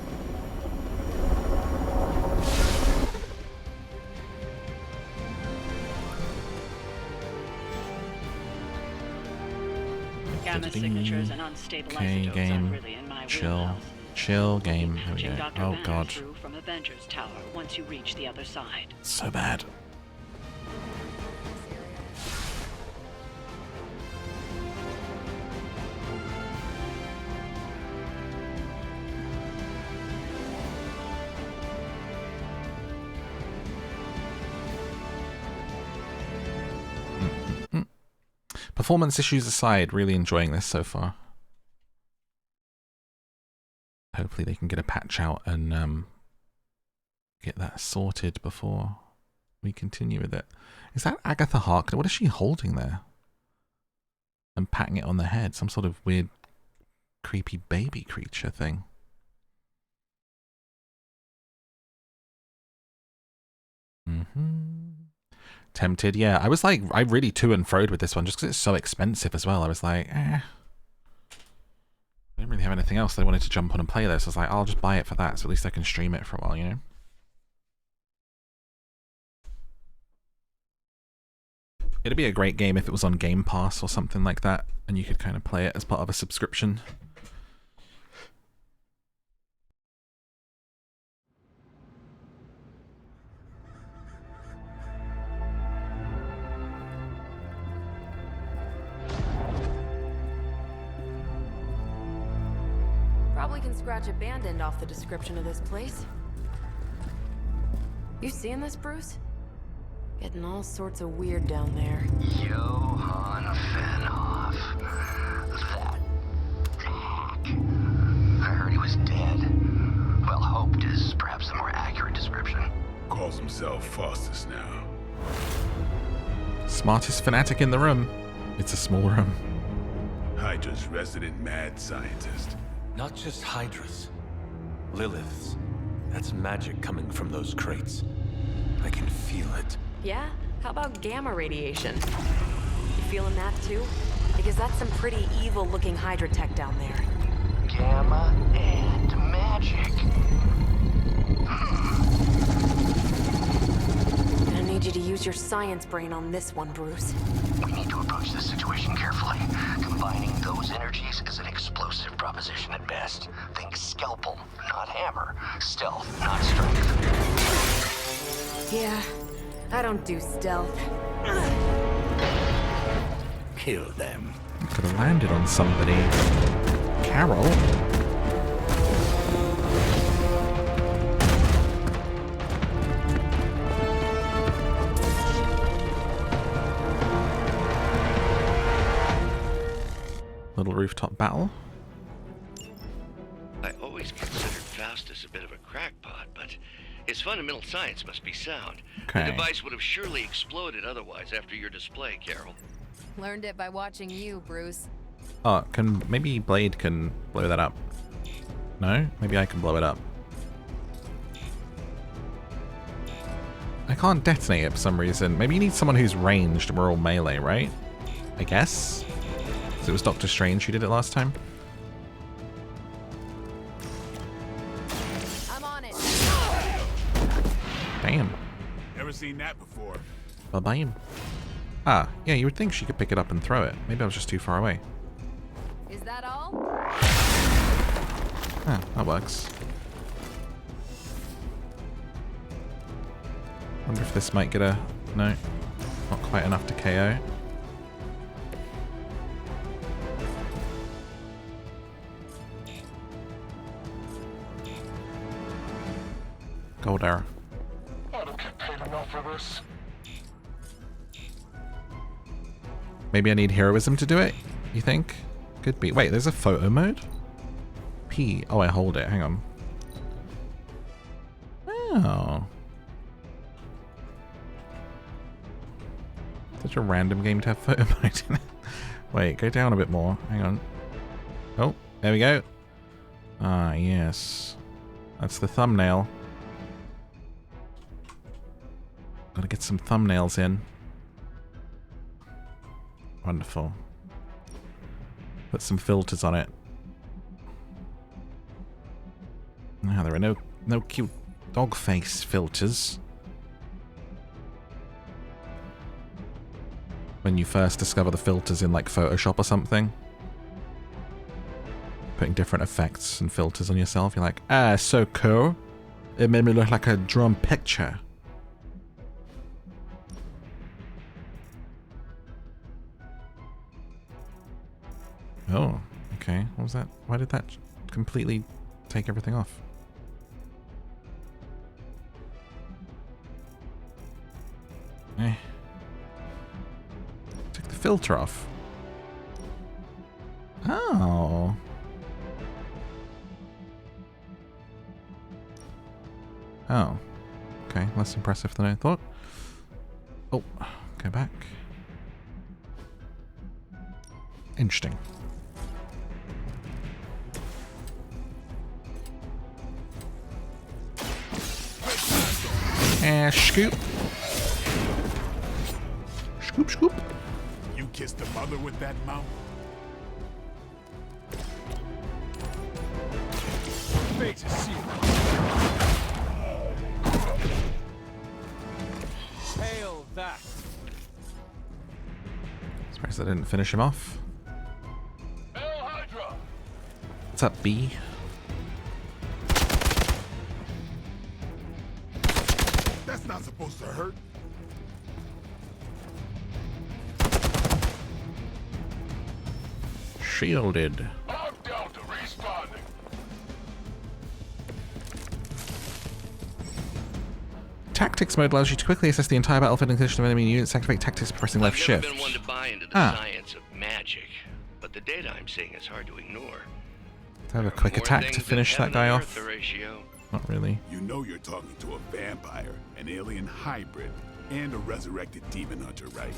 Gamma signatures and unstable
Okay,
isotopes
game.
aren't really in my
Chill.
wheelhouse.
Chill, game. There we
Patching
go.
Dr.
Oh
Banner
god.
through from Avengers Tower once you reach the other side.
So bad. Performance issues aside, really enjoying this so far. Hopefully they can get a patch out and get that sorted before we continue with it. Is that Agatha Harkness? What is she holding there? And patting it on the head. Some sort of weird, creepy baby creature thing. Tempted, yeah. I was like, I really to and froed with this one just because it's so expensive as well. I was like, I didn't really have anything else that I wanted to jump on and play this. I was like, I'll just buy it for that, so at least I can stream it for a while, you know? It'd be a great game if it was on Game Pass or something like that, and you could kind of play it as part of a subscription.
Probably can scratch a band end off the description of this place. You seeing this, Bruce? Getting all sorts of weird down there.
Johann Fenhoff. That hack. I heard he was dead. Well, hoped is perhaps the more accurate description.
Calls himself Faustus now.
Smartest fanatic in the room. It's a small room.
Hydra's resident mad scientist.
Not just Hydra's. Lilith's. That's magic coming from those crates. I can feel it.
Yeah? How about gamma radiation? You feeling that too? Because that's some pretty evil-looking Hydra tech down there.
Gamma and magic.
I need you to use your science brain on this one, Bruce.
We need to approach this situation carefully. Combining those energies is an explosive proposition at best. Think scalpel, not hammer. Stealth, not strength.
Yeah, I don't do stealth.
Kill them.
Could have landed on somebody. Carol? Little rooftop battle.
I always considered Faustus a bit of a crackpot, but his fundamental science must be sound.
Okay.
The device would have surely exploded otherwise after your display, Carol.
Learned it by watching you, Bruce.
Oh, maybe Blade can blow that up? No? Maybe I can blow it up. I can't detonate it for some reason. Maybe you need someone who's ranged and we're all melee, right? I guess? Because it was Doctor Strange who did it last time.
I'm on it.
Damn.
Never seen that before.
Bam. Ah, yeah, you would think she could pick it up and throw it. Maybe I was just too far away.
Is that all?
Ah, that works. Wonder if this might get a... No. Not quite enough to KO. Gold arrow.
I don't get paid enough for this.
Maybe I need heroism to do it? You think? Could be. Wait, there's a photo mode? P. Oh, I hold it. Hang on. Oh. Such a random game to have photo mode in it. Wait, go down a bit more. Hang on. Oh, there we go. Ah, yes. That's the thumbnail. Gotta get some thumbnails in. Wonderful. Put some filters on it. Now there are no cute dog face filters. When you first discover the filters in like Photoshop or something. Putting different effects and filters on yourself. You're like, ah, so cool. It made me look like a drawn picture. Oh, okay. What was that? Why did that completely take everything off? Took the filter off. Oh. Oh. Okay, less impressive than I thought. Oh, go back. Interesting. Scoop. Scoop, scoop.
You kissed the mother with that mouth?
Fate is sealed. Hail that.
Surprised I didn't finish him off. What's up, B?
That's not supposed to hurt.
Shielded.
I'm down to respawning.
Tactics mode allows you to quickly assess the entire battlefield and condition of enemy units. Activate tactics by pressing left shift.
I've never been one to buy into the science of magic, but the data I'm seeing is hard to ignore.
To have a quick attack to finish that guy off. Not really.
You know you're talking to a vampire, an alien hybrid, and a resurrected demon hunter, right?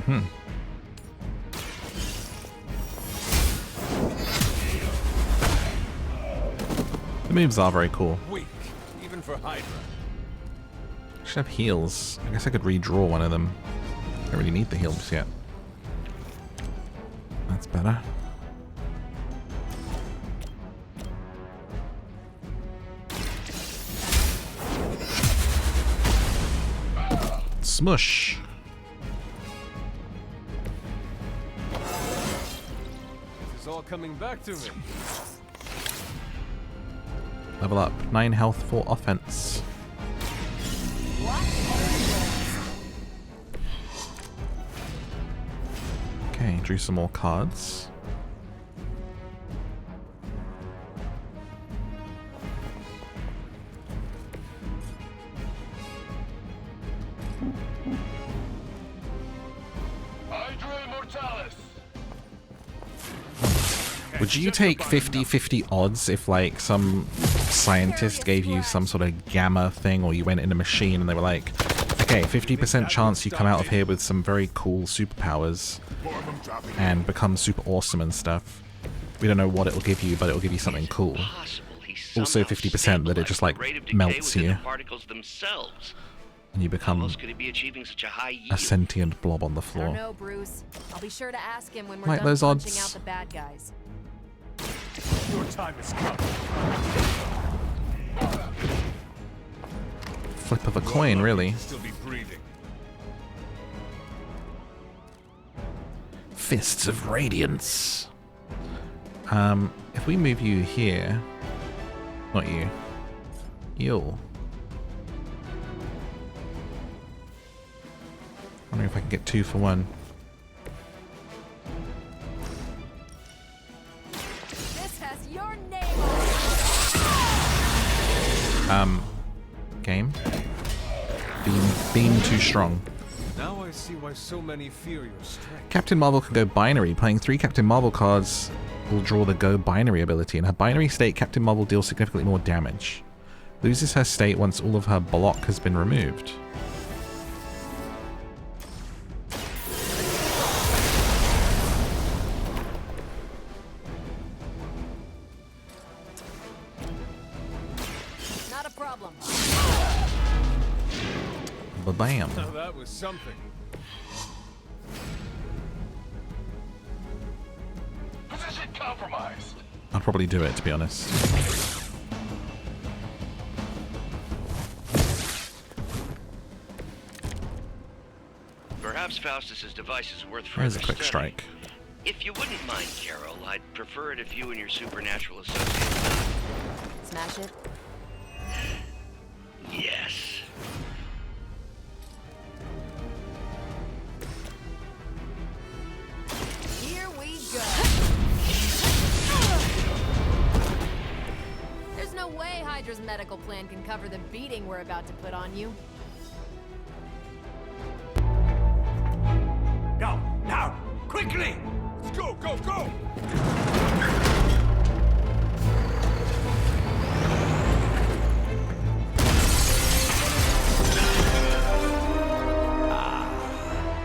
Hmm. The moves are very cool.
Weak, even for Hydra.
I should have heals. I guess I could redraw one of them. I don't really need the heals yet. That's better. Smush.
This is all coming back to me.
Level up. 9 health for offense. Okay, drew some more cards. Would you take 50-50 odds if, like, some scientist gave you some sort of gamma thing, or you went in a machine and they were like, okay, 50% chance you come out of here with some very cool superpowers and become super awesome and stuff. We don't know what it'll give you, but it'll give you something cool. Also 50% that it just, like, melts you. And you become a sentient blob on the floor.
I don't know, Bruce. I'll be sure to ask him when we're
Like
done
those
punching
odds.
out the bad guys.
Your time is coming.
Flip of a coin, really.
Still be breathing.
Fists of Radiance. If we move you here, not you, you. Wondering if I can get 2 for 1.
This has your name
Game. being too strong.
Now I see why so many fear your strength.
Captain Marvel can go binary. Playing 3 Captain Marvel cards will draw the Go Binary ability. In her binary state, Captain Marvel deals significantly more damage. Loses her state once all of her block has been removed.
Not a problem.
Ba-bam.
Now that was something.
Position compromised.
I'll probably do it, to be honest.
Perhaps Faustus's device is worth
There's
further
a quick
study.
strike.
If you wouldn't mind, Carol, I'd prefer it if you and your supernatural associates...
Smash it.
Yes.
Here we go. There's no way Hydra's medical plan can cover the beating we're about to put on you.
Go, now, quickly!
Let's go, go, go!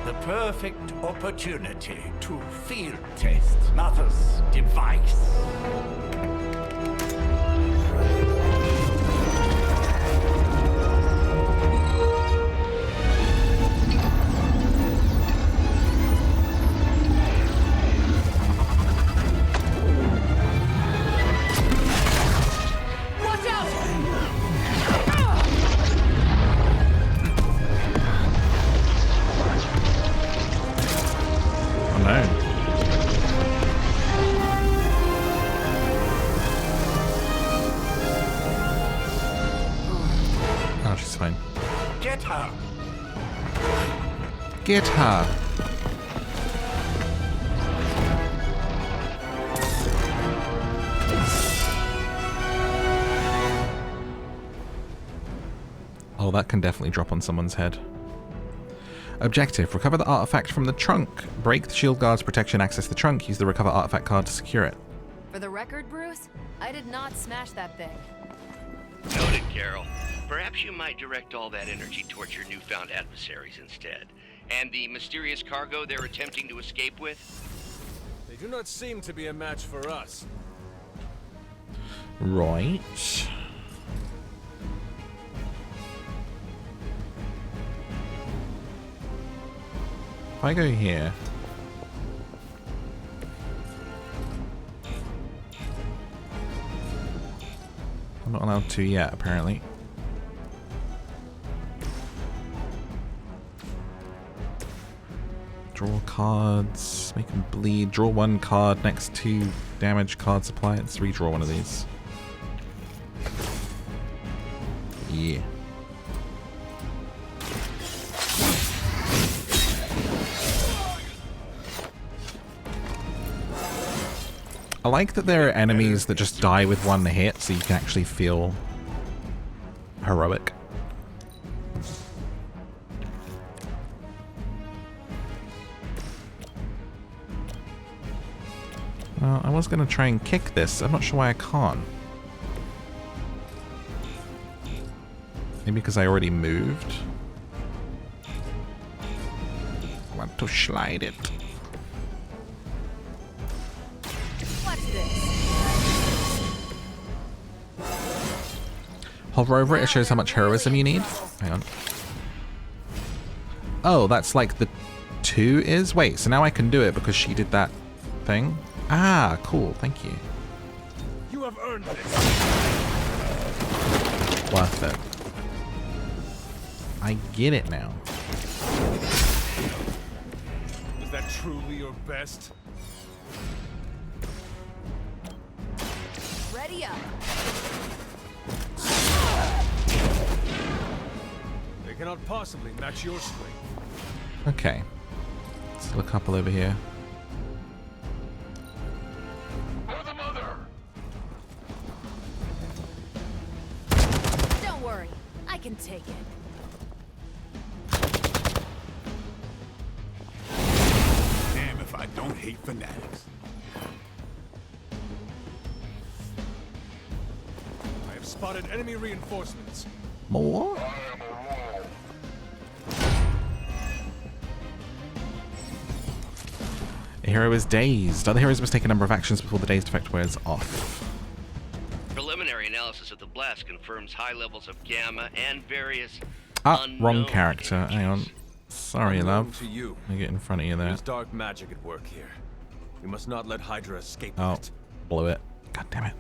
The perfect opportunity to field test Mother's device.
Watch out!
Oh no. Oh, she's fine.
Get her!
Get her! Oh, that can definitely drop on someone's head. Objective: recover the artifact from the trunk. Break the shield guard's protection, access the trunk, use the recover artifact card to secure it.
For the record, Bruce, I did not smash that thing.
Noted, Carol. Perhaps you might direct all that energy towards your newfound adversaries instead. And the mysterious cargo they're attempting to escape with?
They do not seem to be a match for us.
Right. If I go here... I'm not allowed to yet, apparently. Draw cards, make them bleed. Draw one card next to damage cards apply. Let's redraw one of these. Yeah. I like that there are enemies that just die with one hit, so you can actually feel heroic. Well, I was going to try and kick this. I'm not sure why I can't. Maybe because I already moved. I want to slide it. Hover over it, it shows how much heroism you need. Hang on. Oh, that's like the 2 is? Wait, so now I can do it because she did that thing? Ah, cool, thank you.
You have earned this.
Worth it. I get it now.
Was that truly your best?
Ready up.
They cannot possibly match your strength.
Okay. Still a couple over here.
Don't worry, I can take it.
hate fanatics.
I have spotted enemy reinforcements.
More? A hero is dazed. Other heroes must take a number of actions before the dazed effect wears off.
Preliminary analysis of the blast confirms high levels of gamma and various
Wrong character. Hang on. Sorry,
Unknown
love.
to you.
Let me get in front of you there.
There's dark magic at work here. We must not let Hydra escape
Oh,
it.
blew it. God damn it.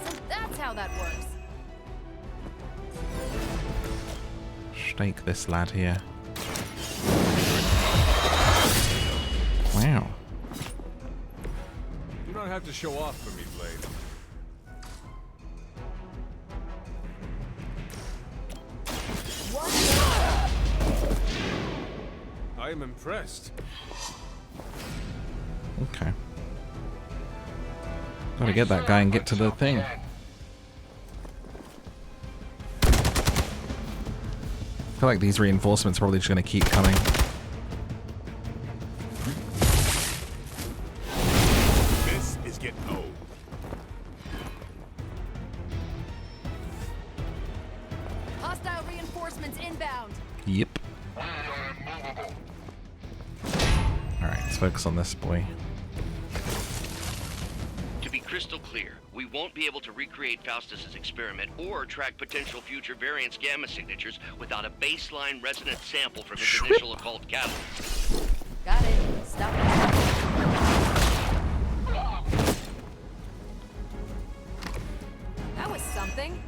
So that's how that works.
Stake this lad here. Wow.
You don't have to show off for me, Blade. I am impressed.
Okay. Gotta get that guy and get to the thing. I feel like these reinforcements are probably just gonna keep coming.
This is getting old.
Hostile reinforcements inbound.
Yep. Alright, let's focus on this boy.
To be crystal clear, we won't be able to recreate Faustus's experiment or track potential future variants' gamma signatures without a baseline resonant sample from his initial occult catalyst.
Got it. Stop it. That was something.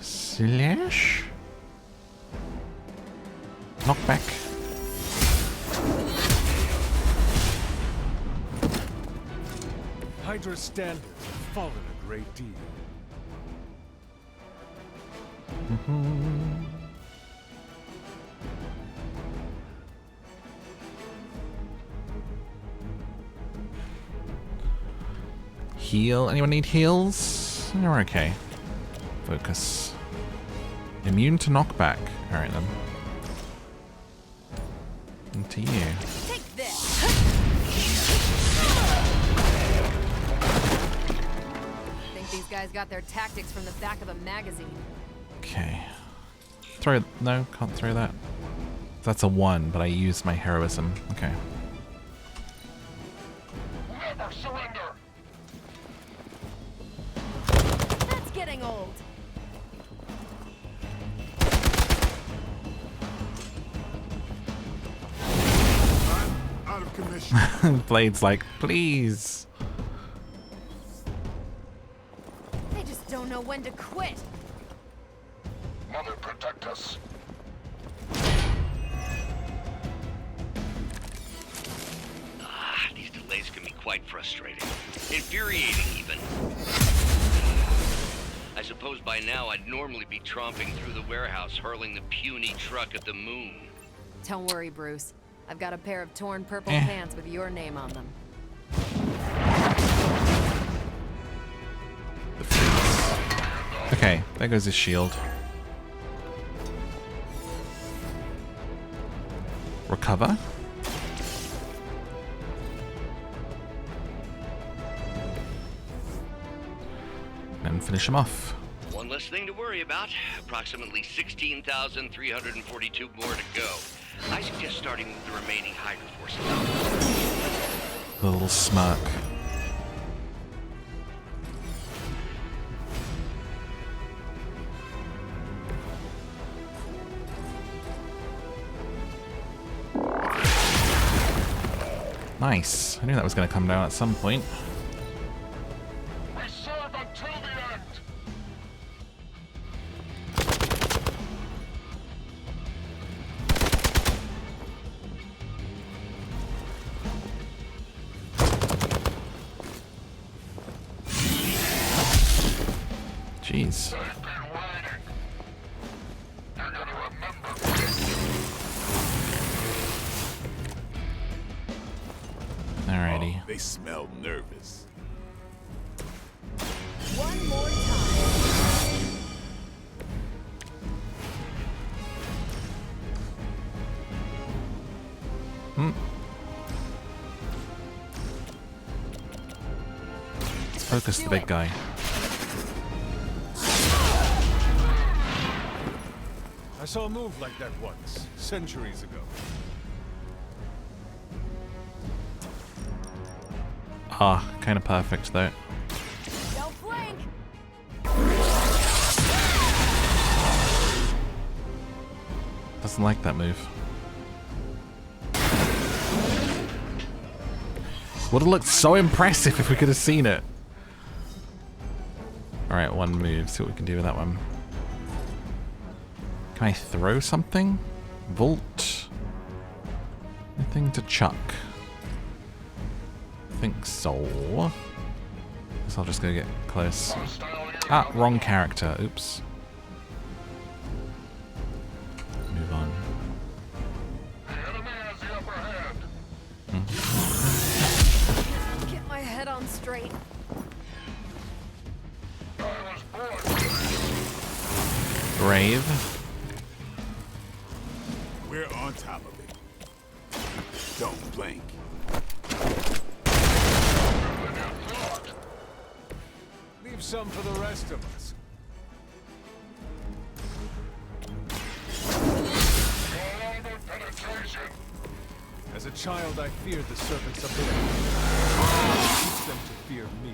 Slash? Knockback.
Hydra's standards have fallen a great deal.
Heal. Anyone need heals? You're okay. Focus. Immune to knockback. Alright then. Into you.
Take this. Think these guys got their tactics from the back of a magazine.
Okay. Throw. No, can't throw that. That's a 1, but I used my heroism. Okay.
Never surrender.
That's getting old.
I'm out of commission.
Blade's like, please.
They just don't know when to quit.
Mother, protect us.
These delays can be quite frustrating. Infuriating, even. I suppose by now I'd normally be tromping through the warehouse, hurling the puny truck at the moon.
Don't worry, Bruce. I've got a pair of torn purple pants with your name on them.
Okay, there goes his shield. Recover. And finish him off.
One less thing to worry about. Approximately 16,342 more to go. I suggest starting with the remaining Hydra forces.
The little smirk. Nice. I knew that was going to come down at some point.
We serve until the end.
Jeez. Alrighty.
Oh, they smell nervous.
One more time.
Let's focus the big guy.
I saw a move like that once, centuries ago.
Ah, kind of perfect though.
Don't flank.
Doesn't like that move. Would have looked so impressive if we could have seen it. Alright, one move. See what we can do with that one. Can I throw something? Vault? Anything to chuck? I think so. Guess I'll just go get close. Ah, wrong character. Oops. Move on.
Get my head on straight.
Brave.
We're on top of it. Don't blink.
Leave some for the rest of us. As a child, I feared the serpent's ability. Teach them to fear me.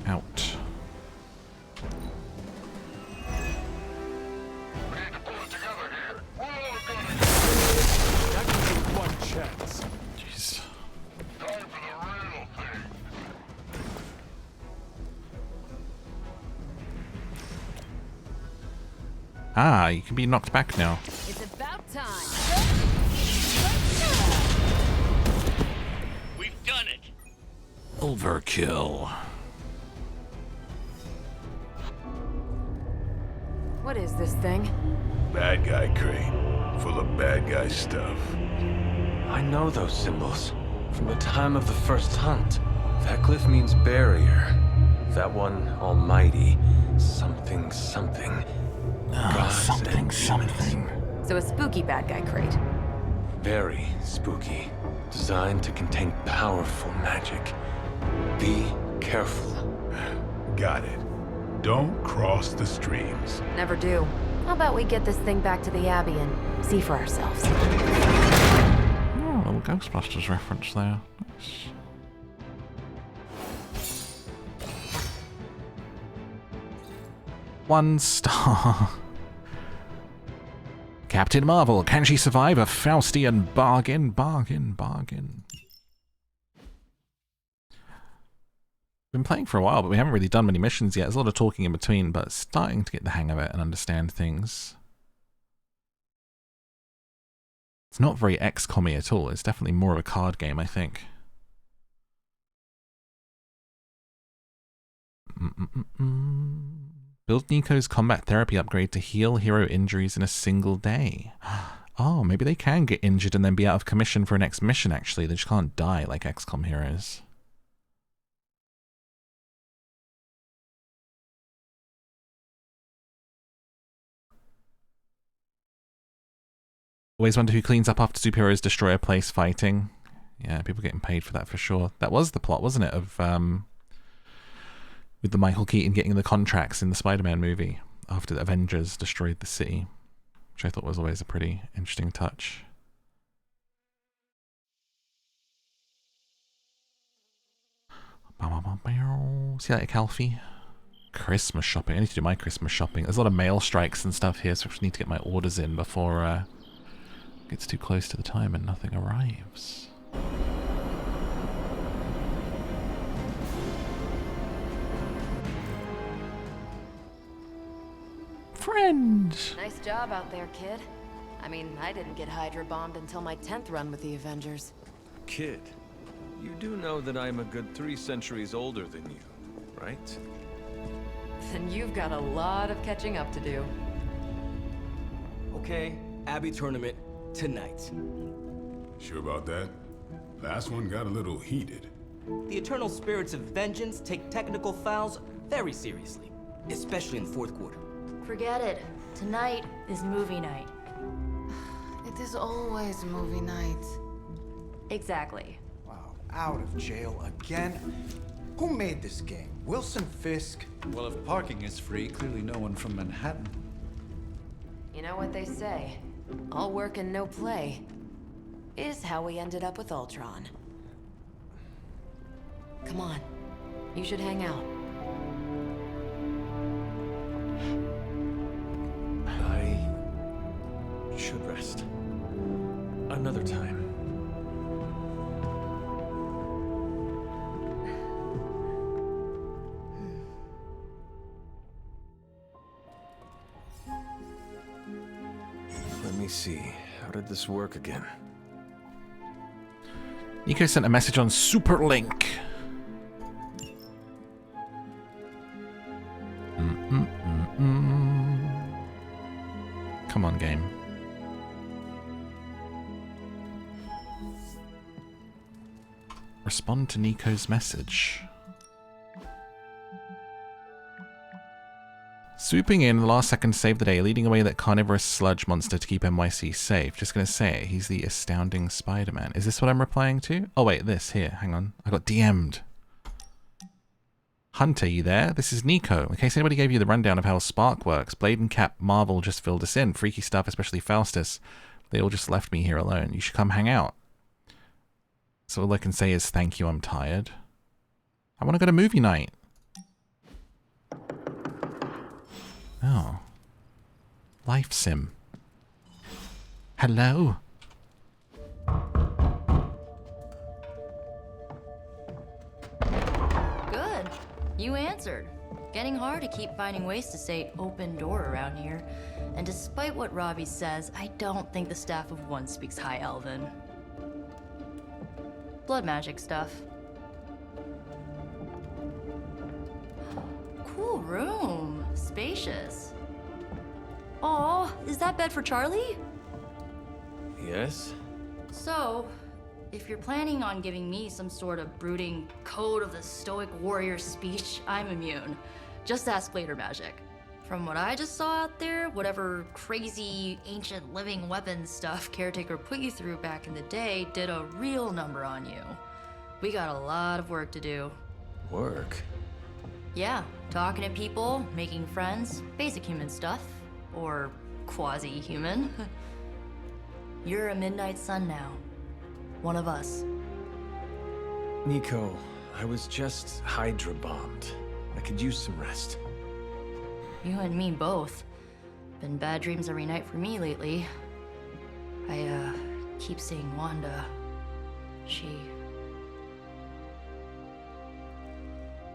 Out.
That gives you one chance.
Jeez. Ah, you can be knocked back now.
It's about time.
We've done it.
Overkill.
What is this thing?
Bad guy crate. Full of bad guy stuff.
I know those symbols from the time of the first hunt. That glyph means barrier. That one, almighty. Something, something.
Something, something.
So a spooky bad guy crate.
Very spooky. Designed to contain powerful magic. Be careful.
Got it. Don't cross the streams.
Never do. How about we get this thing back to the Abbey and see for ourselves?
Oh, a little Ghostbusters reference there. Nice. One star. Captain Marvel, can she survive a Faustian bargain? Bargain, bargain. Been playing for a while, but we haven't really done many missions yet. There's a lot of talking in between, but starting to get the hang of it and understand things. It's not very XCOM-y at all. It's definitely more of a card game, I think. Build Nico's combat therapy upgrade to heal hero injuries in a single day. Oh, maybe they can get injured and then be out of commission for a next mission, actually. They just can't die like XCOM heroes. Always wonder who cleans up after superheroes destroy a place fighting. Yeah, people getting paid for that for sure. That was the plot, wasn't it, of with the Michael Keaton getting the contracts in the Spider-Man movie after the Avengers destroyed the city, which I thought was always a pretty interesting touch. See that, Calfee? Christmas shopping. I need to do my Christmas shopping. There's a lot of mail strikes and stuff here, so I just need to get my orders in before it gets too close to the time and nothing arrives. Friend!
Nice job out there, kid. I mean, I didn't get Hydra bombed until my 10th run with the Avengers.
Kid, you do know that I'm a good 3 centuries older than you, right?
Then you've got a lot of catching up to do.
Okay, Abbey tournament tonight.
Sure about that? Last one got a little heated.
The eternal spirits of vengeance take technical fouls very seriously, especially in the fourth quarter.
Forget it. Tonight is movie night.
It is always movie night.
Exactly.
Wow, out of jail again? Who made this game? Wilson Fisk?
Well, if parking is free, clearly no one from Manhattan.
You know what they say? All work and no play is how we ended up with Ultron. Come on. You should hang out.
I should rest. Another time. Let me see. How did this work again?
Nico sent a message on Superlink. Come on, game. Respond to Nico's message. Swooping in, the last second to save the day, leading away that carnivorous sludge monster to keep NYC safe. Just gonna say it, he's the astounding Spider-Man. Is this what I'm replying to? Oh wait, this, here, hang on. I got DM'd. Hunter, you there? This is Nico. In case anybody gave you the rundown of how Spark works, Blade and Cap Marvel just filled us in. Freaky stuff, especially Faustus. They all just left me here alone. You should come hang out. So all I can say is thank you, I'm tired. I want to go to movie night. Oh. Life sim. Hello?
Good. You answered. Getting hard to keep finding ways to say open door around here. And despite what Robbie says, I don't think the staff of One speaks High Elven. Blood magic stuff. Cool room. Spacious. Aw, is that bed for Charlie?
Yes?
So, if you're planning on giving me some sort of brooding code of the stoic warrior speech, I'm immune. Just ask Blader Magic. From what I just saw out there, whatever crazy ancient living weapons stuff Caretaker put you through back in the day did a real number on you. We got a lot of work to do.
Work?
Yeah, talking to people, making friends, basic human stuff. Or quasi-human. You're a Midnight Sun now. One of us.
Nico, I was just Hydra bombed. I could use some rest.
You and me both. Been bad dreams every night for me lately. I, keep seeing Wanda. She...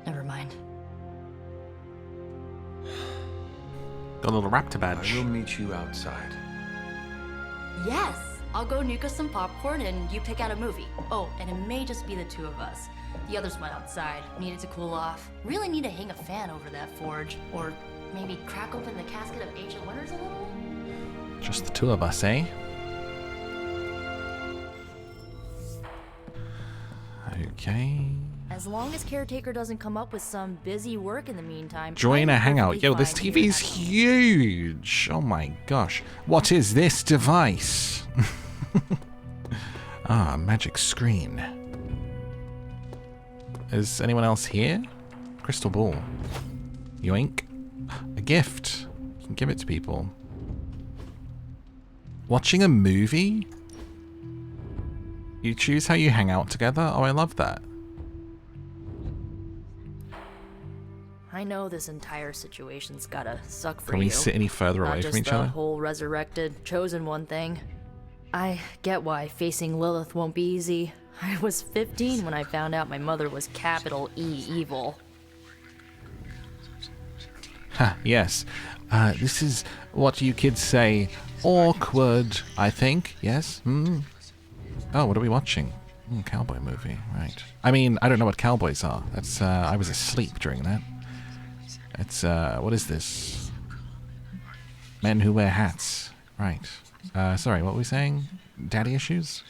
Never mind.
The little raptor badge.
I will meet you outside.
Yes! I'll go nuke us some popcorn and you pick out a movie. Oh, and it may just be the two of us. The others went outside, needed to cool off. Really need to hang a fan over that forge. Or maybe crack open the casket of ancient wonders a little?
Just the two of us, eh? Okay.
As long as Caretaker doesn't come up with some busy work in the meantime.
Join a hangout.
perfectly
Yo, this
fine
TV's huge. Oh my gosh. What is this device? Ah, magic screen. Is anyone else here? Crystal ball. Yoink. A gift. You can give it to people. Watching a movie? You choose how you hang out together? Oh, I love that.
I know this entire situation's gotta suck for you.
Can we sit any further away from each other?
Not just the whole resurrected, chosen one thing. I get why facing Lilith won't be easy. I was 15 when I found out my mother was capital E evil.
Ha, yes. This is what you kids say. Awkward, I think. Yes? Hmm? Oh, what are we watching? Cowboy movie, right. I mean, I don't know what cowboys are. That's, I was asleep during that. It's, what is this? Men who wear hats. Right. Sorry, what were we saying? Daddy issues?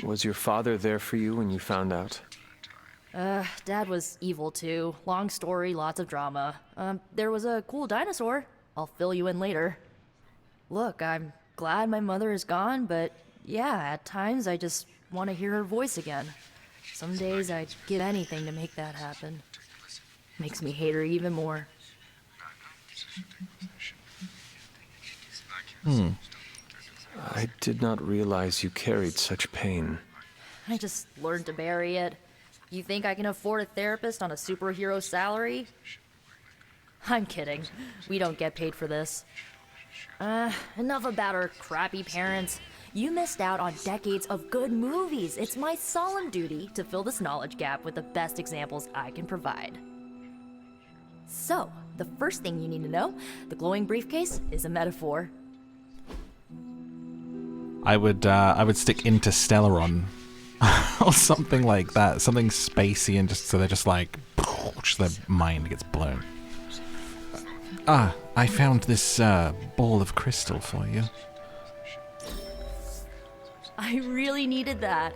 Was your father there for you when you found out?
Dad was evil too. Long story, lots of drama. There was a cool dinosaur. I'll fill you in later. Look, I'm glad my mother is gone, but yeah, at times I just want to hear her voice again. Some days I'd give anything to make that happen. Makes me hate her even more.
I did not realize you carried such pain.
I just learned to bury it. You think I can afford a therapist on a superhero salary? I'm kidding. We don't get paid for this. Enough about our crappy parents. You missed out on decades of good movies. It's my solemn duty to fill this knowledge gap with the best examples I can provide. So, the first thing you need to know, the glowing briefcase is a metaphor.
I would stick Interstellar on. Or something like that. Something spacey and just so they're just like, just their mind gets blown. I found this ball of crystal for you.
I really needed that.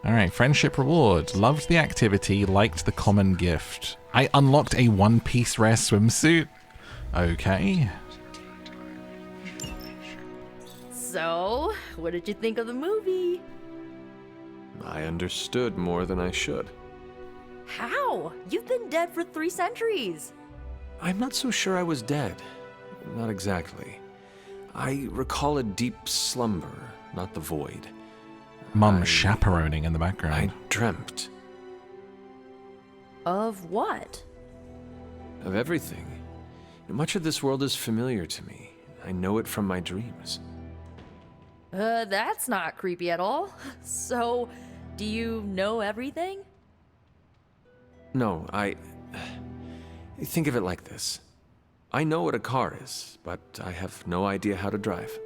Alright, friendship reward. Loved the activity, liked the common gift. I unlocked a one-piece rare swimsuit. Okay.
So, what did you think of the movie?
I understood more than I should.
How? You've been dead for 3 centuries.
I'm not so sure I was dead. Not exactly. I recall a deep slumber, not the void.
Mum chaperoning in the background.
I dreamt.
Of what?
Of everything. Much of this world is familiar to me. I know it from my dreams.
That's not creepy at all. So, do you know everything?
No, think of it like this. I know what a car is, but I have no idea how to drive.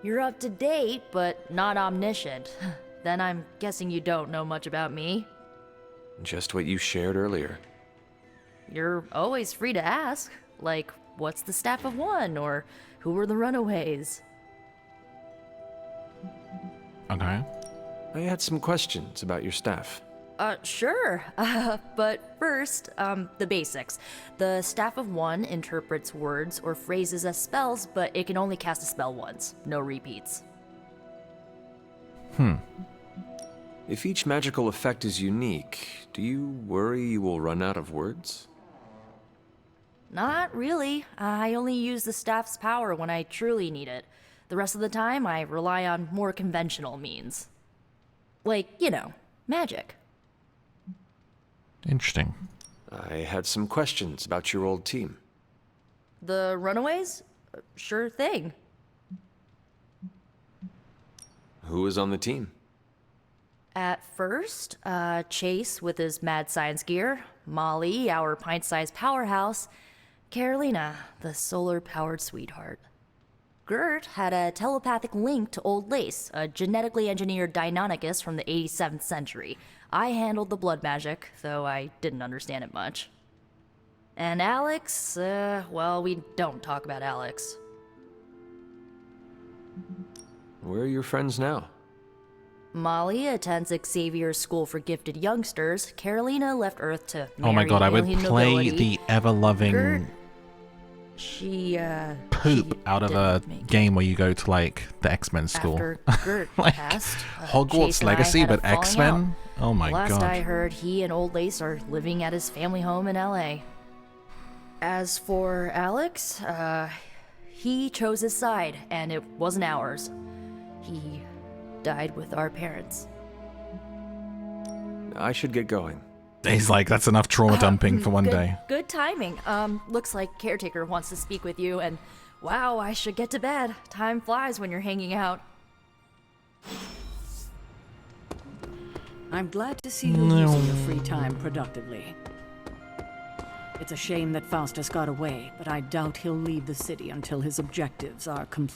You're up to date, but not omniscient. Then I'm guessing you don't know much about me.
Just what you shared earlier.
You're always free to ask. Like, what's the staff of one? Or who were the runaways?
Okay.
I had some questions about your staff.
Sure. But first, the basics. The Staff of One interprets words or phrases as spells, but it can only cast a spell once. No repeats.
If each magical effect is unique, do you worry you will run out of words?
Not really. I only use the staff's power when I truly need it. The rest of the time, I rely on more conventional means. Like, you know, magic.
Interesting.
I had some questions about your old team.
The runaways? Sure thing.
Who was on the team?
At first, Chase with his mad science gear, Molly, our pint-sized powerhouse, Carolina, the solar-powered sweetheart. Gert had a telepathic link to Old Lace, a genetically engineered Deinonychus from the 87th century. I handled the blood magic, though I didn't understand it much. And Alex, well, we don't talk about Alex.
Where are your friends now?
Molly attends Xavier's School for Gifted Youngsters. Carolina left Earth to marry
Oh my god, I would
alien
play
nobility.
the ever-loving
Gert, she
poop out of a game where you go to, like, the X-Men school.
After Gert
Like,
passed,
Hogwarts
Chase and I
Legacy,
had a
but
falling
X-Men?
out.
Oh my
Last
god.
I heard, he and Old Lace are living at his family home in LA. As for Alex, he chose his side, and it wasn't ours. He died with our parents.
I should get going.
He's like, that's enough trauma dumping for one day.
Good timing. Looks like Caretaker wants to speak with you, and wow, I should get to bed. Time flies when you're hanging out.
I'm glad to see you using your free time productively. It's a shame that Faustus got away, but I doubt he'll leave the city until his objectives are complete.